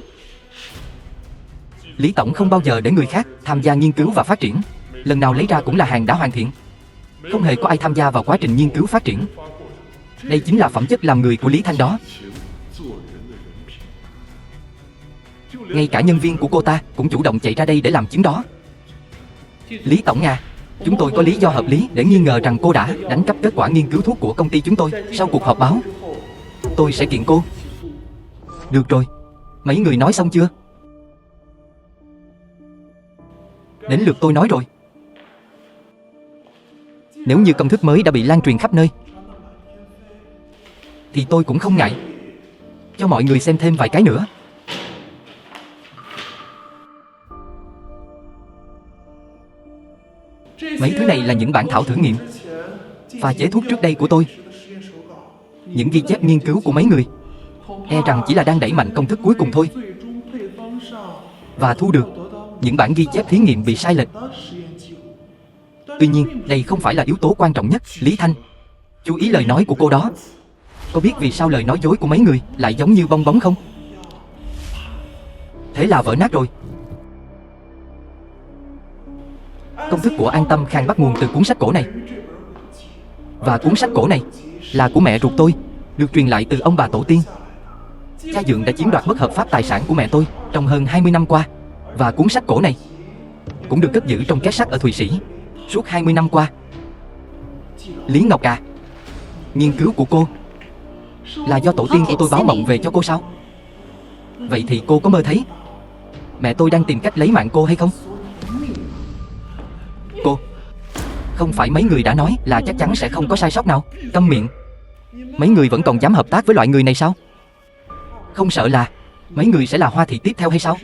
Lý Tổng không bao giờ để người khác tham gia nghiên cứu và phát triển. Lần nào lấy ra cũng là hàng đã hoàn thiện, không hề có ai tham gia vào quá trình nghiên cứu phát triển. Đây chính là phẩm chất làm người của Lý Thanh đó. Ngay cả nhân viên của cô ta cũng chủ động chạy ra đây để làm chứng đó. Lý Tổng à, chúng tôi có lý do hợp lý để nghi ngờ rằng cô đã đánh cắp kết quả nghiên cứu thuốc của công ty chúng tôi. Sau cuộc họp báo, tôi sẽ kiện cô. Được rồi, mấy người nói xong chưa? Đến lượt tôi nói rồi. Nếu như công thức mới đã bị lan truyền khắp nơi, thì tôi cũng không ngại cho mọi người xem thêm vài cái nữa. Mấy thứ này là những bản thảo thử nghiệm, pha chế thuốc trước đây của tôi. Những ghi chép nghiên cứu của mấy người e rằng chỉ là đang đẩy mạnh công thức cuối cùng thôi. Và thu được những bản ghi chép thí nghiệm bị sai lệch. Tuy nhiên, đây không phải là yếu tố quan trọng nhất. Lý Thanh, chú ý lời nói của cô đó. Có biết vì sao lời nói dối của mấy người lại giống như bong bóng không? Thế là vỡ nát rồi. Công thức của An Tâm Khang bắt nguồn từ cuốn sách cổ này. Và cuốn sách cổ này là của mẹ ruột tôi, được truyền lại từ ông bà tổ tiên. Cha dượng đã chiếm đoạt bất hợp pháp tài sản của mẹ tôi trong hơn 20 năm qua. Và cuốn sách cổ này cũng được cất giữ trong két sắt ở Thụy Sĩ suốt 20 năm qua. Lý Ngọc à, nghiên cứu của cô là do tổ tiên của tôi báo mộng về cho cô sao? Vậy thì cô có mơ thấy mẹ tôi đang tìm cách lấy mạng cô hay không? Cô, không phải mấy người đã nói là chắc chắn sẽ không có sai sót nào? Câm miệng. Mấy người vẫn còn dám hợp tác với loại người này sao? Không sợ là mấy người sẽ là hoa thị tiếp theo hay sao?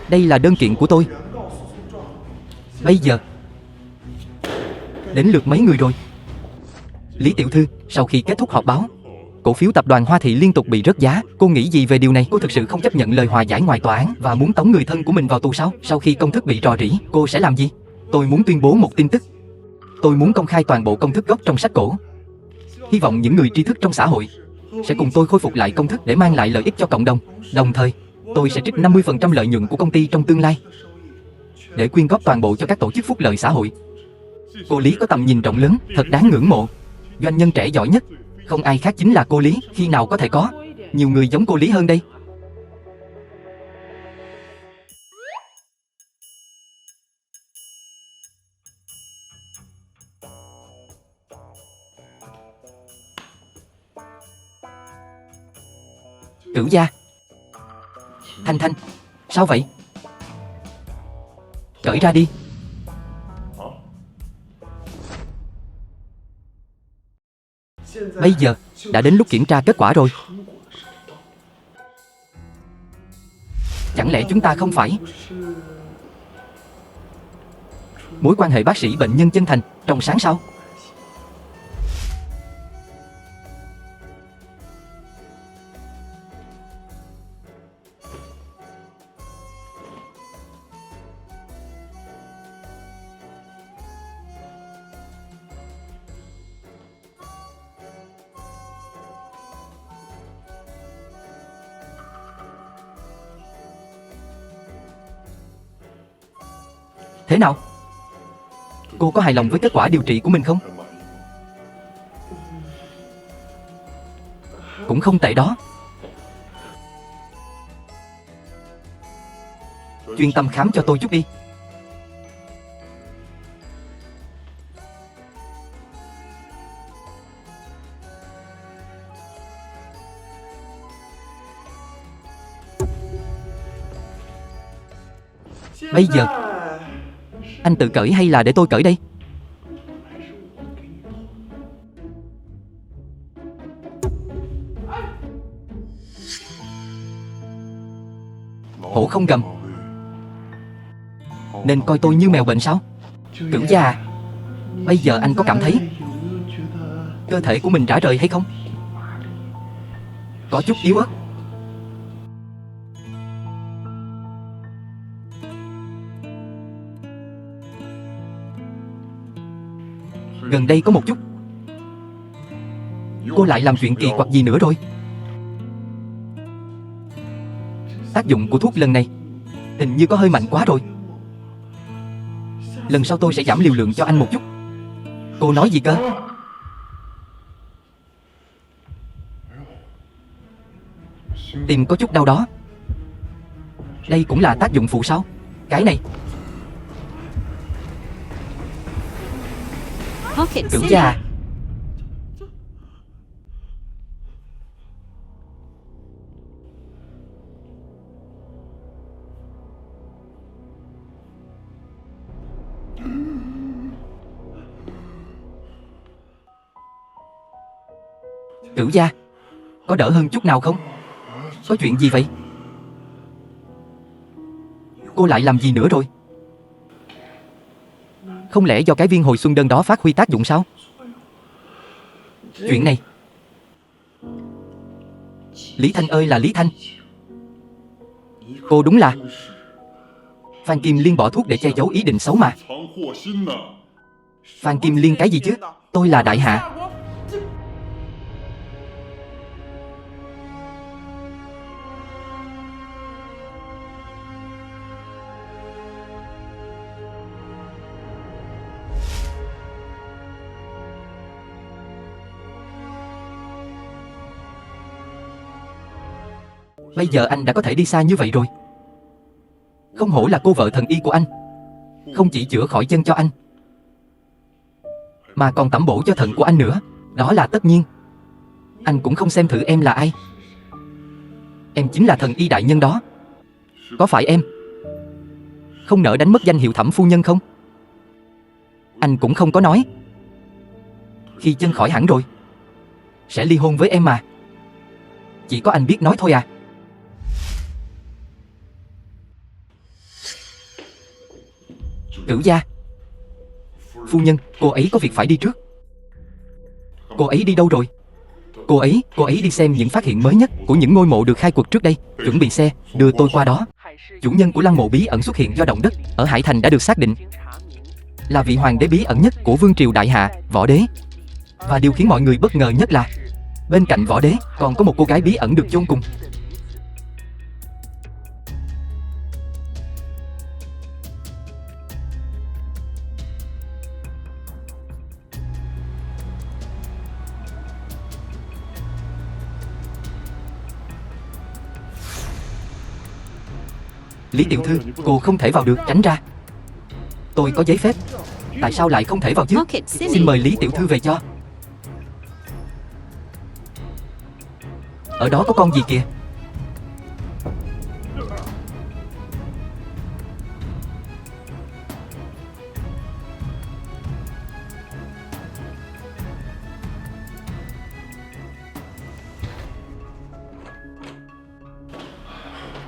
Đây là đơn kiện của tôi. Bây giờ đến lượt mấy người rồi. Lý tiểu thư, sau khi kết thúc họp báo, cổ phiếu tập đoàn Hoa Thị liên tục bị rớt giá. Cô nghĩ gì về điều này? Cô thực sự không chấp nhận lời hòa giải ngoài tòa án và muốn tống người thân của mình vào tù sao? Sau khi công thức bị rò rỉ, cô sẽ làm gì? Tôi muốn tuyên bố một tin tức. Tôi muốn công khai toàn bộ công thức gốc trong sách cổ. Hy vọng những người tri thức trong xã hội sẽ cùng tôi khôi phục lại công thức để mang lại lợi ích cho cộng đồng. Đồng thời, tôi sẽ trích 50% lợi nhuận của công ty trong tương lai để quyên góp toàn bộ cho các tổ chức phúc lợi xã hội. Cô Lý có tầm nhìn rộng lớn, thật đáng ngưỡng mộ. Doanh nhân trẻ giỏi nhất không ai khác chính là cô Lý. Khi nào có thể có nhiều người giống cô Lý hơn đây? Cửu gia. Thanh Thanh, sao vậy? Cởi ra đi. Bây giờ đã đến lúc kiểm tra kết quả rồi. Chẳng lẽ chúng ta không phải mối quan hệ bác sĩ bệnh nhân chân thành, trong sáng sao? Thế nào? Cô có hài lòng với kết quả điều trị của mình không? Cũng không tệ đó. Chuyên tâm khám cho tôi chút đi. Bây giờ anh tự cởi hay là để tôi cởi đây? Hổ không gầm nên coi tôi như mèo bệnh sao? Cửu gia à, bây giờ anh có cảm thấy cơ thể của mình rã rời hay không? Có chút yếu ớt. Gần đây có một chút. Cô lại làm chuyện kỳ quặc gì nữa rồi? Tác dụng của thuốc lần này hình như có hơi mạnh quá rồi. Lần sau tôi sẽ giảm liều lượng cho anh một chút. Cô nói gì cơ? Tim có chút đau đó. Đây cũng là tác dụng phụ sao? Cái này. Pocket Cửu City. gia à, Cửu gia, có đỡ hơn chút nào không? Có chuyện gì vậy? Cô lại làm gì nữa rồi? Không lẽ do cái viên hồi xuân đơn đó phát huy tác dụng sao? Chuyện này, Lý Thanh ơi là Lý Thanh. Cô đúng là Phan Kim Liên bỏ thuốc để che giấu ý định xấu mà. Phan Kim Liên cái gì chứ? Tôi là Đại Hạ. Bây giờ anh đã có thể đi xa như vậy rồi. Không hổ là cô vợ thần y của anh. Không chỉ chữa khỏi chân cho anh, mà còn tẩm bổ cho thận của anh nữa. Đó là tất nhiên. Anh cũng không xem thử em là ai. Em chính là thần y đại nhân đó. Có phải em không nỡ đánh mất danh hiệu Thẩm phu nhân không? Anh cũng không có nói khi chân khỏi hẳn rồi sẽ ly hôn với em mà. Chỉ có anh biết nói thôi à. Cửu gia phu nhân, cô ấy có việc phải đi trước. Cô ấy đi đâu rồi? Cô ấy đi xem những phát hiện mới nhất của những ngôi mộ được khai quật trước đây. Chuẩn bị xe, đưa tôi qua đó. Chủ nhân của lăng mộ bí ẩn xuất hiện do động đất ở Hải Thành đã được xác định là vị hoàng đế bí ẩn nhất của vương triều Đại Hạ, Võ Đế. Và điều khiến mọi người bất ngờ nhất là bên cạnh Võ Đế còn có một cô gái bí ẩn được chôn cùng. Lý tiểu thư, cô không thể vào được, tránh ra. Tôi có giấy phép. Tại sao lại không thể vào chứ? Pocket Simi. Xin mời Lý tiểu thư về cho. Ở đó có con gì kìa?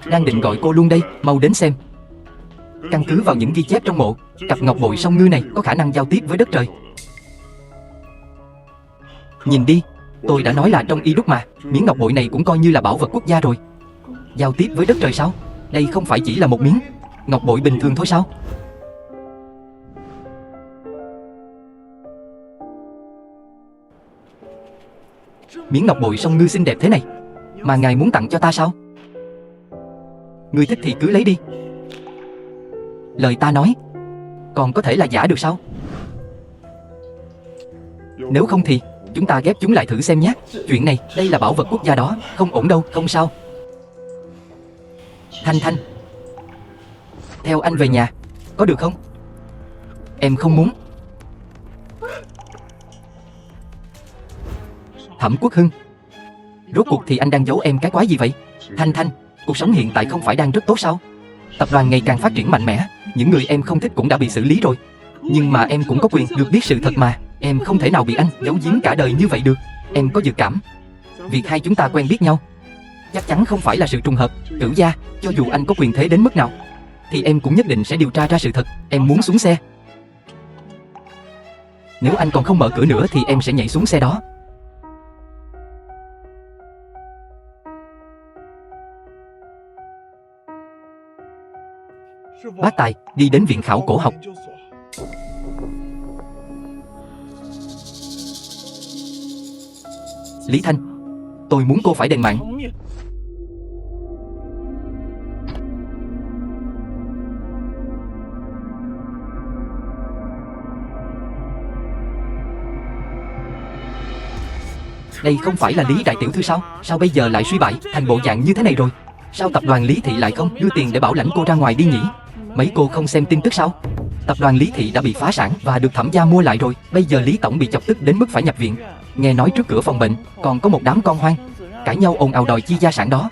Đang định gọi cô luôn đây, mau đến xem. Căn cứ vào những ghi chép trong mộ, cặp ngọc bội song ngư này có khả năng giao tiếp với đất trời. Nhìn đi, tôi đã nói là trong y đúc mà. Miếng ngọc bội này cũng coi như là bảo vật quốc gia rồi. Giao tiếp với đất trời sao? Đây không phải chỉ là một miếng ngọc bội bình thường thôi sao? Miếng ngọc bội song ngư xinh đẹp thế này mà ngài muốn tặng cho ta sao? Ngươi thích thì cứ lấy đi. Lời ta nói còn có thể là giả được sao? Nếu không thì chúng ta ghép chúng lại thử xem nhé. Chuyện này, đây là bảo vật quốc gia đó. Không ổn đâu, không sao. Thanh, theo anh về nhà, có được không? Em không muốn. Thẩm Quốc Hưng, rốt cuộc thì anh đang giấu em cái quái gì vậy? Thanh, cuộc sống hiện tại không phải đang rất tốt sao? Tập đoàn ngày càng phát triển mạnh mẽ, những người em không thích cũng đã bị xử lý rồi. Nhưng mà em cũng có quyền được biết sự thật mà. Em không thể nào bị anh giấu giếm cả đời như vậy được. Em có dự cảm việc hai chúng ta quen biết nhau chắc chắn không phải là sự trùng hợp. Cửu gia, cho dù anh có quyền thế đến mức nào thì em cũng nhất định sẽ điều tra ra sự thật. Em muốn xuống xe. Nếu anh còn không mở cửa nữa thì em sẽ nhảy xuống xe đó. Bác Tài, đi đến viện khảo cổ học. Lý Thanh, tôi muốn cô phải đền mạng. Đây không phải là Lý đại tiểu thư sao? Sao bây giờ lại suy bại thành bộ dạng như thế này rồi? Sao tập đoàn Lý Thị lại không đưa tiền để bảo lãnh cô ra ngoài đi nhỉ? Mấy cô không xem tin tức sao? Tập đoàn Lý Thị đã bị phá sản và được Thẩm gia mua lại rồi. Bây giờ Lý tổng bị chọc tức đến mức phải nhập viện. Nghe nói trước cửa phòng bệnh còn có một đám con hoang cãi nhau ồn ào đòi chia gia sản đó.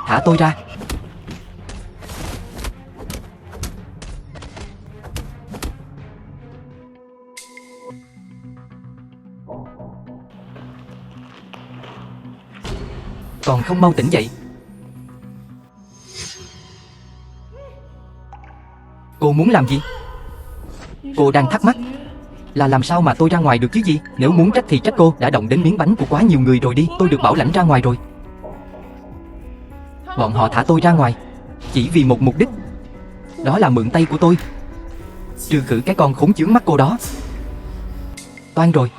Thả tôi ra. còn không mau tỉnh dậy. Cô muốn làm gì? Cô đang thắc mắc là làm sao mà tôi ra ngoài được chứ gì? Nếu muốn trách thì trách cô, đã động đến miếng bánh của quá nhiều người rồi đi. Tôi được bảo lãnh ra ngoài rồi. Bọn họ thả tôi ra ngoài chỉ vì một mục đích, đó là mượn tay của tôi, trừ khử cái con khốn chướng mắt cô đó. Toan rồi.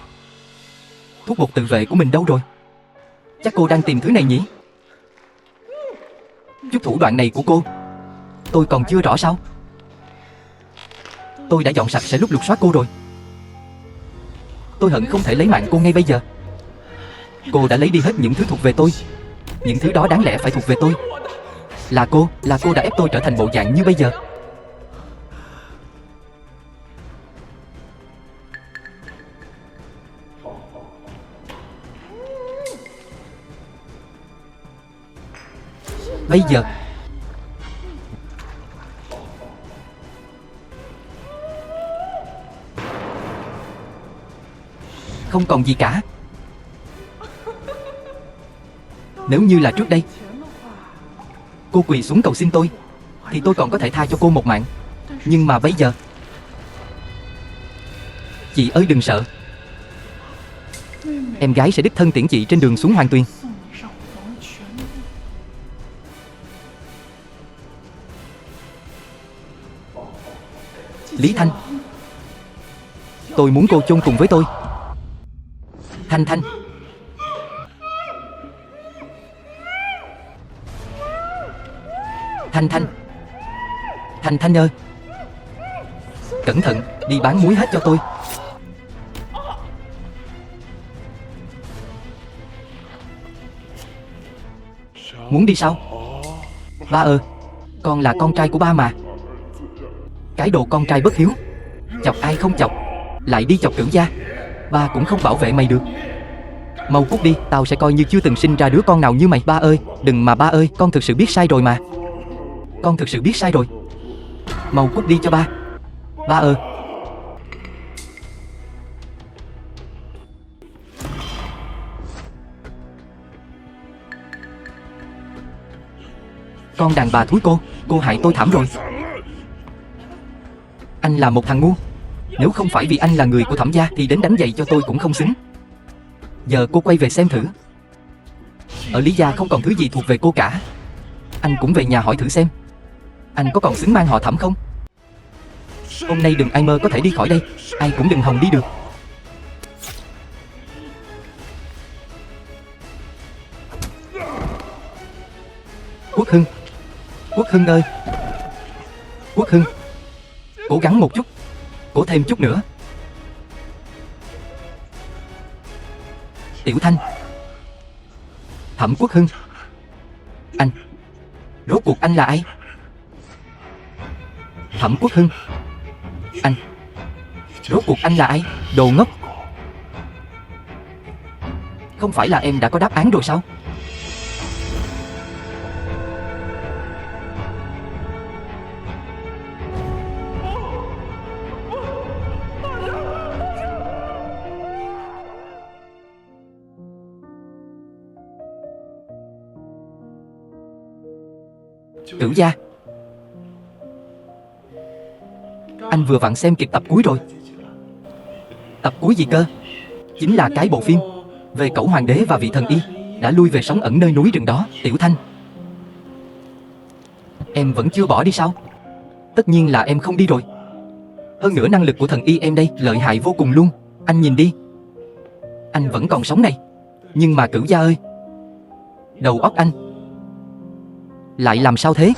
Thuốc bột tự vệ của mình đâu rồi? Chắc cô đang tìm thứ này nhỉ? Chút thủ đoạn này của cô tôi còn chưa rõ sao? Tôi đã dọn sạch sẽ lúc lục soát cô rồi. Tôi hận không thể lấy mạng cô ngay bây giờ. Cô đã lấy đi hết những thứ thuộc về tôi. Những thứ đó đáng lẽ phải thuộc về tôi. Là cô đã ép tôi trở thành bộ dạng như bây giờ. Bây giờ không còn gì cả. Nếu như là trước đây cô quỳ xuống cầu xin tôi thì tôi còn có thể tha cho cô một mạng. Nhưng mà bây giờ, chị ơi đừng sợ. Em gái sẽ đích thân tiễn chị trên đường xuống Hoàng Tuyền. Lý Thanh, tôi muốn cô chôn cùng với tôi. Thanh Thanh. Thanh Thanh. Thanh Thanh ơi, cẩn thận, đi bán muối hết cho tôi. Muốn đi sao? Ba ơi, con là con trai của ba mà. Cái đồ con trai bất hiếu, chọc ai không chọc, lại đi chọc Cửu gia. Ba cũng không bảo vệ mày được. Mau cút đi, tao sẽ coi như chưa từng sinh ra đứa con nào như mày. Ba ơi, đừng mà ba ơi, con thực sự biết sai rồi mà. Con thực sự biết sai rồi. Mau cút đi cho ba. Ba ơi. Con đàn bà thúi cô hại tôi thảm rồi. Anh là một thằng ngu. Nếu không phải vì anh là người của Thẩm gia thì đến đánh giày cho tôi cũng không xứng. Giờ cô quay về xem thử. Ở Lý gia không còn thứ gì thuộc về cô cả. Anh cũng về nhà hỏi thử xem anh có còn xứng mang họ Thẩm không. Hôm nay đừng ai mơ có thể đi khỏi đây. Ai cũng đừng hòng đi được. Quốc Hưng. Quốc Hưng ơi. Quốc Hưng, cố gắng một chút, cố thêm chút nữa. Tiểu Thanh. Thẩm Quốc Hưng. Anh, rốt cuộc anh là ai? Thẩm Quốc Hưng. Anh, rốt cuộc anh là ai? Đồ ngốc. Không phải là em đã có đáp án rồi sao? Cửu gia, anh vừa vặn xem kịp tập cuối rồi. Tập cuối gì cơ? Chính là cái bộ phim về Cẩu Hoàng đế và vị thần y đã lui về sống ẩn nơi núi rừng đó. Tiểu Thanh, em vẫn chưa bỏ đi sao? Tất nhiên là em không đi rồi. Hơn nữa năng lực của thần y em đây lợi hại vô cùng luôn. Anh nhìn đi, anh vẫn còn sống này. Nhưng mà Cửu gia ơi, đầu óc anh lại làm sao thế?